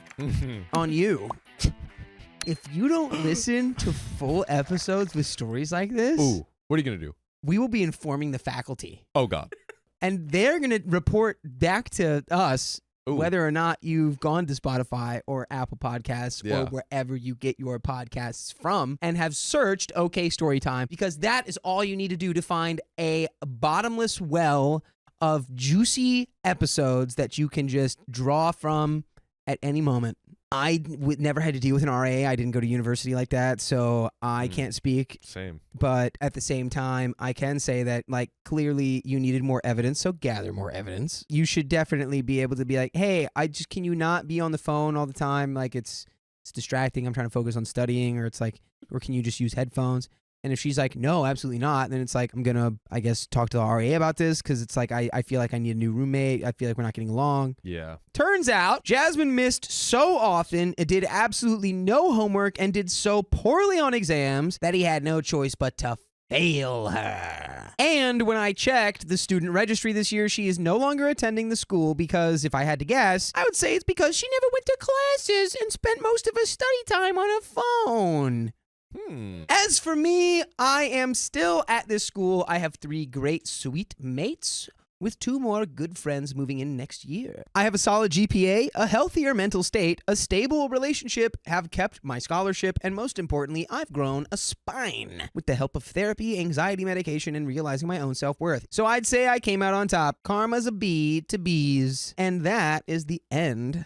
on you. If you don't listen to full episodes with stories like this, Ooh, what are you going to do? we will be informing the faculty. Oh, God. And they're going to report back to us Ooh. whether or not you've gone to Spotify or Apple Podcasts Yeah. or wherever you get your podcasts from and have searched OK Storytime, because that is all you need to do to find a bottomless well of juicy episodes that you can just draw from at any moment. I never had to deal with an RA. I didn't go to university like that, so I can't speak. Same. But at the same time, I can say that, like, clearly you needed more evidence, so gather more evidence. You should definitely be able to be like, hey, can you not be on the phone all the time? Like, it's distracting. I'm trying to focus on studying, or can you just use headphones? And if she's like, no, absolutely not, then it's like, I'm going to, I guess, talk to the RA about this, because it's like, I feel like I need a new roommate. I feel like we're not getting along. Yeah. Turns out, Jasmine missed so often, did absolutely no homework, and did so poorly on exams that he had no choice but to fail her. And when I checked the student registry this year, she is no longer attending the school, because if I had to guess, I would say it's because she never went to classes and spent most of her study time on her phone. As for me, I am still at this school. I have 3 great sweet mates, with 2 more good friends moving in next year. I have a solid GPA, a healthier mental state, a stable relationship, have kept my scholarship, and most importantly, I've grown a spine with the help of therapy, anxiety medication, and realizing my own self-worth. So I'd say I came out on top. Karma's a B to B's. And that is the end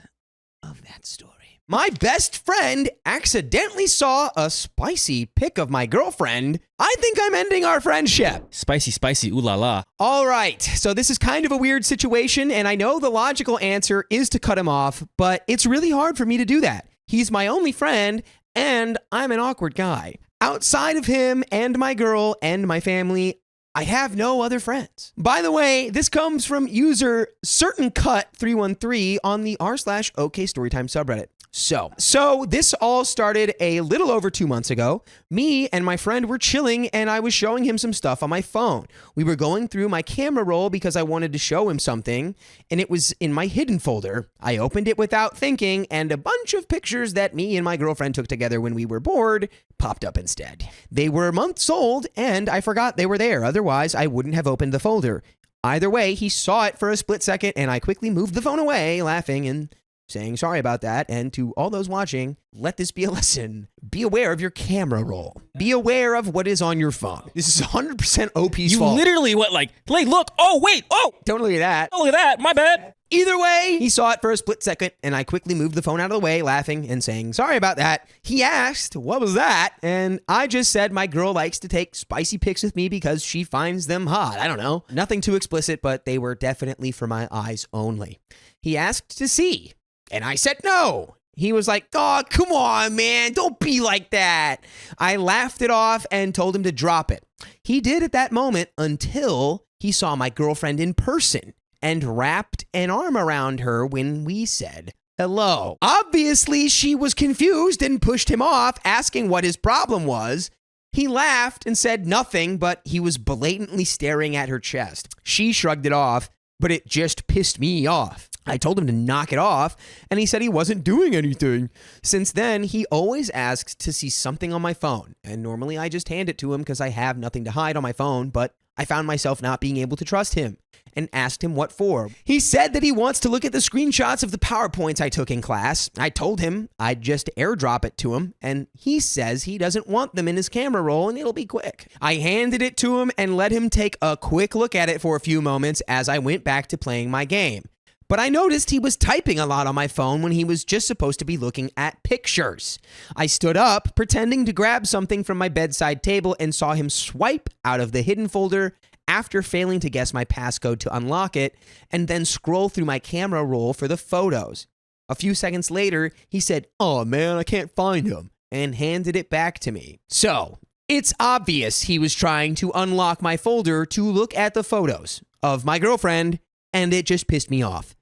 of that story. My best friend accidentally saw a spicy pic of my girlfriend. I think I'm ending our friendship. Spicy, spicy, ooh la la. All right, so this is kind of a weird situation, and I know the logical answer is to cut him off, but it's really hard for me to do that. He's my only friend, and I'm an awkward guy. Outside of him and my girl and my family, I have no other friends. By the way, this comes from user CertainCut313 on the r/OK Storytime subreddit. So this all started a little over 2 months ago. Me and my friend were chilling, and I was showing him some stuff on my phone. We were going through my camera roll because I wanted to show him something, and it was in my hidden folder. I opened it without thinking, and a bunch of pictures that me and my girlfriend took together when we were bored popped up instead. They were months old, and I forgot they were there. Otherwise, I wouldn't have opened the folder. Either way, he saw it for a split second, and I quickly moved the phone away, laughing, and saying sorry about that. And to all those watching, let this be a lesson. Be aware of your camera roll. Be aware of what is on your phone. This is 100% OP's You fault. literally went like, look, oh, wait, oh, Don't look at that. look at that, my bad. Either way, he saw it for a split second, and I quickly moved the phone out of the way, laughing and saying, sorry about that. He asked, what was that? And I just said my girl likes to take spicy pics with me because she finds them hot. I don't know. Nothing too explicit, but they were definitely for my eyes only. He asked to see, and I said no. He was like, oh, come on, man. Don't be like that. I laughed it off and told him to drop it. He did at that moment until he saw my girlfriend in person and wrapped an arm around her when we said hello. Obviously, she was confused and pushed him off, asking what his problem was. He laughed and said nothing, but he was blatantly staring at her chest. She shrugged it off, but it just pissed me off. I told him to knock it off, and he said he wasn't doing anything. Since then, he always asks to see something on my phone, and normally I just hand it to him because I have nothing to hide on my phone, but I found myself not being able to trust him and asked him what for. He said that he wants to look at the screenshots of the PowerPoints I took in class. I told him I'd just airdrop it to him, and he says he doesn't want them in his camera roll and it'll be quick. I handed it to him and let him take a quick look at it for a few moments as I went back to playing my game. But I noticed he was typing a lot on my phone when he was just supposed to be looking at pictures. I stood up, pretending to grab something from my bedside table, and saw him swipe out of the hidden folder after failing to guess my passcode to unlock it, and then scroll through my camera roll for the photos. A few seconds later, he said, "Oh man, I can't find him," and handed it back to me. So, it's obvious he was trying to unlock my folder to look at the photos of my girlfriend, and it just pissed me off.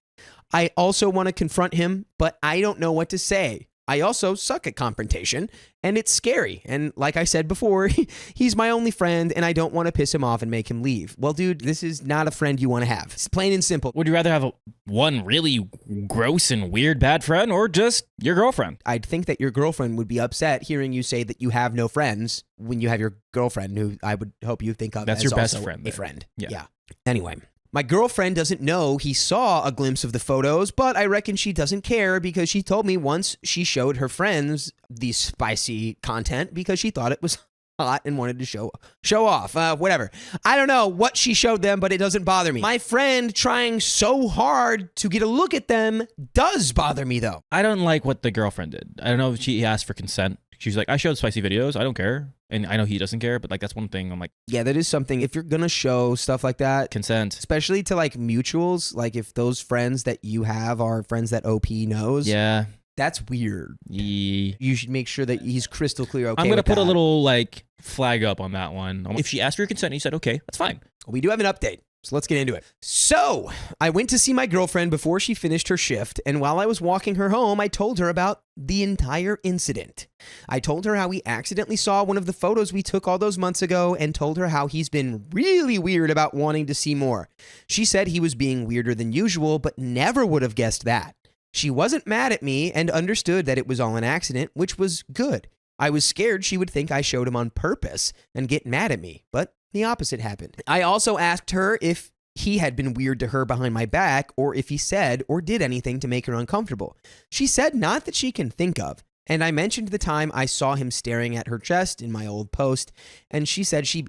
I also want to confront him, but I don't know what to say. I also suck at confrontation, and it's scary. And like I said before, he's my only friend, and I don't want to piss him off and make him leave. Well, dude, this is not a friend you want to have. It's plain and simple. Would you rather have one really gross and weird bad friend or just your girlfriend? I'd think that your girlfriend would be upset hearing you say that you have no friends when you have your girlfriend, who I would hope you think of That's as your best also friend a there. friend. Yeah. Anyway. My girlfriend doesn't know he saw a glimpse of the photos, but I reckon she doesn't care because she told me once she showed her friends the spicy content because she thought it was hot and wanted to show off. Whatever. I don't know what she showed them, but it doesn't bother me. My friend trying so hard to get a look at them does bother me, though. I don't like what the girlfriend did. I don't know if she asked for consent. She's like, I showed spicy videos. I don't care. And I know he doesn't care, but like that's one thing I'm like, Yeah, that is something. If you're going to show stuff like that, consent. especially to like mutuals, like if those friends that you have are friends that OP knows, Yeah. that's weird. Yeah. You should make sure that he's crystal clear okay I'm going to with put a that. little like flag up on that one. If she asked for your consent and you said, okay, that's fine. We do have an update, so let's get into it. So, I went to see my girlfriend before she finished her shift, and while I was walking her home, I told her about the entire incident. I told her how we accidentally saw one of the photos we took all those months ago and told her how he's been really weird about wanting to see more. She said he was being weirder than usual, but never would have guessed that. She wasn't mad at me and understood that it was all an accident, which was good. I was scared she would think I showed him on purpose and get mad at me, but the opposite happened. I also asked her if he had been weird to her behind my back or if he said or did anything to make her uncomfortable. She said not that she can think of. And I mentioned the time I saw him staring at her chest in my old post, and she said she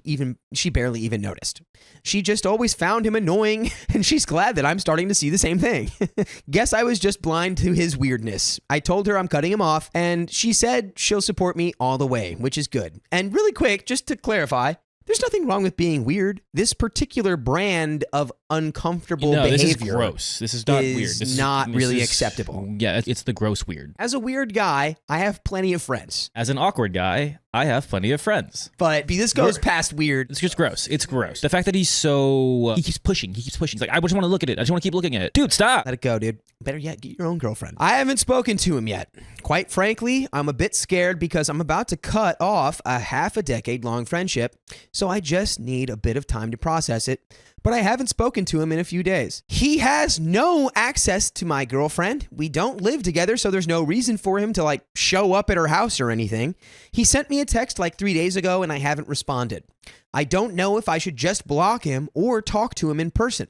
barely even noticed. She just always found him annoying, and she's glad that I'm starting to see the same thing. Guess I was just blind to his weirdness. I told her I'm cutting him off, and she said she'll support me all the way, which is good. And really quick, just to clarify, there's nothing wrong with being weird. This particular brand of uncomfortable behavior this is gross. This is not weird. This is not really acceptable. Yeah, it's the gross weird. As a weird guy, I have plenty of friends. As an awkward guy, I have plenty of friends. But this goes past weird. It's just gross. It's gross. The fact that he's so... he keeps pushing. He's like, I just want to look at it. I just want to keep looking at it. Dude, stop. Let it go, dude. Better yet, get your own girlfriend. I haven't spoken to him yet. Quite frankly, I'm a bit scared because I'm about to cut off a half a decade-long friendship, so I just need a bit of time to process it. But I haven't spoken to him in a few days. He has no access to my girlfriend. We don't live together, so there's no reason for him to like show up at her house or anything. He sent me a text like 3 days ago and I haven't responded. I don't know if I should just block him or talk to him in person.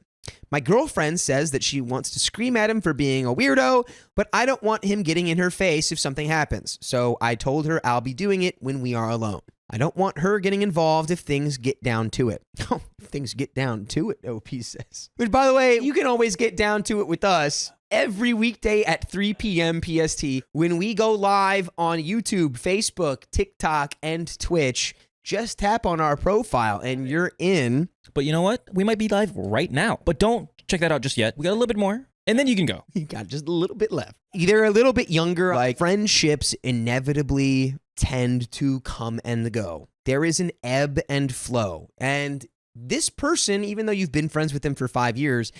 My girlfriend says that she wants to scream at him for being a weirdo, but I don't want him getting in her face if something happens. So I told her I'll be doing it when we are alone. I don't want her getting involved if things get down to it. Oh, if things get down to it, OP says. Which, by the way, you can always get down to it with us every weekday at 3 p.m. PST when we go live on YouTube, Facebook, TikTok, and Twitch. Just tap on our profile and you're in. But you know what? We might be live right now. But don't check that out just yet. We got a little bit more, and then you can go. You got just a little bit left. They're a little bit younger. Like, friendships inevitably tend to come and go. There is an ebb and flow. And this person, even though you've been friends with them for 5 years,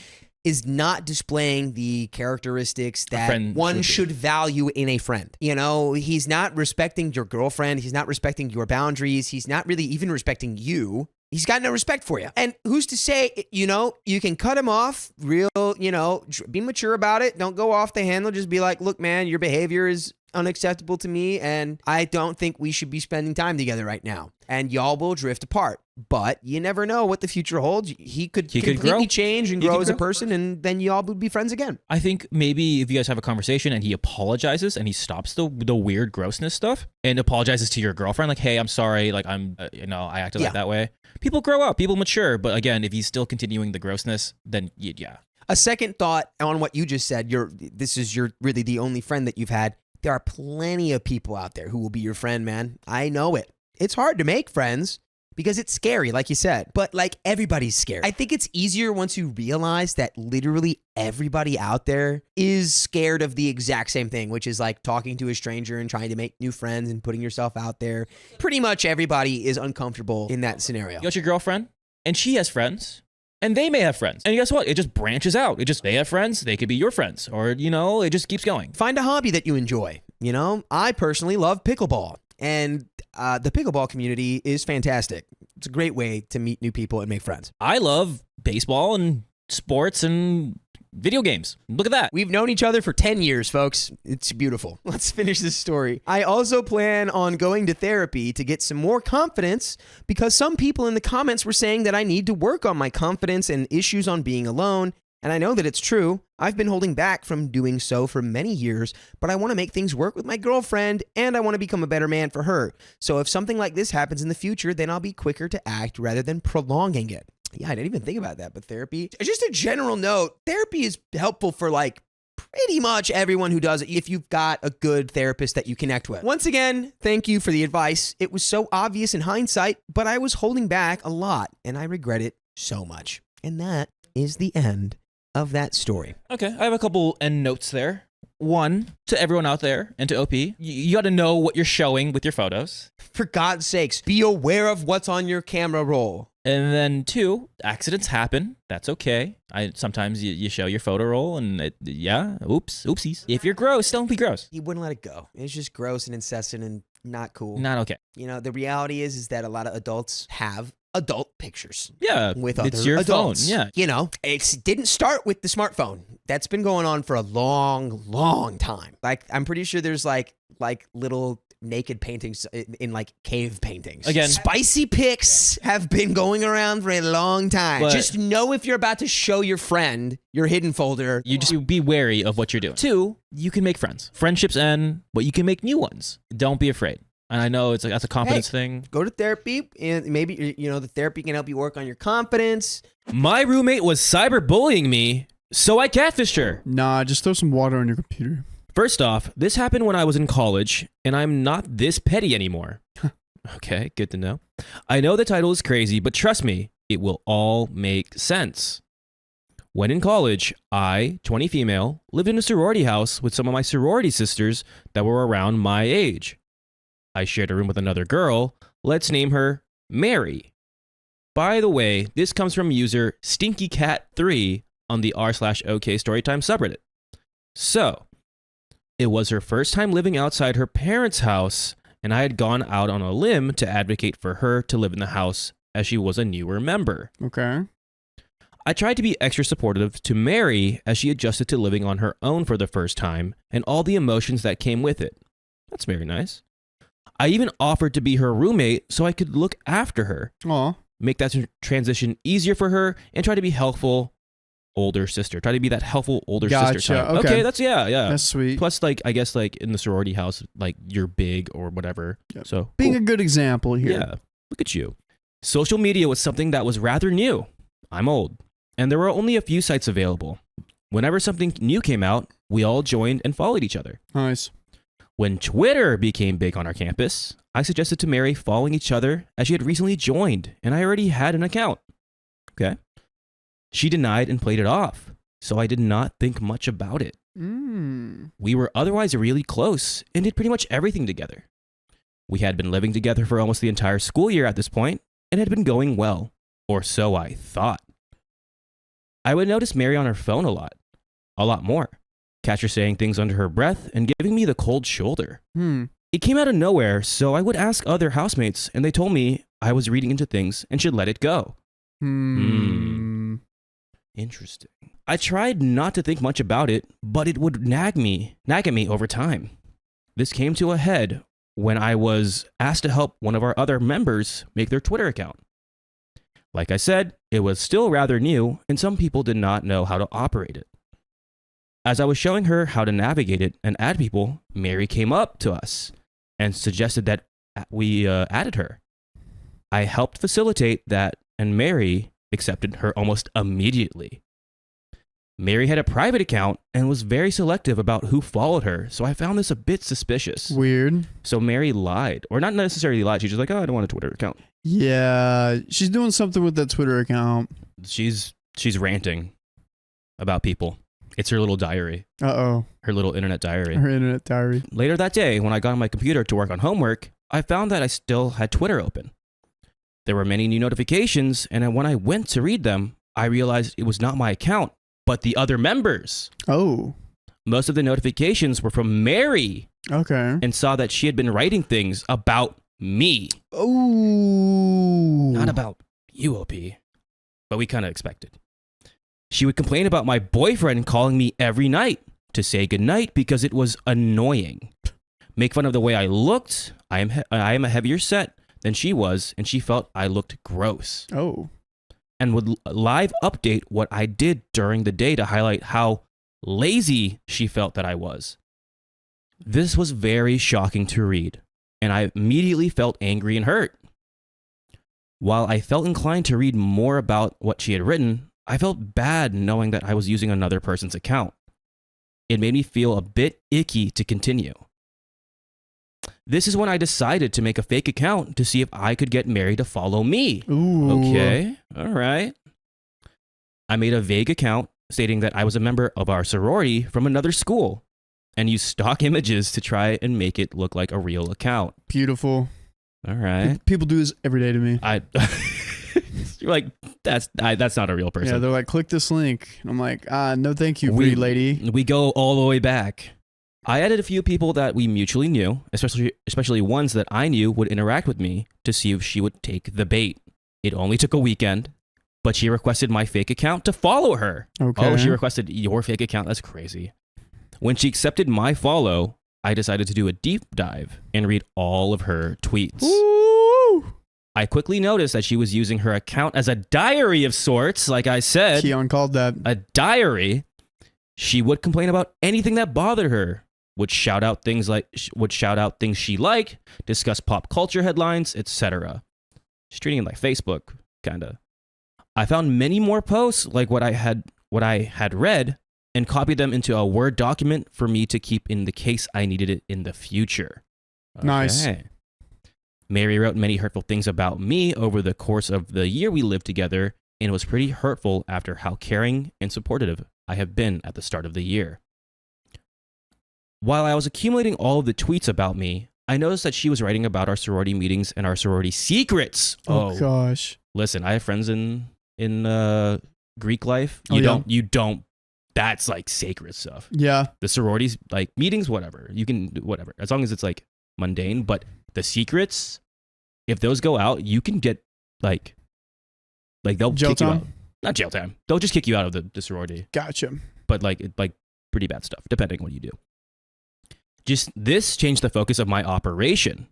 is not displaying the characteristics that one should value in a friend. You know, he's not respecting your girlfriend. He's not respecting your boundaries. He's not really even respecting you. He's got no respect for you. And who's to say, you know, you can cut him off real, you know, be mature about it. Don't go off the handle. Just be like, look, man, your behavior is unacceptable to me, and I don't think we should be spending time together right now. And y'all will drift apart. But you never know what the future holds. He could completely change and grow as a person, and then y'all would be friends again. I think maybe if you guys have a conversation and he apologizes and he stops the weird grossness stuff and apologizes to your girlfriend, like, hey, I'm sorry, like I'm, I acted like that way. People grow up, people mature. But again, if he's still continuing the grossness, then yeah. A second thought on what you just said, this is really the only friend that you've had. There are plenty of people out there who will be your friend, man. I know it. It's hard to make friends because it's scary, like you said. But like, everybody's scared. I think it's easier once you realize that literally everybody out there is scared of the exact same thing, which is like talking to a stranger and trying to make new friends and putting yourself out there. Pretty much everybody is uncomfortable in that scenario. You got your girlfriend, and she has friends. And they may have friends. And guess what? It just branches out. They have friends. They could be your friends. Or, it just keeps going. Find a hobby that you enjoy. I personally love pickleball. And the pickleball community is fantastic. It's a great way to meet new people and make friends. I love baseball and sports and video games. Look at that. We've known each other for 10 years, folks. It's beautiful. Let's finish this story. I also plan on going to therapy to get some more confidence because some people in the comments were saying that I need to work on my confidence and issues on being alone. And I know that it's true. I've been holding back from doing so for many years, but I want to make things work with my girlfriend and I want to become a better man for her. So if something like this happens in the future, then I'll be quicker to act rather than prolonging it. Yeah, I didn't even think about that, but therapy, just a general note, therapy is helpful for like pretty much everyone who does it if you've got a good therapist that you connect with. Once again, thank you for the advice. It was so obvious in hindsight, but I was holding back a lot and I regret it so much. And that is the end of that story. Okay, I have a couple end notes there. One, to everyone out there and to OP, you got to know what you're showing with your photos. For God's sakes, be aware of what's on your camera roll. And then 2, accidents happen. That's okay. Sometimes you show your photo roll and oopsies. If you're gross, don't be gross. You wouldn't let it go. It's just gross and incessant and not cool. Not okay. The reality is that a lot of adults have adult pictures. Yeah, with other it's your adults. phone. Yeah. It didn't start with the smartphone. That's been going on for a long, long time. Like, I'm pretty sure there's like little naked paintings in like cave paintings. Again, spicy pics have been going around for a long time. Just know if you're about to show your friend your hidden folder. You just be wary of what you're doing. 2, you can make friends. Friendships end, but you can make new ones. Don't be afraid. And I know that's a confidence thing. Go to therapy, and maybe the therapy can help you work on your confidence. My roommate was cyberbullying me, so I catfished her. Nah, just throw some water on your computer. First off, this happened when I was in college, and I'm not this petty anymore. Okay, good to know. I know the title is crazy, but trust me, it will all make sense. When in college, I, 20 female, lived in a sorority house with some of my sorority sisters that were around my age. I shared a room with another girl. Let's name her Mary. By the way, this comes from user StinkyCat3 on the r/OK Storytime subreddit. So, it was her first time living outside her parents' house, and I had gone out on a limb to advocate for her to live in the house as she was a newer member. Okay. I tried to be extra supportive to Mary as she adjusted to living on her own for the first time and all the emotions that came with it. That's very nice. I even offered to be her roommate so I could look after her. Aw. Make that transition easier for her and try to be helpful older sister. Try to be that helpful older Gotcha, sister type. okay. That's yeah. That's sweet. Plus, like, I guess, like, in the sorority house, like, you're big or whatever. Yep. So Being cool. a good example here. Yeah. Look at you. Social media was something that was rather new. I'm old. And there were only a few sites available. Whenever something new came out, we all joined and followed each other. Nice. When Twitter became big on our campus, I suggested to Mary following each other as she had recently joined and I already had an account. Okay. She denied and played it off, so I did not think much about it. We were otherwise really close and did pretty much everything together. We had been living together for almost the entire school year at this point and had been going well, or so I thought. I would notice Mary on her phone a lot more. Catch her saying things under her breath and giving me the cold shoulder. It came out of nowhere, so I would ask other housemates, and they told me I was reading into things and should let it go. Interesting. I tried not to think much about it, but it would nag at me over time. This came to a head when I was asked to help one of our other members make their Twitter account. Like I said, it was still rather new, and some people did not know how to operate it. As I was showing her how to navigate it and add people, Mary came up to us and suggested that we added her. I helped facilitate that, and Mary accepted her almost immediately. Mary had a private account and was very selective about who followed her, so I found this a bit suspicious. Weird. So Mary lied, or not necessarily lied. She's just like, oh, I don't want a Twitter account. Yeah, she's doing something with that Twitter account. She's ranting about people. It's her little diary. Uh-oh. Her little internet diary. Her internet diary. Later that day, when I got on my computer to work on homework, I found that I still had Twitter open. There were many new notifications, and when I went to read them, I realized it was not my account, but the other members. Oh. Most of the notifications were from Mary, Okay. and saw that she had been writing things about me. Oh. Not about you, OP, but we kind of expected. She would complain about my boyfriend calling me every night to say goodnight because it was annoying. Make fun of the way I looked. I am a heavier set than she was, and she felt I looked gross. Oh. And would live update what I did during the day to highlight how lazy she felt that I was. This was very shocking to read, and I immediately felt angry and hurt. While I felt inclined to read more about what she had written, I felt bad knowing that I was using another person's account. It made me feel a bit icky to continue. This is when I decided to make a fake account to see if I could get Mary to follow me. Ooh. Okay, all right. I made a vague account stating that I was a member of our sorority from another school and used stock images to try and make it look like a real account. Beautiful. All right. People do this every day to me. You're like, that's not a real person. Yeah, they're like, click this link. And I'm like, no thank you, pretty lady. We go all the way back. I added a few people that we mutually knew, especially ones that I knew would interact with me to see if she would take the bait. It only took a weekend, but she requested my fake account to follow her. Okay. Oh, she requested your fake account? That's crazy. When she accepted my follow, I decided to do a deep dive and read all of her tweets. Ooh. I quickly noticed that she was using her account as a diary of sorts, like I said. Keon called that. A diary. She would complain about anything that bothered her, would shout out things she liked, discuss pop culture headlines, etc. She's treating it like Facebook, kinda. I found many more posts like what I had read and copied them into a Word document for me to keep in the case I needed it in the future. Nice. Okay. Mary wrote many hurtful things about me over the course of the year we lived together, and it was pretty hurtful after how caring and supportive I have been at the start of the year. While I was accumulating all of the tweets about me, I noticed that she was writing about our sorority meetings and our sorority secrets. Oh gosh. Listen, I have friends in Greek life. Oh, You don't. That's like sacred stuff. Yeah. The sororities, like meetings, whatever. You can do whatever, as long as it's like mundane. But the secrets, if those go out, you can get like they'll Jail kick you time? out. Not jail time. They'll just kick you out of the sorority. Gotcha. But like pretty bad stuff, depending on what you do. Just this changed the focus of my operation.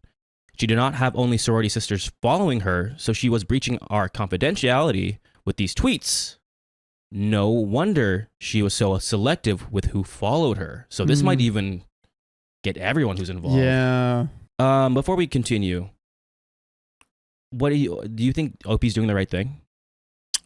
She did not have only sorority sisters following her, so she was breaching our confidentiality with these tweets. No wonder she was so selective with who followed her. So this might even get everyone who's involved. Yeah. Before we continue, what do you think OP's doing the right thing?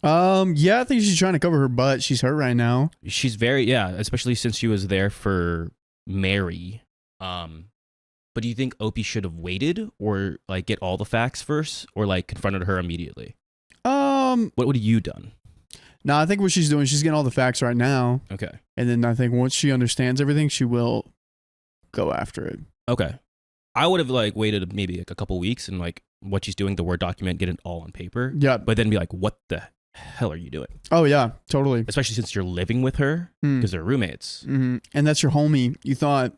Yeah, I think she's trying to cover her butt. She's hurt right now. She's especially since she was there for Mary. But do you think OP should have waited or like get all the facts first or like confronted her immediately? What would you done? No, I think what she's doing, she's getting all the facts right now. Okay. And then I think once she understands everything, she will go after it. Okay. I would have like waited maybe like a couple weeks and like what she's doing, the Word document, get it all on paper. Yeah. But then be like, what the hell are you doing? Oh, yeah, totally. Especially since you're living with her because they're roommates. Mm-hmm. And that's your homie. You thought,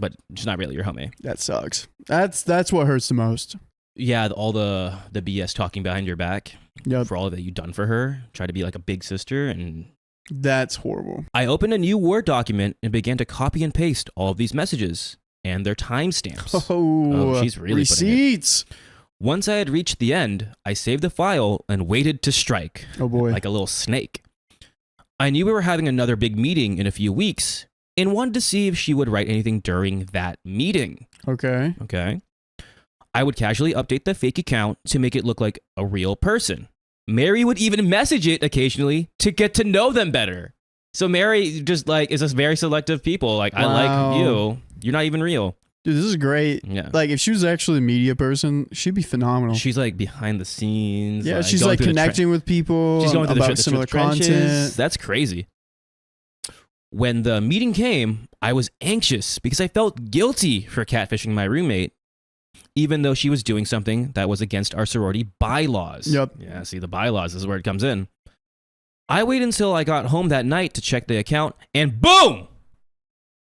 but she's not really your homie. that sucks. That's what hurts the most. Yeah, all the BS talking behind your back Yep. for all that you've done for her. Try to be like a big sister. And That's horrible. I opened a new Word document and began to copy and paste all of these messages and their timestamps. Oh, she's really putting it. receipts. Once I had reached the end, I saved the file and waited to strike. Oh, boy. Like a little snake. I knew we were having another big meeting in a few weeks and wanted to see if she would write anything during that meeting. Okay. Okay. I would casually update the fake account to make it look like a real person. Mary would even message it occasionally to get to know them better. So Mary just like is just very selective people. Like, I like you. You're not even real. Dude, this is great. Yeah. Like, if she was actually a media person, she'd be phenomenal. She's like behind the scenes. Yeah, she's going like through the connecting with people She's going through about the similar trenches. content. That's crazy. When the meeting came, I was anxious because I felt guilty for catfishing my roommate, even though she was doing something that was against our sorority bylaws. Yep. Yeah, see, the bylaws is where it comes in. I waited until I got home that night to check the account, and boom!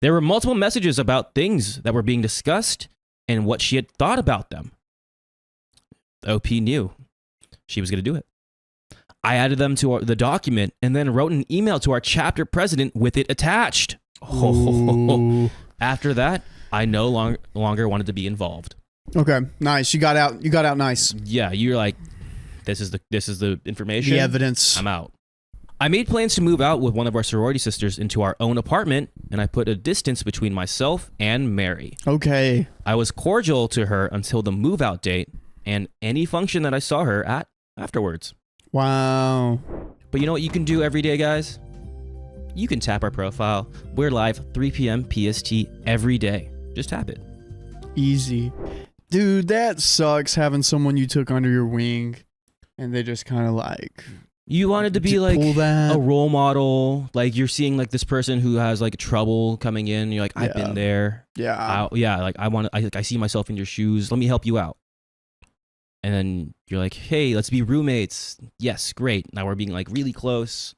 There were multiple messages about things that were being discussed and what she had thought about them. OP knew she was going to do it. I added them to the document and then wrote an email to our chapter president with it attached. Ooh. After that, I no longer wanted to be involved. Okay, nice. You got out. You got out nice. Yeah, you're like, this is the information. The evidence. I'm out. I made plans to move out with one of our sorority sisters into our own apartment, and I put a distance between myself and Mary. Okay. I was cordial to her until the move-out date and any function that I saw her at afterwards. Wow. But you know what you can do every day, guys? You can tap our profile. We're live 3 p.m. PST every day. Just tap it. Easy. Dude, that sucks having someone you took under your wing and they just kind of like... You wanted to be like pull that. a role model. Like you're seeing like this person who has like trouble coming in. You're like, I've been there. Yeah. Like I see myself in your shoes. Let me help you out. And then you're like, hey, let's be roommates. Yes, great. Now we're being like really close.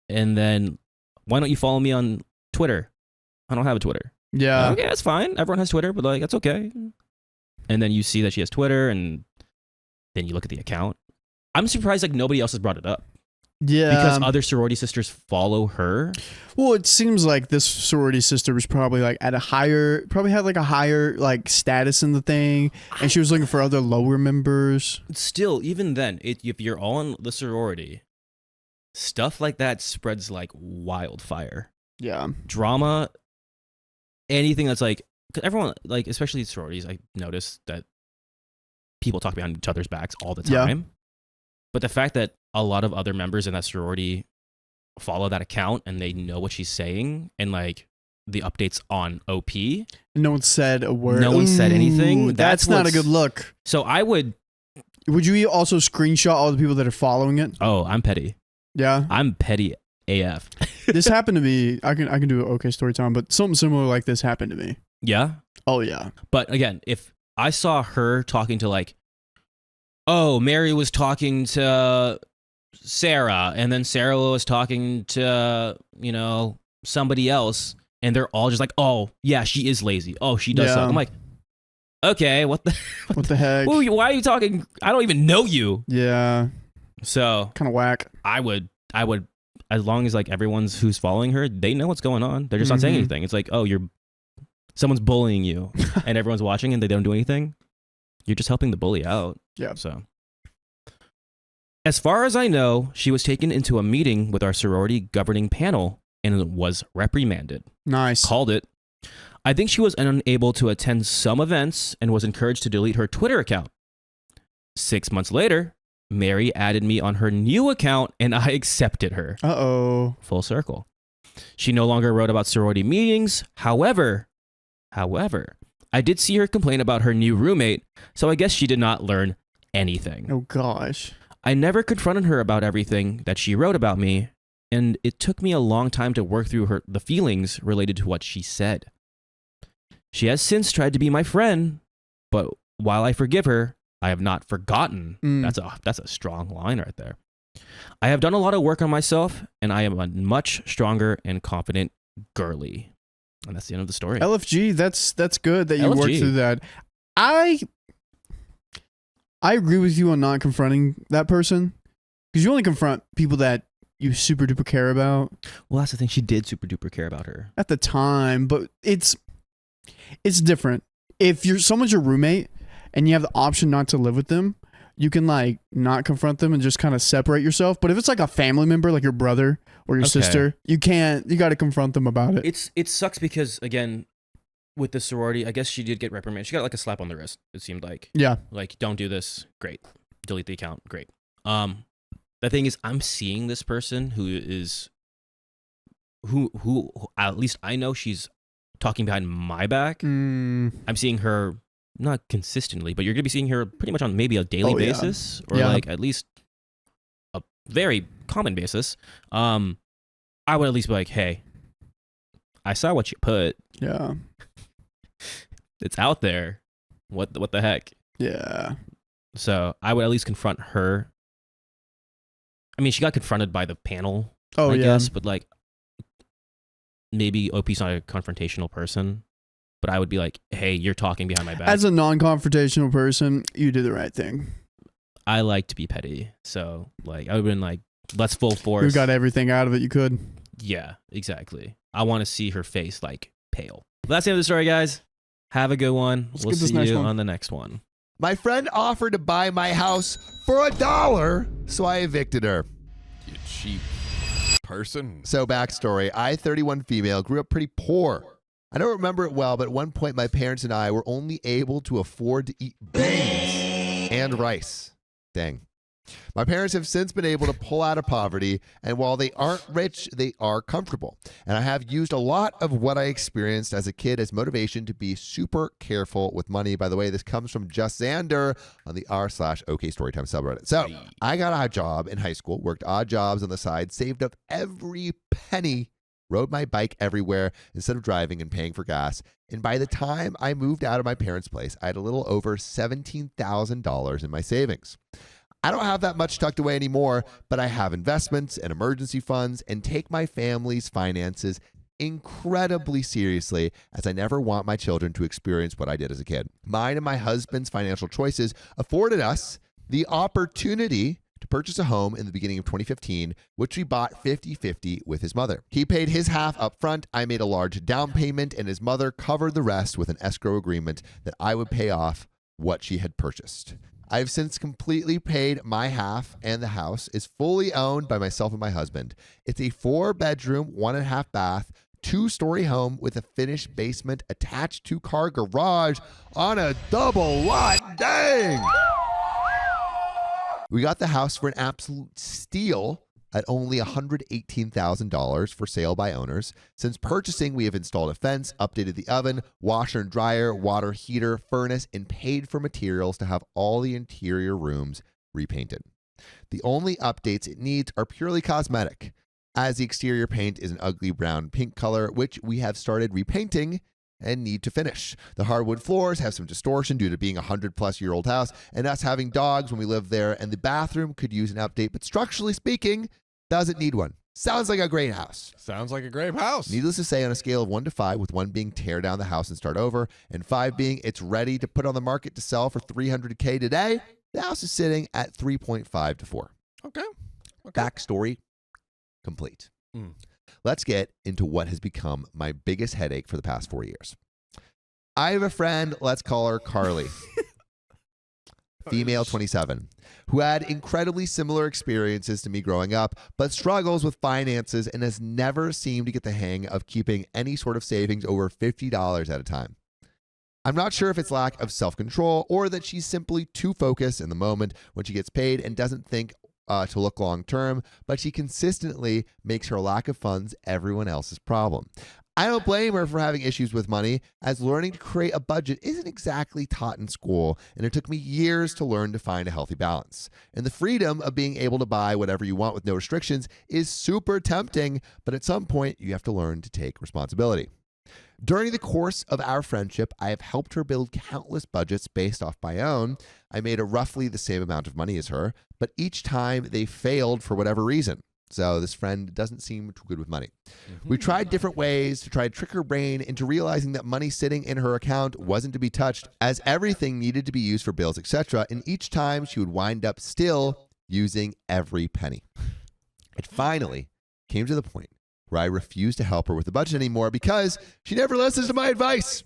And then why don't you follow me on Twitter? I don't have a Twitter. Yeah. Okay, that's fine. Everyone has Twitter, but like that's okay. And then you see that she has Twitter, and then you look at the account. I'm surprised like nobody else has brought it up. Yeah. Because other sorority sisters follow her. Well, it seems like this sorority sister was probably like at a higher, probably had like a higher like status in the thing, and she was looking for other lower members. Still, even then, if you're all in the sorority, stuff like that spreads like wildfire. Yeah. Drama, anything that's like, 'cause everyone, like, especially sororities, I noticed that people talk behind each other's backs all the time. Yeah. But the fact that a lot of other members in that sorority follow that account and they know what she's saying and like the updates on OP. No one said a word. No one said anything. That's not a good look. So I would. Would you also screenshot all the people that are following it? Oh, I'm petty. Yeah. I'm petty AF. This happened to me. I can do an okay story time, but something similar like this happened to me. Yeah? Oh, yeah. But again, if I saw her talking to like, oh, Mary was talking to Sarah, and then Sarah was talking to, you know, somebody else, and they're all just like, oh, yeah, she is lazy. Oh, she does something. I'm like, okay, what the heck? Why are you talking? I don't even know you. Yeah. So kind of whack. I would, as long as like everyone's who's following her, they know what's going on. They're just not saying anything. It's like, oh, someone's bullying you, and everyone's watching, and they don't do anything. You're just helping the bully out. Yeah. So As far as I know, she was taken into a meeting with our sorority governing panel and was reprimanded. Nice. Called it. I think she was unable to attend some events and was encouraged to delete her Twitter account. 6 months later, Mary added me on her new account and I accepted her. Uh-oh. Full circle. She no longer wrote about sorority meetings. However, I did see her complain about her new roommate, so I guess she did not learn anything. Oh, gosh. I never confronted her about everything that she wrote about me, and it took me a long time to work through the feelings related to what she said. She has since tried to be my friend, but while I forgive her, I have not forgotten. That's a strong line right there. I have done a lot of work on myself, and I am a much stronger and confident girly. And that's the end of the story. LFG, that's good that you LFG. worked through that. I agree with you on not confronting that person, because you only confront people that you super duper care about Well, that's the thing. She did super duper care about her. at the time, but it's different. If someone's your roommate and you have the option not to live with them, you can like not confront them and just kind of separate yourself. But if it's like a family member, like your brother or your sister, you got to confront them about it. It sucks because, again, with the sorority, I guess she did get reprimanded. She got like a slap on the wrist, it seemed like. Yeah. Like, don't do this. Great. Delete the account. Great. The thing is, I'm seeing this person who at least I know she's talking behind my back. I'm seeing her not consistently, but you're going to be seeing her pretty much on maybe a daily basis or like at least a very common basis. I would at least be like, hey, I saw what you put. Yeah. It's out there. What the heck? Yeah. So I would at least confront her. I mean, she got confronted by the panel, I guess, but like maybe OP's not a confrontational person, but I would be like, hey, you're talking behind my back. As a non-confrontational person, you did the right thing. I like to be petty. So like I would have been like, let's full force. You got everything out of it you could. Yeah, exactly. I want to see her face like pale. But that's the end of the story, guys. Have a good one. We'll get this see next you one. on the next one. My friend offered to buy my house for $1, so I evicted her. You cheap person. So backstory, I, 31 female, grew up pretty poor. I don't remember it well, but at one point my parents and I were only able to afford to eat beans and rice. Dang. My parents have since been able to pull out of poverty, and while they aren't rich, they are comfortable. And I have used a lot of what I experienced as a kid as motivation to be super careful with money. By the way, this comes from Just Xander on the r/OK Storytime subreddit. So I got a job in high school, worked odd jobs on the side, saved up every penny, rode my bike everywhere instead of driving and paying for gas. And by the time I moved out of my parents' place, I had a little over $17,000 in my savings. I don't have that much tucked away anymore, but I have investments and emergency funds and take my family's finances incredibly seriously, as I never want my children to experience what I did as a kid. Mine and my husband's financial choices afforded us the opportunity to purchase a home in the beginning of 2015, which we bought 50-50 with his mother. He paid his half up front, I made a large down payment, and his mother covered the rest with an escrow agreement that I would pay off what she had purchased. I've since completely paid my half, and the house is fully owned by myself and my husband. It's a 4-bedroom, 1.5 bath, 2-story home with a finished basement, attached 2-car garage on a double lot. Dang! We got the house for an absolute steal at only $118,000 for sale by owners. Since purchasing, we have installed a fence, updated the oven, washer and dryer, water heater, furnace, and paid for materials to have all the interior rooms repainted. The only updates it needs are purely cosmetic, as the exterior paint is an ugly brown pink color, which we have started repainting and need to finish. The hardwood floors have some distortion due to being a 100-plus-year-old house and us having dogs when we live there, and the bathroom could use an update, but structurally speaking, doesn't need one. Sounds like a great house. Sounds like a great house. Needless to say, on a scale of 1 to 5, with 1 being tear down the house and start over, and 5 being it's ready to put on the market to sell for $300K today, the house is sitting at 3.5 to 4. Okay. Backstory complete. Let's get into what has become my biggest headache for the past 4 years. I have a friend, let's call her Carly. female 27, who had incredibly similar experiences to me growing up, but struggles with finances and has never seemed to get the hang of keeping any sort of savings over $50 at a time. I'm not sure if it's lack of self-control or that she's simply too focused in the moment when she gets paid and doesn't think to look long term, but she consistently makes her lack of funds everyone else's problem. I don't blame her for having issues with money, as learning to create a budget isn't exactly taught in school, and it took me years to learn to find a healthy balance. And the freedom of being able to buy whatever you want with no restrictions is super tempting, but at some point you have to learn to take responsibility. During the course of our friendship, I have helped her build countless budgets based off my own. I made a roughly the same amount of money as her, but each time they failed for whatever reason. So this friend doesn't seem too good with money. We tried different ways to try to trick her brain into realizing that money sitting in her account wasn't to be touched, as everything needed to be used for bills, etc. And each time she would wind up still using every penny. It finally came to the point where I refused to help her with the budget anymore because she never listens to my advice.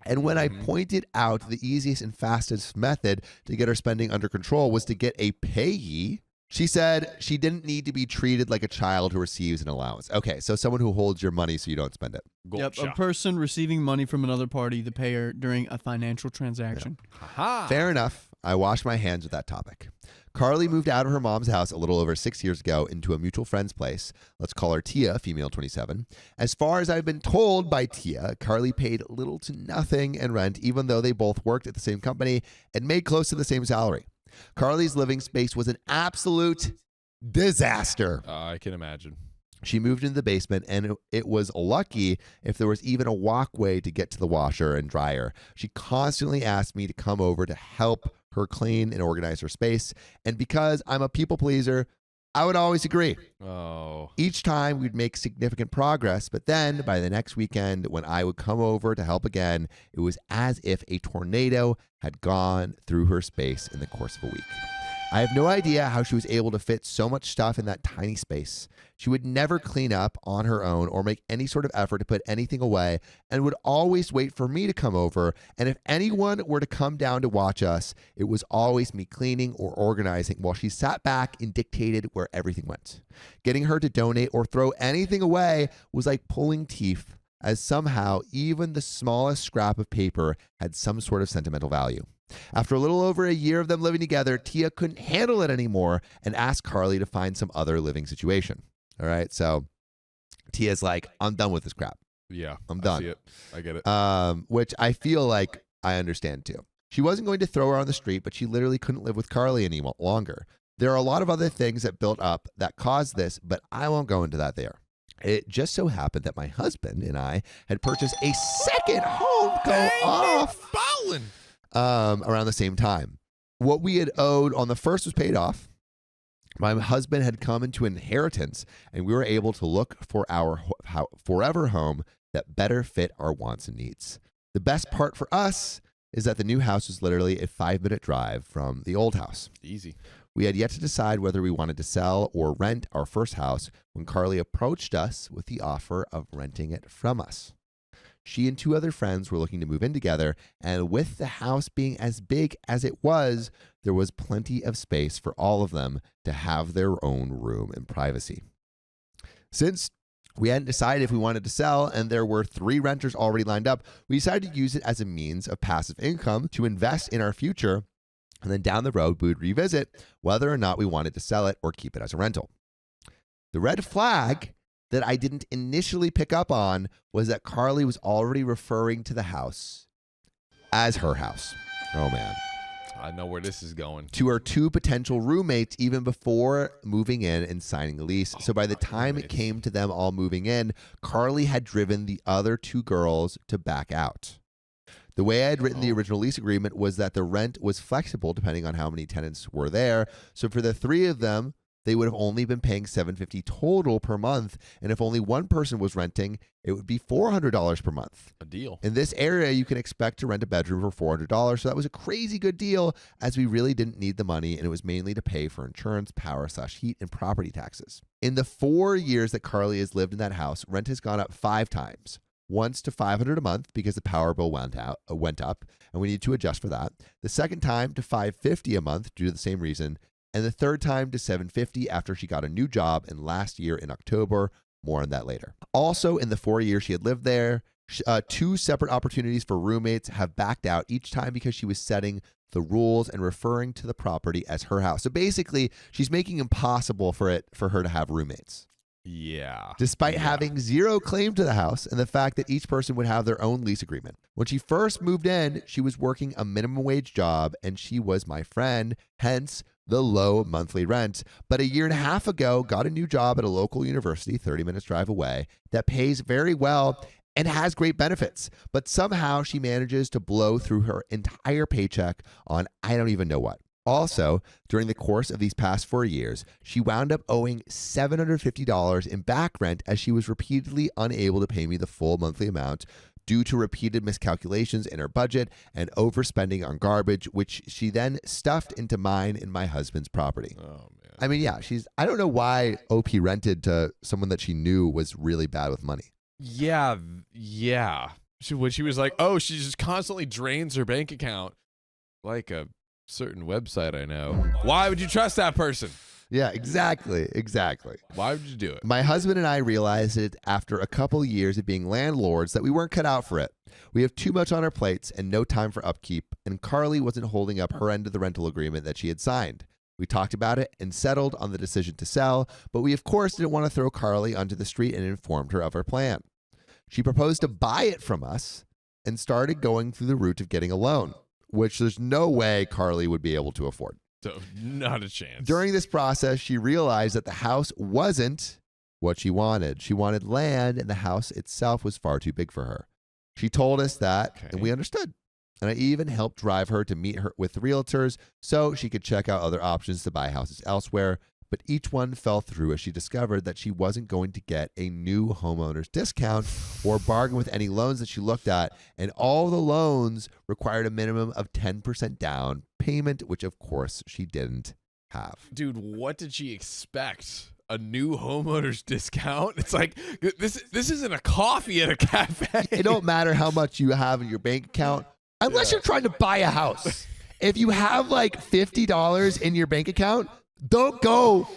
And when I pointed out the easiest and fastest method to get her spending under control was to get a payee, she said she didn't need to be treated like a child who receives an allowance. Okay, so someone who holds your money so you don't spend it. Yep, a person receiving money from another party, the payer, during a financial transaction. Ha. Fair enough. I washed my hands with that topic. Carly moved out of her mom's house a little over 6 years ago into a mutual friend's place. Let's call her Tia, female 27. As far as I've been told by Tia, Carly paid little to nothing in rent, even though they both worked at the same company and made close to the same salary. Carly's living space was an absolute disaster. I can imagine. She moved into the basement, and it was lucky if there was even a walkway to get to the washer and dryer. She constantly asked me to come over to help her clean and organize her space. And because I'm a people pleaser, I would always agree. Oh. Each time we'd make significant progress, but then by the next weekend, when I would come over to help again, it was as if a tornado had gone through her space in the course of a week. I have no idea how she was able to fit so much stuff in that tiny space. She would never clean up on her own or make any sort of effort to put anything away, and would always wait for me to come over. And if anyone were to come down to watch us, it was always me cleaning or organizing while she sat back and dictated where everything went. Getting her to donate or throw anything away was like pulling teeth, as somehow even the smallest scrap of paper had some sort of sentimental value. After a little over a year of them living together, Tia couldn't handle it anymore and asked Carly to find some other living situation. All right, so Tia's like, I'm done with this crap. Yeah, I'm done. I see it. I get it. Which I feel like I understand too. She wasn't going to throw her on the street, but she literally couldn't live with Carly any longer. There are a lot of other things that built up that caused this, but I won't go into that there. It just so happened that my husband and I had purchased a second home co-op around the same time. What we had owed on the first was paid off. My husband had come into inheritance, and we were able to look for our forever home that better fit our wants and needs. The best part for us is that the new house was literally a 5-minute drive from the old house. Easy. We had yet to decide whether we wanted to sell or rent our first house when Carly approached us with the offer of renting it from us. She and 2 other friends were looking to move in together, and with the house being as big as it was, there was plenty of space for all of them to have their own room and privacy. Since we hadn't decided if we wanted to sell, and there were 3 renters already lined up, we decided to use it as a means of passive income to invest in our future, and then down the road, we would revisit whether or not we wanted to sell it or keep it as a rental. The red flag that I didn't initially pick up on was that Carly was already referring to the house as her house. Oh, man. I know where this is going. To her 2 potential roommates even before moving in and signing the lease. So by the time it came to them all moving in, Carly had driven the other 2 girls to back out. The way I had written the original lease agreement was that the rent was flexible depending on how many tenants were there. So for the 3 of them, they would have only been paying $750 total per month. And if only one person was renting, it would be $400 per month. A deal. In this area, you can expect to rent a bedroom for $400. So that was a crazy good deal, as we really didn't need the money, and it was mainly to pay for insurance, power/heat, and property taxes. In the 4 years that Carly has lived in that house, rent has gone up 5 times. once to $500 a month because the power bill went up, and we need to adjust for that. The second time to $550 a month due to the same reason, and the third time to $750 after she got a new job in last year in October. More on that later. Also, in the 4 years she had lived there, 2 separate opportunities for roommates have backed out each time because she was setting the rules and referring to the property as her house. So basically, she's making it impossible for her to have roommates. Yeah. Despite having zero claim to the house and the fact that each person would have their own lease agreement. When she first moved in, she was working a minimum wage job and she was my friend, hence the low monthly rent. But a year and a half ago, got a new job at a local university 30 minutes drive away that pays very well and has great benefits. But somehow she manages to blow through her entire paycheck on I don't even know what. Also, during the course of these past 4 years, she wound up owing $750 in back rent as she was repeatedly unable to pay me the full monthly amount due to repeated miscalculations in her budget and overspending on garbage, which she then stuffed into mine and my husband's property. Oh, man. I mean, yeah, I don't know why OP rented to someone that she knew was really bad with money. Yeah. When she was like, oh, she just constantly drains her bank account like a certain website I know. Why would you trust that person? Yeah, exactly. Why would you do it? My husband and I realized it after a couple years of being landlords that we weren't cut out for it. We have too much on our plates and no time for upkeep, and Carly wasn't holding up her end of the rental agreement that she had signed. We talked about it and settled on the decision to sell, but we of course didn't want to throw Carly onto the street and informed her of our plan. She proposed to buy it from us and started going through the route of getting a loan, which there's no way Carly would be able to afford. So, not a chance. During this process, she realized that the house wasn't what she wanted. She wanted land, and the house itself was far too big for her. She told us that, and we understood. And I even helped drive her to meet her with the realtors so she could check out other options to buy houses elsewhere. But each one fell through as she discovered that she wasn't going to get a new homeowner's discount or bargain with any loans that she looked at. And all the loans required a minimum of 10% down payment, which of course she didn't have. Dude, what did she expect? A new homeowner's discount? It's like, this isn't a coffee at a cafe. It don't matter how much you have in your bank account, unless you're trying to buy a house. If you have like $50 in your bank account, don't go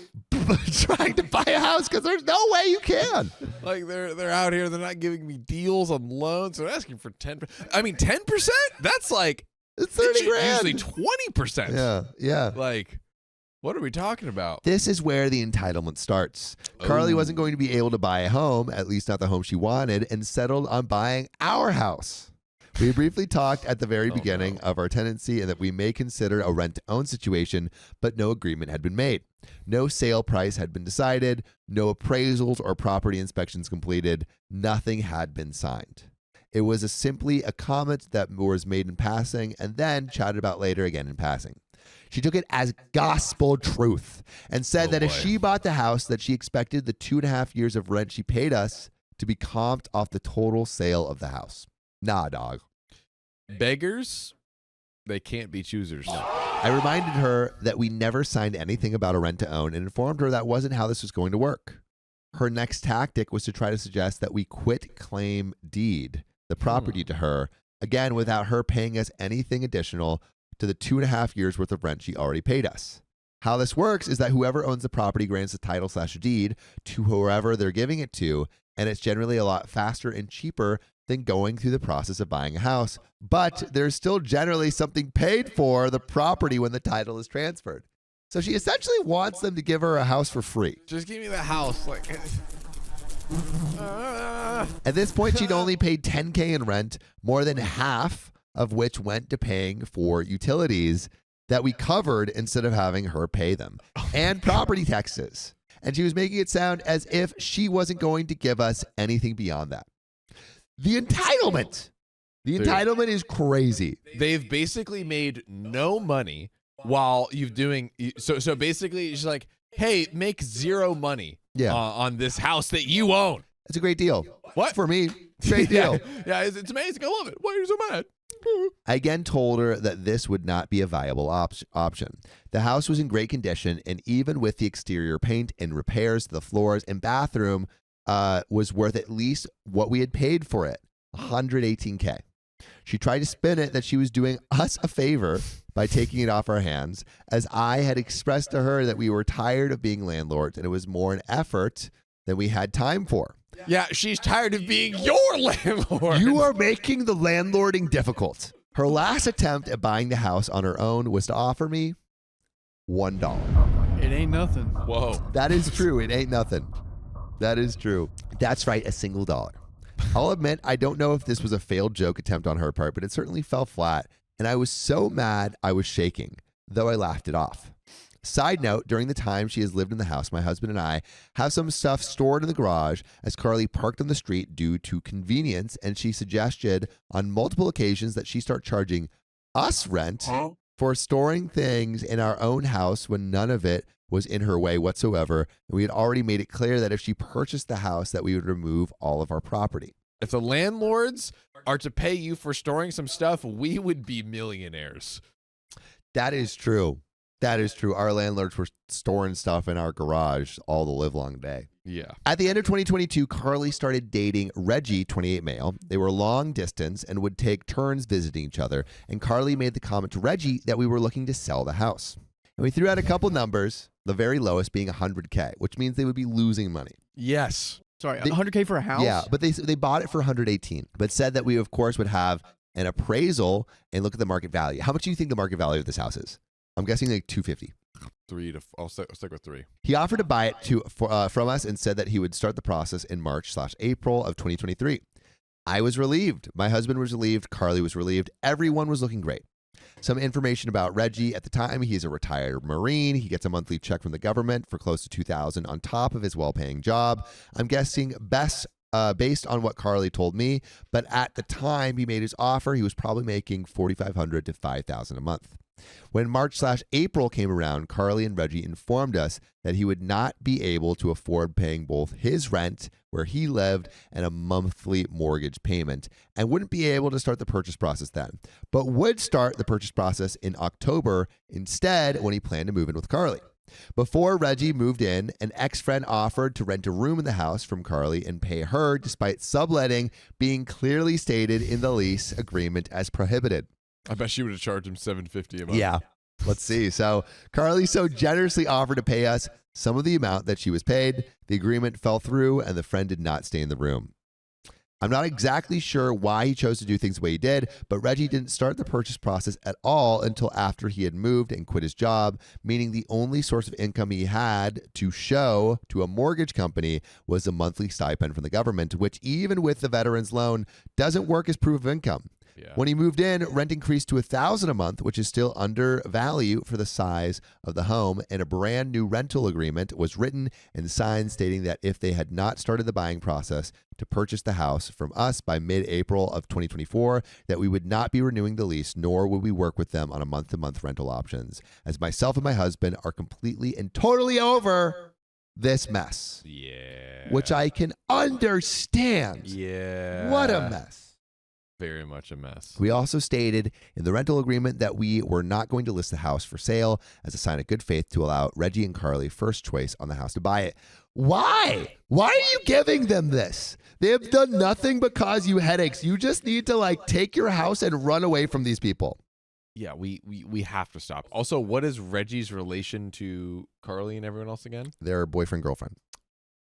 trying to buy a house because there's no way you can. Like they're out here, they're not giving me deals on loans. They're asking for 10%. I mean, 10%? That's like it's 30 grand. Usually 20%. Yeah. Like, what are we talking about? This is where the entitlement starts. Carly wasn't going to be able to buy a home, at least not the home she wanted, and settled on buying our house. We briefly talked at the very beginning of our tenancy and that we may consider a rent-to-own situation, but no agreement had been made. No sale price had been decided, no appraisals or property inspections completed, nothing had been signed. It was simply a comment that was made in passing and then chatted about later again in passing. She took it as gospel truth and said that if she bought the house, that she expected the 2.5 years of rent she paid us to be comped off the total sale of the house. Nah, dog. Beggars, they can't be choosers. I reminded her that we never signed anything about a rent to own and informed her that wasn't how this was going to work. Her next tactic was to try to suggest that we quit claim deed the property to her, again, without her paying us anything additional to the 2.5 years worth of rent she already paid us. How this works is that whoever owns the property grants the title/deed to whoever they're giving it to, and it's generally a lot faster and cheaper than going through the process of buying a house. But there's still generally something paid for the property when the title is transferred. So she essentially wants them to give her a house for free. Just give me the house. Like, At this point, she'd only paid $10K in rent, more than half of which went to paying for utilities that we covered instead of having her pay them, and property taxes. And she was making it sound as if she wasn't going to give us anything beyond that. The entitlement. The entitlement is crazy. They've basically made no money while you're doing. So basically, she's like, hey, make zero money on this house that you own. It's a great deal. What? For me, great deal. Yeah, it's amazing. I love it. Why are you so mad? I again told her that this would not be a viable option. The house was in great condition, and even with the exterior paint and repairs to the floors and bathroom, was worth at least what we had paid for it, $118K. She tried to spin it that she was doing us a favor by taking it off our hands, as I had expressed to her that we were tired of being landlords and it was more an effort than we had time for. Yeah, she's tired of being your landlord. You are making the landlording difficult. Her last attempt at buying the house on her own was to offer me $1. It ain't nothing. Whoa. That is true. It ain't nothing. That is true. That's right, a single dollar. I'll admit, I don't know if this was a failed joke attempt on her part, but it certainly fell flat, and I was so mad I was shaking, though I laughed it off. Side note, during the time she has lived in the house, my husband and I have some stuff stored in the garage as Carly parked on the street due to convenience, and she suggested on multiple occasions that she start charging us rent for storing things in our own house when none of it was in her way whatsoever. And we had already made it clear that if she purchased the house, that we would remove all of our property. If the landlords are to pay you for storing some stuff, we would be millionaires. That is true. That is true. Our landlords were storing stuff in our garage all the live long day. Yeah. At the end of 2022, Carly started dating Reggie, 28 male. They were long distance and would take turns visiting each other. And Carly made the comment to Reggie that we were looking to sell the house. And we threw out a couple numbers, the very lowest being $100K, which means they would be losing money. Yes. Sorry, They- $100K for a house? Yeah, but they bought it for $118, but said that we, of course, would have an appraisal and look at the market value. How much do you think the market value of this house is? I'm guessing like $250. I'll stick with 3. He offered to buy it from us and said that he would start the process in March/April of 2023. I was relieved. My husband was relieved. Carly was relieved. Everyone was looking great. Some information about Reggie at the time. He's a retired Marine. He gets a monthly check from the government for close to $2,000 on top of his well-paying job. I'm guessing based on what Carly told me, but at the time he made his offer, he was probably making $4,500 to $5,000 a month. When March/April came around, Carly and Reggie informed us that he would not be able to afford paying both his rent, where he lived, and a monthly mortgage payment, and wouldn't be able to start the purchase process then, but would start the purchase process in October instead, when he planned to move in with Carly. Before Reggie moved in, an ex-friend offered to rent a room in the house from Carly and pay her, despite subletting being clearly stated in the lease agreement as prohibited. I bet she would have charged him $750 a month. Yeah. Let's see. So Carly so generously offered to pay us some of the amount that she was paid. The agreement fell through and the friend did not stay in the room. I'm not exactly sure why he chose to do things the way he did, but Reggie didn't start the purchase process at all until after he had moved and quit his job, meaning the only source of income he had to show to a mortgage company was a monthly stipend from the government, which even with the veteran's loan doesn't work as proof of income. Yeah. When he moved in, rent increased to $1,000 a month, which is still under value for the size of the home, and a brand new rental agreement was written and signed stating that if they had not started the buying process to purchase the house from us by mid-April of 2024, that we would not be renewing the lease, nor would we work with them on a month-to-month rental options, as myself and my husband are completely and totally over this mess. Yeah. Which I can understand. Yeah. What a mess. Very much a mess. We also stated in the rental agreement that we were not going to list the house for sale as a sign of good faith to allow Reggie and Carly first choice on the house to buy it. Why? Why are you giving them this? They have done nothing but cause you headaches. You just need to take your house and run away from these people. Yeah, we have to stop. Also, what is Reggie's relation to Carly and everyone else again? Their boyfriend, girlfriend.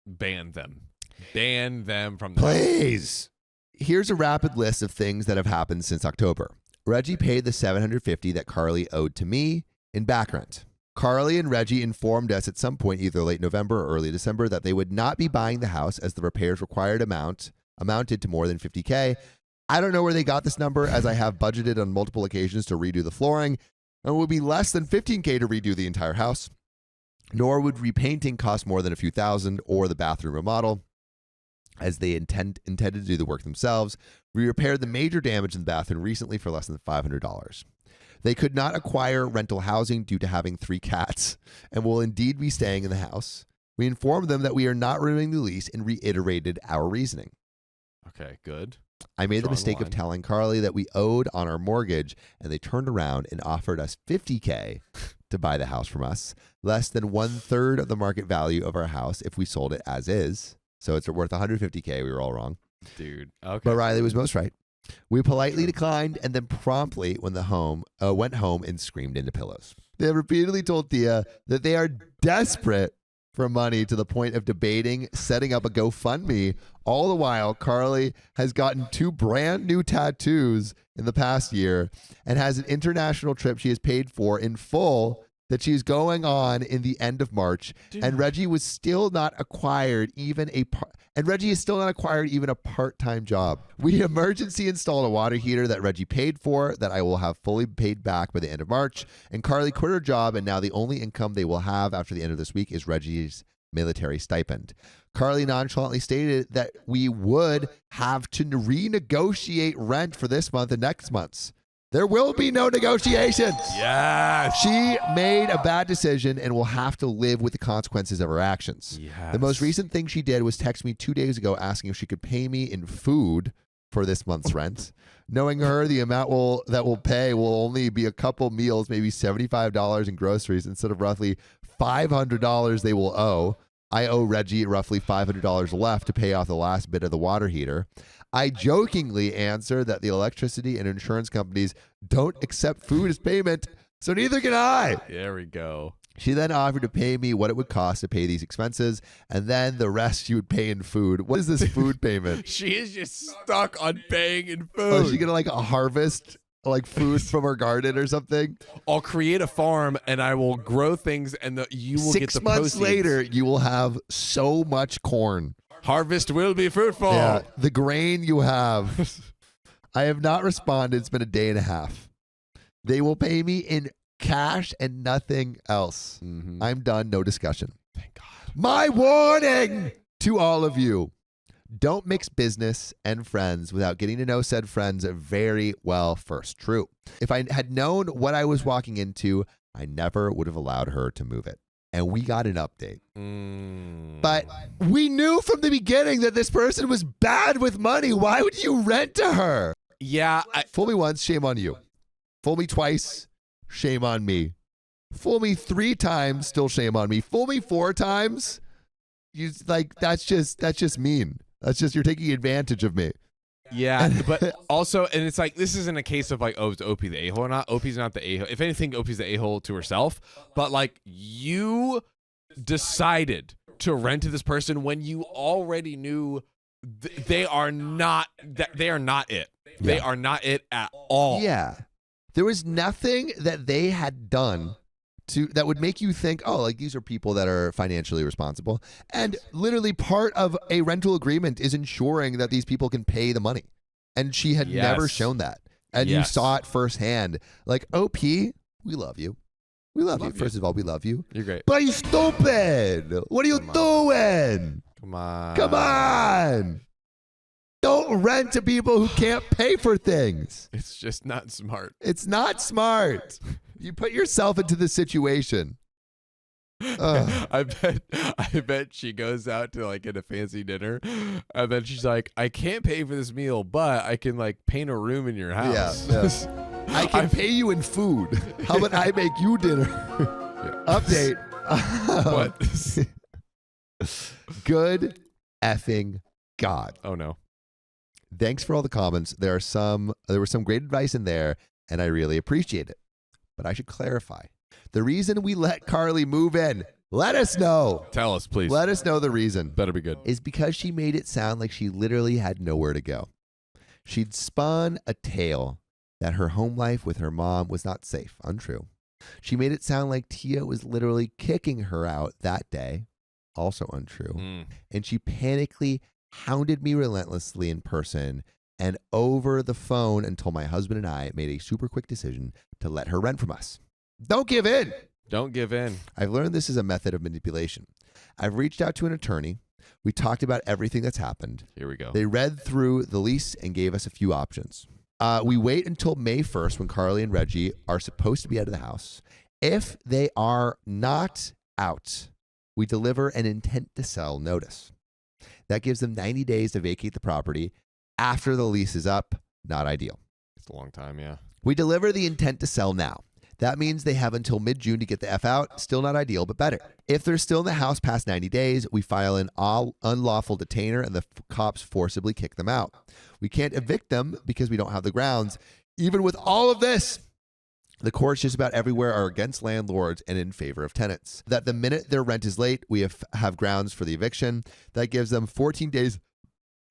Ban them. Ban them from the Please. Here's a rapid list of things that have happened since October. Reggie paid the $750 that Carly owed to me in back rent. Carly and Reggie informed us at some point, either late November or early December, that they would not be buying the house as the repairs required amounted to more than $50K. I don't know where they got this number, as I have budgeted on multiple occasions to redo the flooring, and it would be less than $15K to redo the entire house. Nor would repainting cost more than a few thousand, or the bathroom remodel, as they intended to do the work themselves. We repaired the major damage in the bathroom recently for less than $500. They could not acquire rental housing due to having 3 cats and will indeed be staying in the house. We informed them that we are not renewing the lease and reiterated our reasoning. Okay, good. I made the Strong mistake line. of telling Carly that we owed on our mortgage, and they turned around and offered us $50K to buy the house from us, less than 1/3 of the market value of our house if we sold it as is. So it's worth $150K. We were all wrong. Dude. Okay. But Riley was most right. We politely declined and then promptly went home and screamed into pillows. They have repeatedly told Tia that they are desperate for money to the point of debating setting up a GoFundMe. All the while, Carly has gotten 2 brand new tattoos in the past year and has an international trip she has paid for in full that she's going on in the end of March. Dude. And Reggie was still not acquired even a part-time job. We emergency installed a water heater that Reggie paid for that I will have fully paid back by the end of March. And Carly quit her job, and now the only income they will have after the end of this week is Reggie's military stipend. Carly nonchalantly stated that we would have to renegotiate rent for this month and next month's. There will be no negotiations. Yes. She made a bad decision and will have to live with the consequences of her actions. Yes. The most recent thing she did was text me 2 days ago asking if she could pay me in food for this month's rent. Knowing her, the amount that we'll pay will only be a couple meals, maybe $75 in groceries instead of roughly $500 they will owe. I owe Reggie roughly $500 left to pay off the last bit of the water heater. I jokingly answer that the electricity and insurance companies don't accept food as payment, so neither can I. There we go. She then offered to pay me what it would cost to pay these expenses, and then the rest she would pay in food. What is this food payment? She is just stuck on paying in Oh, food. is she gonna like harvest like food from her garden or something? I'll create a farm and I will grow things, and you will get the 6 months proceeds. later, you will have so much corn. Harvest will be fruitful. Yeah, the grain you have. I have not responded. It's been a day and a half. They will pay me in cash and nothing else. Mm-hmm. I'm done. No discussion. Thank God. My warning to all of you. Don't mix business and friends without getting to know said friends very well first. True. If I had known what I was walking into, I never would have allowed her to move it. And we got an update. But we knew from the beginning that this person was bad with money. Why would you rent to her? Yeah. Fool me once, shame on you. Fool me twice, shame on me. Fool me 3 times, still shame on me. Fool me 4 times, you like that's just mean. That's just you're taking advantage of me. Yeah, but also, and it's like, this isn't a case of like, oh, is OP the a-hole or not? OP's not the a-hole. If anything, OP's the a-hole to herself. But like, you decided to rent to this person when you already knew they are not it. They are not it at all. Yeah. There was nothing that they had done that would make you think, oh, like these are people that are financially responsible. And literally part of a rental agreement is ensuring that these people can pay the money. And she had never shown that. And you saw it firsthand. Like, OP, we love you. We love you. First of all, we love you. You're great. But you stupid. What are you doing? Come on. Come on. Don't rent to people who can't pay for things. It's just not smart. It's not smart. You put yourself into the situation. I bet she goes out to like get a fancy dinner, and then she's like, I can't pay for this meal, but I can like paint a room in your house. Yeah. I can pay you in food. How about I make you dinner? Update. What? Good effing God. Oh no. Thanks for all the comments. There was some great advice in there, and I really appreciate it. But I should clarify. The reason we let Carly move in, let us know. Tell us, please. Let us know the reason. Better be good. Is because she made it sound like she literally had nowhere to go. She'd spun a tale that her home life with her mom was not safe. Untrue. She made it sound like Tia was literally kicking her out that day. Also untrue. And she panically hounded me relentlessly in person and over the phone until my husband and I made a super quick decision to let her rent from us. Don't give in. Don't give in. I've learned this is a method of manipulation. I've reached out to an attorney. We talked about everything that's happened. Here we go. They read through the lease and gave us a few options. We wait until May 1st when Carly and Reggie are supposed to be out of the house. If they are not out, we deliver an intent to sell notice. That gives them 90 days to vacate the property after the lease is up. Not ideal. It's a long time, yeah. We deliver the intent to sell now. That means they have until mid-June to get the F out. Still not ideal, but better. If they're still in the house past 90 days, we file an unlawful detainer and the cops forcibly kick them out. We can't evict them because we don't have the grounds. Even with all of this, the courts just about everywhere are against landlords and in favor of tenants. That the minute their rent is late, we have grounds for the eviction. That gives them 14 days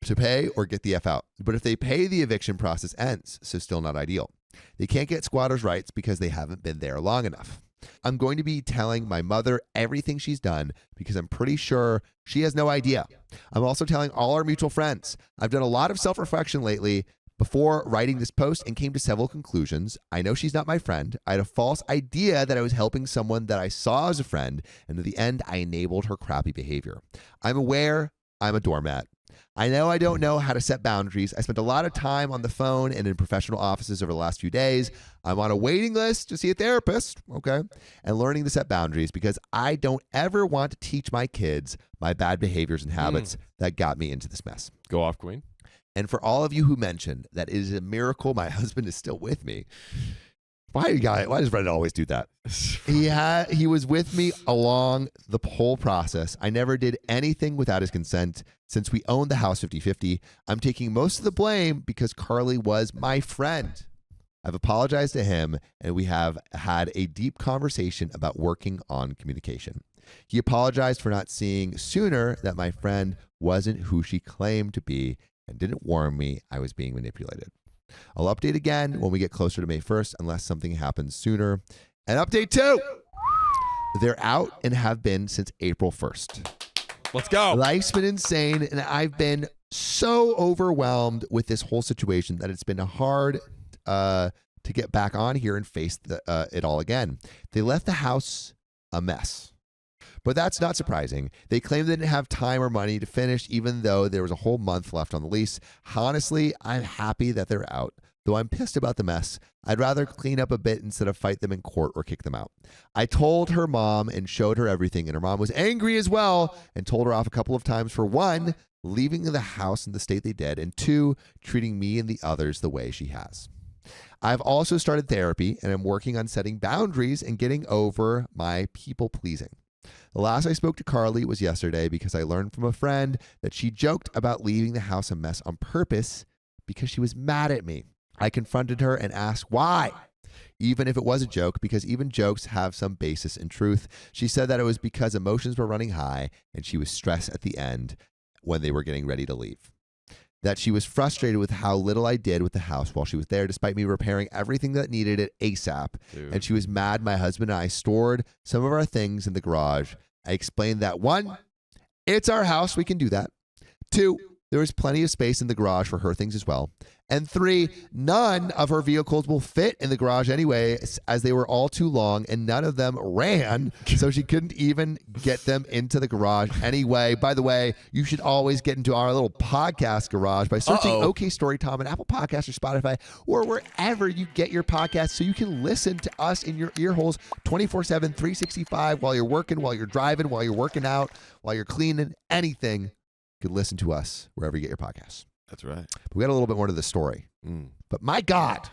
to pay or get the F out. But if they pay, the eviction process ends, so still not ideal. They can't get squatters' rights because they haven't been there long enough. I'm going to be telling my mother everything she's done because I'm pretty sure she has no idea. I'm also telling all our mutual friends. I've done a lot of self-reflection lately before writing this post and came to several conclusions. I know she's not my friend. I had a false idea that I was helping someone that I saw as a friend, and in the end, I enabled her crappy behavior. I'm aware I'm a doormat. I know I don't know how to set boundaries. I spent a lot of time on the phone and in professional offices over the last few days. I'm on a waiting list to see a therapist, okay, and learning to set boundaries because I don't ever want to teach my kids my bad behaviors and habits that got me into this mess. Go off, Queen. And for all of you who mentioned that it is a miracle my husband is still with me, why does Reddit always do that? He was with me along the whole process. I never did anything without his consent. Since we owned the house 50-50, I'm taking most of the blame because Carly was my friend. I've apologized to him, and we have had a deep conversation about working on communication. He apologized for not seeing sooner that my friend wasn't who she claimed to be and didn't warn me I was being manipulated. I'll update again when we get closer to May 1st unless something happens sooner. And update 2, they're out and have been since April 1st. Let's go. Life's been insane, and I've been so overwhelmed with this whole situation that it's been hard to get back on here and face it all again. They left the house a mess. But that's not surprising. They claim they didn't have time or money to finish, even though there was a whole month left on the lease. Honestly, I'm happy that they're out, though I'm pissed about the mess. I'd rather clean up a bit instead of fight them in court or kick them out. I told her mom and showed her everything, and her mom was angry as well and told her off a couple of times for 1, leaving the house in the state they did, and 2, treating me and the others the way she has. I've also started therapy, and I'm working on setting boundaries and getting over my people-pleasing. The last I spoke to Carly was yesterday because I learned from a friend that she joked about leaving the house a mess on purpose because she was mad at me. I confronted her and asked why, even if it was a joke, because even jokes have some basis in truth. She said that it was because emotions were running high and she was stressed at the end when they were getting ready to leave. That she was frustrated with how little I did with the house while she was there, despite me repairing everything that needed it ASAP. Dude. And she was mad my husband and I stored some of our things in the garage. I explained that 1, it's our house, we can do that. 2, there was plenty of space in the garage for her things as well. And 3, none of her vehicles will fit in the garage anyway, as they were all too long and none of them ran, so she couldn't even get them into the garage anyway. By the way, you should always get into our little podcast garage by searching OK Storytime on Apple Podcasts or Spotify or wherever you get your podcasts so you can listen to us in your ear holes 24/7, 365 while you're working, while you're driving, while you're working out, while you're cleaning, anything. You can listen to us wherever you get your podcasts. That's right. But we got a little bit more to the story. But my God,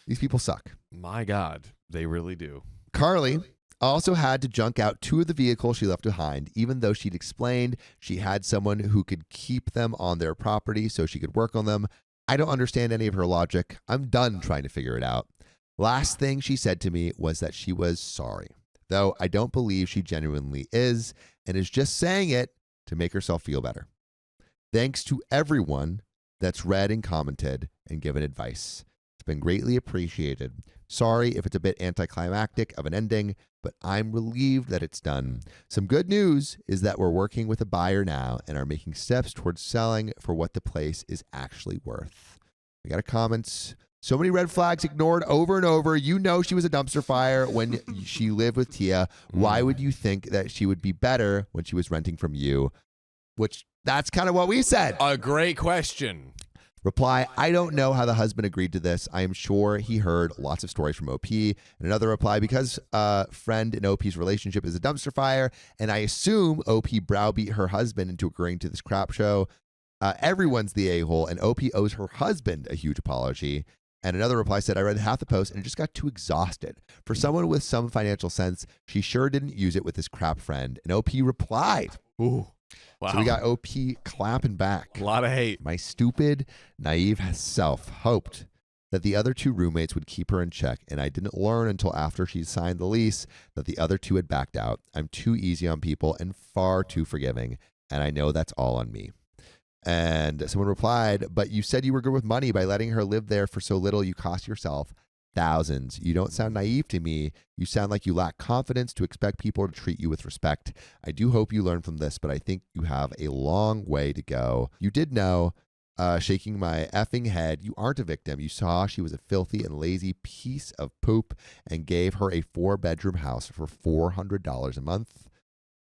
these people suck. My God, they really do. Carly also had to junk out 2 of the vehicles she left behind, even though she'd explained she had someone who could keep them on their property so she could work on them. I don't understand any of her logic. I'm done trying to figure it out. Last thing she said to me was that she was sorry, though I don't believe she genuinely is and is just saying it to make herself feel better. Thanks to everyone that's read and commented and given advice. It's been greatly appreciated. Sorry if it's a bit anticlimactic of an ending, but I'm relieved that it's done. Some good news is that we're working with a buyer now and are making steps towards selling for what the place is actually worth. We got a comments. So many red flags ignored over and over. You know she was a dumpster fire when she lived with Tia. Why would you think that she would be better when she was renting from you? Which that's kind of what we said. A great question. Reply, I don't know how the husband agreed to this. I am sure he heard lots of stories from OP. And another reply, because friend in OP's relationship is a dumpster fire, and I assume OP browbeat her husband into agreeing to this crap show. Everyone's the a-hole, and OP owes her husband a huge apology. And another reply said, I read half the post and it just got too exhausted. For someone with some financial sense, she sure didn't use it with this crap friend. And OP replied. Ooh. Wow. So we got OP clapping back. A lot of hate. My stupid, naive self hoped that the other 2 roommates would keep her in check, and I didn't learn until after she signed the lease that the other 2 had backed out. I'm too easy on people and far too forgiving, and I know that's all on me. And someone replied, but you said you were good with money. By letting her live there for so little, you cost yourself thousands. You don't sound naive to me. You sound like you lack confidence to expect people to treat you with respect. I do hope you learn from this, but I think you have a long way to go. You did know, shaking my effing head, you aren't a victim. You saw she was a filthy and lazy piece of poop and gave her a 4-bedroom house for $400 a month.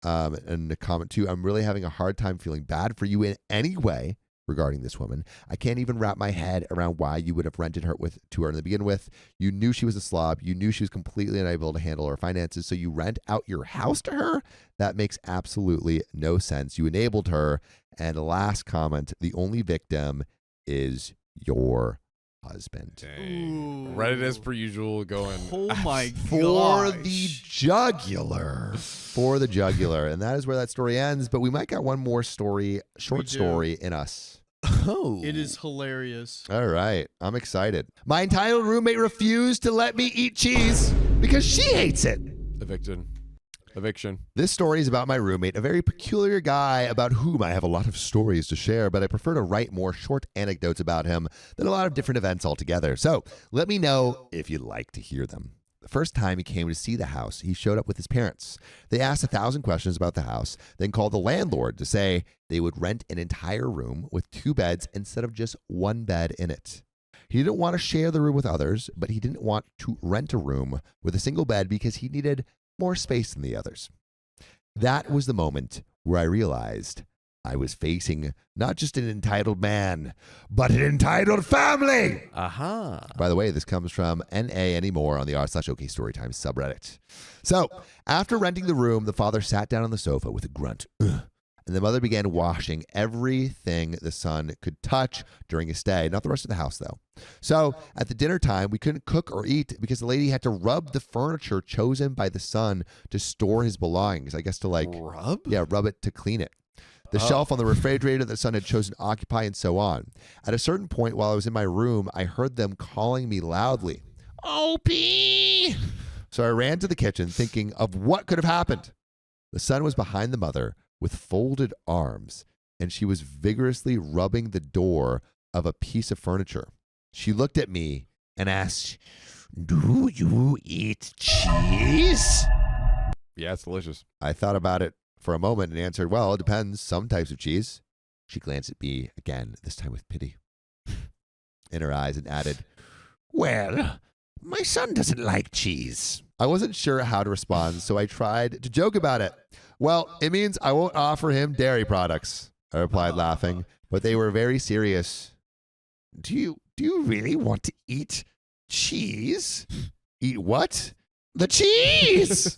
And a comment too, I'm really having a hard time feeling bad for you in any way regarding this woman. I can't even wrap my head around why you would have rented her to her in the begin with. You knew she was a slob. You knew she was completely unable to handle her finances, so you rent out your house to her? That makes absolutely no sense. You enabled her. And the last comment, the only victim is your husband. Dang. Reddit as per usual going. Oh my For gosh. the jugular. For the jugular. And that is where that story ends. But we might got one more story, short story in us. Oh. It is hilarious. All right. I'm excited. My entitled roommate refused to let me eat cheese because she hates it. Eviction. This story is about my roommate, a very peculiar guy about whom I have a lot of stories to share, but I prefer to write more short anecdotes about him than a lot of different events altogether. So let me know if you'd like to hear them. The first time he came to see the house, he showed up with his parents. They asked 1,000 questions about the house, then called the landlord to say they would rent an entire room with 2 beds instead of just 1 bed in it. He didn't want to share the room with others, but he didn't want to rent a room with a single bed because he needed more space than the others. That was the moment where I realized I was facing not just an entitled man, but an entitled family. Aha. By the way, this comes from NA Anymore on the r/OK Storytime subreddit. So, after renting the room, the father sat down on the sofa with a grunt. And the mother began washing everything the son could touch during his stay. Not the rest of the house, though. So, at the dinner time, we couldn't cook or eat because the lady had to rub the furniture chosen by the son to store his belongings. I guess to Rub? Yeah, rub it to clean it. The shelf on the refrigerator that the son had chosen to occupy and so on. At a certain point while I was in my room, I heard them calling me loudly. OP! So I ran to the kitchen thinking of what could have happened. The son was behind the mother with folded arms, and she was vigorously rubbing the door of a piece of furniture. She looked at me and asked, "Do you eat cheese?" Yeah, it's delicious. I thought about it for a moment and answered, "Well, it depends. Some types of cheese." She glanced at me again, this time with pity in her eyes, and added, "Well, my son doesn't like cheese." I wasn't sure how to respond, so I tried to joke about it. "Well, it means I won't offer him dairy products," I replied, laughing, but they were very serious. Do you really want to eat cheese?" "Eat what?" "The cheese!"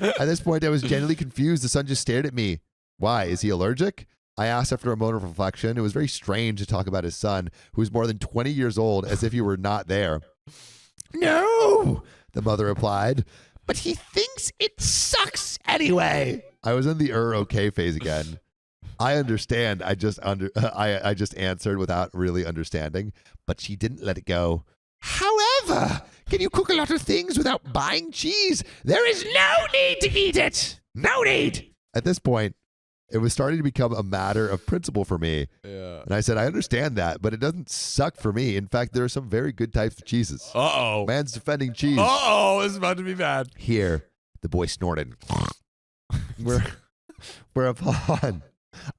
At this point, I was genuinely confused. The son just stared at me. "Why? Is he allergic?" I asked after a moment of reflection. It was very strange to talk about his son, who was more than 20 years old, as if he were not there. "No," the mother replied, "but he thinks it sucks anyway." I was in the okay phase again. "I understand." I just answered without really understanding, but she didn't let it go. "However, can you cook a lot of things without buying cheese? There is no need to eat it. No need." At this point, it was starting to become a matter of principle for me. Yeah. And I said, "I understand that, but it doesn't suck for me. In fact, there are some very good types of cheeses." Uh-oh. Man's defending cheese. Uh-oh, it's about to be bad. Here, the boy snorted. Whereupon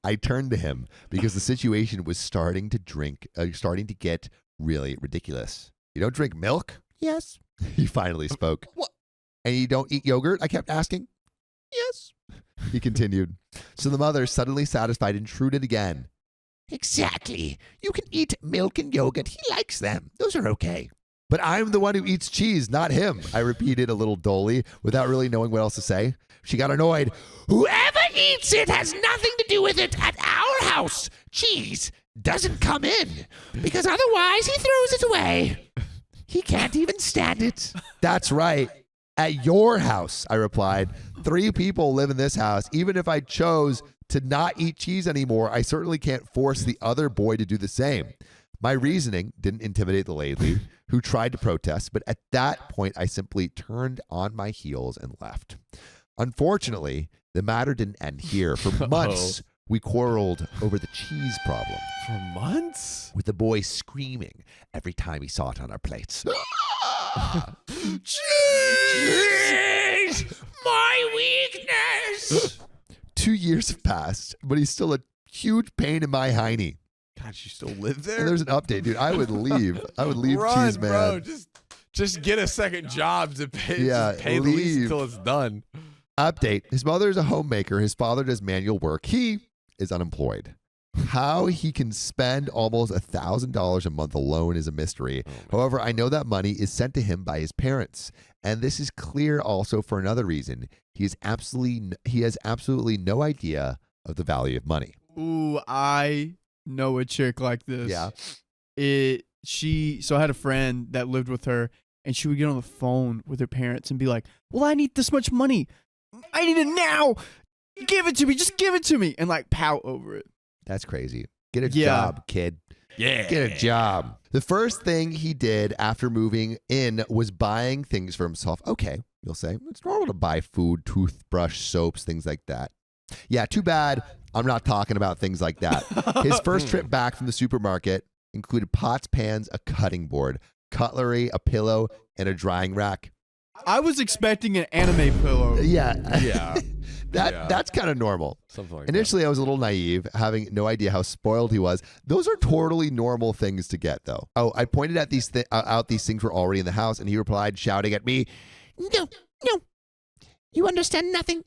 I turned to him because the situation was starting to get really ridiculous. "You don't drink milk?" "Yes." He finally spoke. "What? And you don't eat yogurt?" I kept asking. "Yes." He continued. So the mother, suddenly satisfied, intruded again. "Exactly. You can eat milk and yogurt. He likes them. Those are okay." "But I'm the one who eats cheese, not him," I repeated a little dully without really knowing what else to say. She got annoyed. "Whoever eats it has nothing to do with it at our house. Cheese doesn't come in because otherwise he throws it away." He can't even stand it. That's right. At your house, I replied. 3 people live in this house. Even if I chose to not eat cheese anymore, I certainly can't force the other boy to do the same. My reasoning didn't intimidate the lady who tried to protest, but at that point, I simply turned on my heels and left. Unfortunately, the matter didn't end here. For months, we quarreled over the cheese problem. For months? With the boy screaming every time he saw it on our plates. Cheese! My weakness! 2 years have passed, but he's still a huge pain in my hiney. God, you still live there? And there's an update, dude. I would leave. I would leave Run, Cheese Man. bro. Just get a second job to pay, pay the leave. lease until it's done. Update. His mother is a homemaker. His father does manual work. He is unemployed. How he can spend almost $1,000 a month alone is a mystery. However, I know that money is sent to him by his parents. And this is clear also for another reason. He has absolutely no idea of the value of money. Ooh, I know a chick like this. Yeah. So I had a friend that lived with her, and she would get on the phone with her parents and be like, well, I need this much money. I need it now. Give it to me. Just give it to me. And like pout over it. That's crazy. Get a job, kid. Yeah. Get a job. The first thing he did after moving in was buying things for himself. Okay, you'll say, it's normal to buy food, toothbrush, soaps, things like that. Yeah, too bad I'm not talking about things like that. His first trip back from the supermarket included pots, pans, a cutting board, cutlery, a pillow, and a drying rack. I was expecting an anime pillow. Yeah. Yeah. That's kind of normal. Something like Initially, I was a little naive, having no idea how spoiled he was. Those are totally normal things to get, though. Oh, I pointed at these things were already in the house, and he replied, shouting at me, "No, you understand nothing.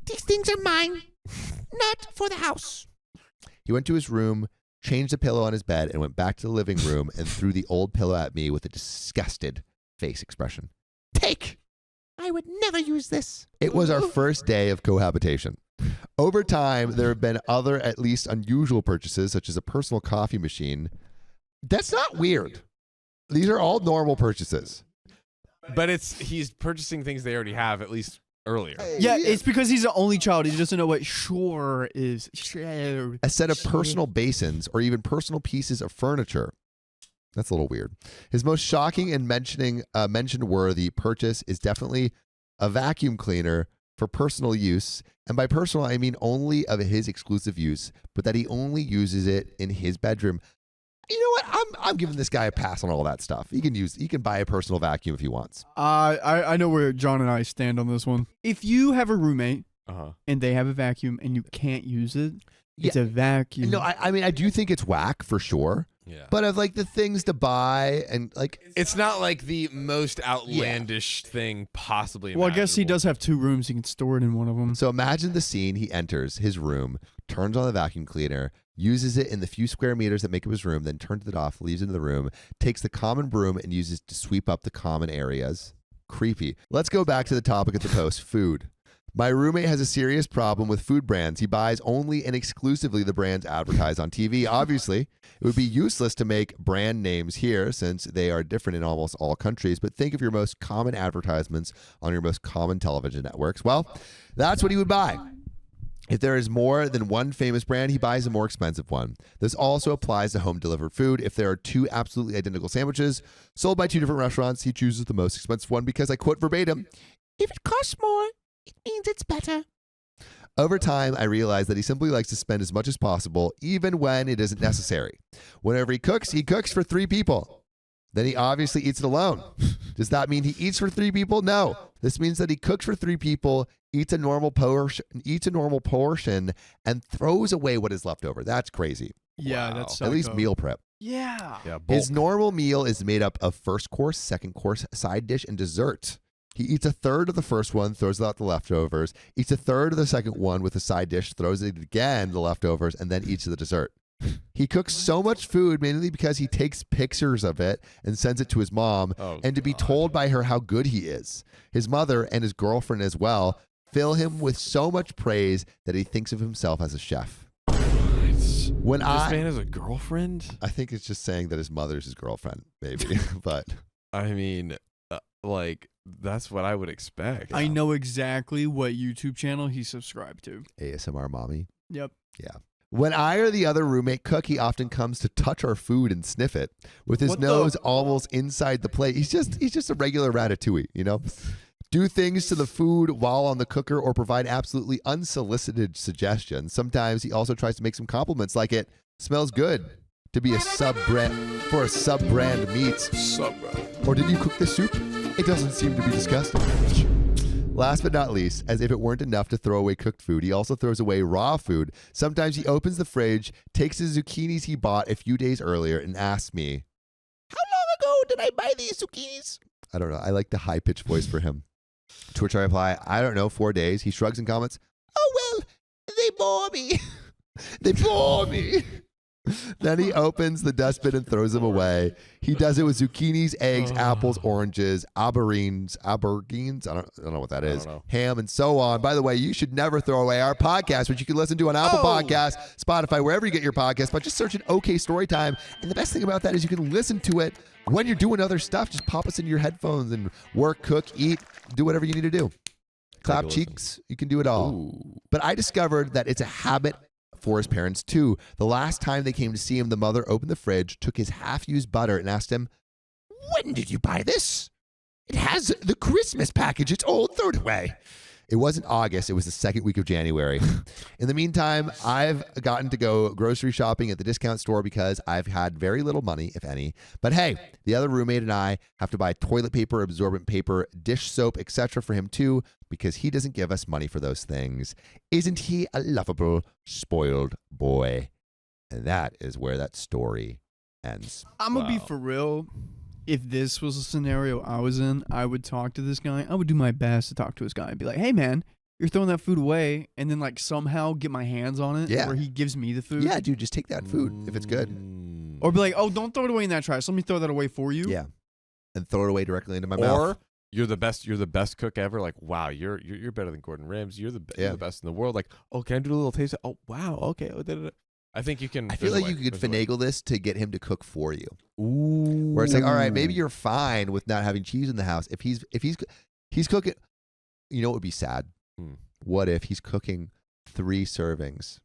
These things are mine, not for the house." He went to his room, changed the pillow on his bed, and went back to the living room and threw the old pillow at me with a disgusted face expression. "Take! I would never use this." It was our first day of cohabitation. Over time, there have been other, at least unusual purchases, such as a personal coffee machine. That's not weird. These are all normal purchases. But he's purchasing things they already have, at least earlier. Yeah, it's because he's the only child. He doesn't know what shore is. Shore. A set of personal basins or even personal pieces of furniture. That's a little weird. His most shocking and mention-worthy purchase is definitely a vacuum cleaner for personal use. And by personal, I mean only of his exclusive use, but that he only uses it in his bedroom. You know what? I'm giving this guy a pass on all that stuff. He can buy a personal vacuum if he wants. I know where John and I stand on this one. If you have a roommate and they have a vacuum and you can't use it, it's a vacuum. No, I mean, I do think it's whack for sure. Yeah. But of like the things to buy and like, It's not like the most outlandish thing possibly Well, I guess he imaginable. does have 2 rooms. He can store it in one of them. so imagine the scene. He enters his room, turns on the vacuum cleaner, uses it in the few square meters that make up his room, then turns it off, leaves it in the room, takes the common broom and uses it to sweep up the common areas. Creepy. Let's go back to the topic of the post, food. My roommate has a serious problem with food brands. He buys only and exclusively the brands advertised on TV. Obviously, it would be useless to make brand names here since they are different in almost all countries, but think of your most common advertisements on your most common television networks. Well, that's what he would buy. If there is more than one famous brand, he buys a more expensive one. This also applies to home delivered food. If there are 2 absolutely identical sandwiches sold by 2 different restaurants, he chooses the most expensive one because, I quote verbatim, "If it costs more, it means it's better." Over time, I realized that he simply likes to spend as much as possible, even when it isn't necessary. Whenever he cooks for 3 people. Then he obviously eats it alone. Does that mean he eats for 3 people? No. This means that he cooks for 3 people, eats a normal portion, and throws away what is left over. That's crazy. Yeah, that's At least meal prep. Yeah. Yeah, His normal meal is made up of first course, second course, side dish, and dessert. He eats a third of the first one, throws out the leftovers, eats a third of the second one with a side dish, throws it again, the leftovers, and then eats the dessert. He cooks so much food mainly because he takes pictures of it and sends it to his mom and to be told by her how good he is. His mother and his girlfriend as well fill him with so much praise that he thinks of himself as a chef. This man has a girlfriend? I think it's just saying that his mother's his girlfriend, maybe, but I mean, like that's what I would expect. I know exactly what YouTube channel he's subscribed to. ASMR mommy. Yep. When I or the other roommate cook, he often comes to touch our food and sniff it with his What the- nose almost inside the plate. He's just a regular ratatouille, you know? Do things to the food while on the cooker or provide absolutely unsolicited suggestions. Sometimes he also tries to make some compliments like it smells good to be a sub-brand for a sub-brand meats. Or did you cook the soup? It doesn't seem to be disgusting. Last but not least, as if it weren't enough to throw away cooked food, he also throws away raw food. Sometimes he opens the fridge, takes the zucchinis he bought a few days earlier, and asks me, "How long ago did I buy these zucchinis?" I don't know. I like the high-pitched voice for him. To which I reply, "I don't know, 4 days." He shrugs and comments, "Oh, well, they bore me. They bore me." Then he opens the dustbin and throws them away. He does it with zucchinis, eggs, apples, oranges, aubergines. I don't know what that is. Ham and so on. By the way, you should never throw away our podcast, which you can listen to on Apple Podcasts, Spotify, wherever you get your podcast. But just search an OK Storytime. And the best thing about that is you can listen to it when you're doing other stuff. Just pop us into your headphones and work, cook, eat, do whatever you need to do. Clap cheeks. You can do it all. Ooh. But I discovered that it's a habit for his parents too. The last time they came to see him, the mother opened the fridge, took his half-used butter, and asked him, "When did you buy this? It has the Christmas package. It's old. Throw it away." It wasn't August. It was the second week of January. In the meantime, I've gotten to go grocery shopping at the discount store because I've had very little money, if any. But hey, the other roommate and I have to buy toilet paper, absorbent paper, dish soap, etc. for him too, because he doesn't give us money for those things. Isn't he a lovable, spoiled boy? And that is where that story ends. I'm going to be for real. If this was a scenario I was in, I would talk to this guy. I would do my best to talk to this guy and be like, "Hey, man, you're throwing that food away," and then like somehow get my hands on it. Yeah. Where he gives me the food. Yeah, dude, just take that food if it's good. Or be like, "Oh, don't throw it away in that trash. Let me throw that away for you." Yeah. And throw it away directly into my mouth. Or you're the best cook ever. Like, wow, you're better than Gordon Ramsay. You're the best in the world. Like, oh, can I do a little taste? Oh, wow, okay. I think you can. I feel there's like a you way. could There's a way. finagle this to get him to cook for you. Ooh. Where it's like, all right, maybe you're fine with not having cheese in the house. If he's cooking, you know what would be sad? What if he's cooking 3 servings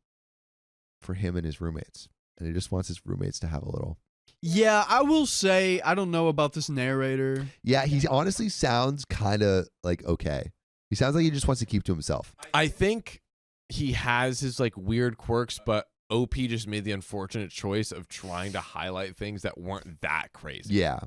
for him and his roommates, and he just wants his roommates to have a little? Yeah, I will say I don't know about this narrator. Yeah, he honestly sounds kind of like okay. He sounds like he just wants to keep to himself. I think he has his like weird quirks, but OP just made the unfortunate choice of trying to highlight things that weren't that crazy. Yeah.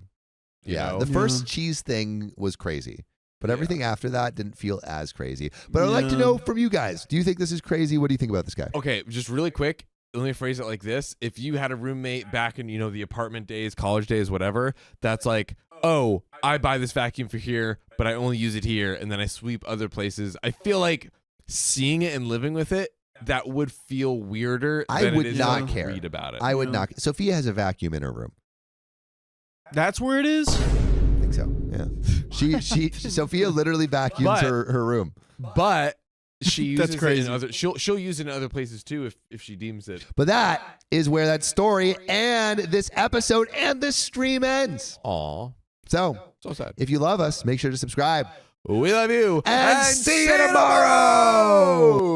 You Yeah. know? The first cheese thing was crazy, but everything after that didn't feel as crazy. But I'd like to know from you guys, do you think this is crazy? What do you think about this guy? Okay, just really quick. Let me phrase it like this. If you had a roommate back in, the apartment days, college days, whatever, that's like, oh, I buy this vacuum for here, but I only use it here, and then I sweep other places. I feel like seeing it and living with it, that would feel weirder I than would it is not to care. read about it. I would not. Sophia has a vacuum in her room. That's where it is? I think so. Yeah. Sophia literally vacuums But- her room. But she uses That's crazy. it in other she'll use it in other places too if she deems it. But that is where that story and this episode and this stream ends. Aw. So So sad. if you love us, make sure to subscribe. We love you. And see you tomorrow.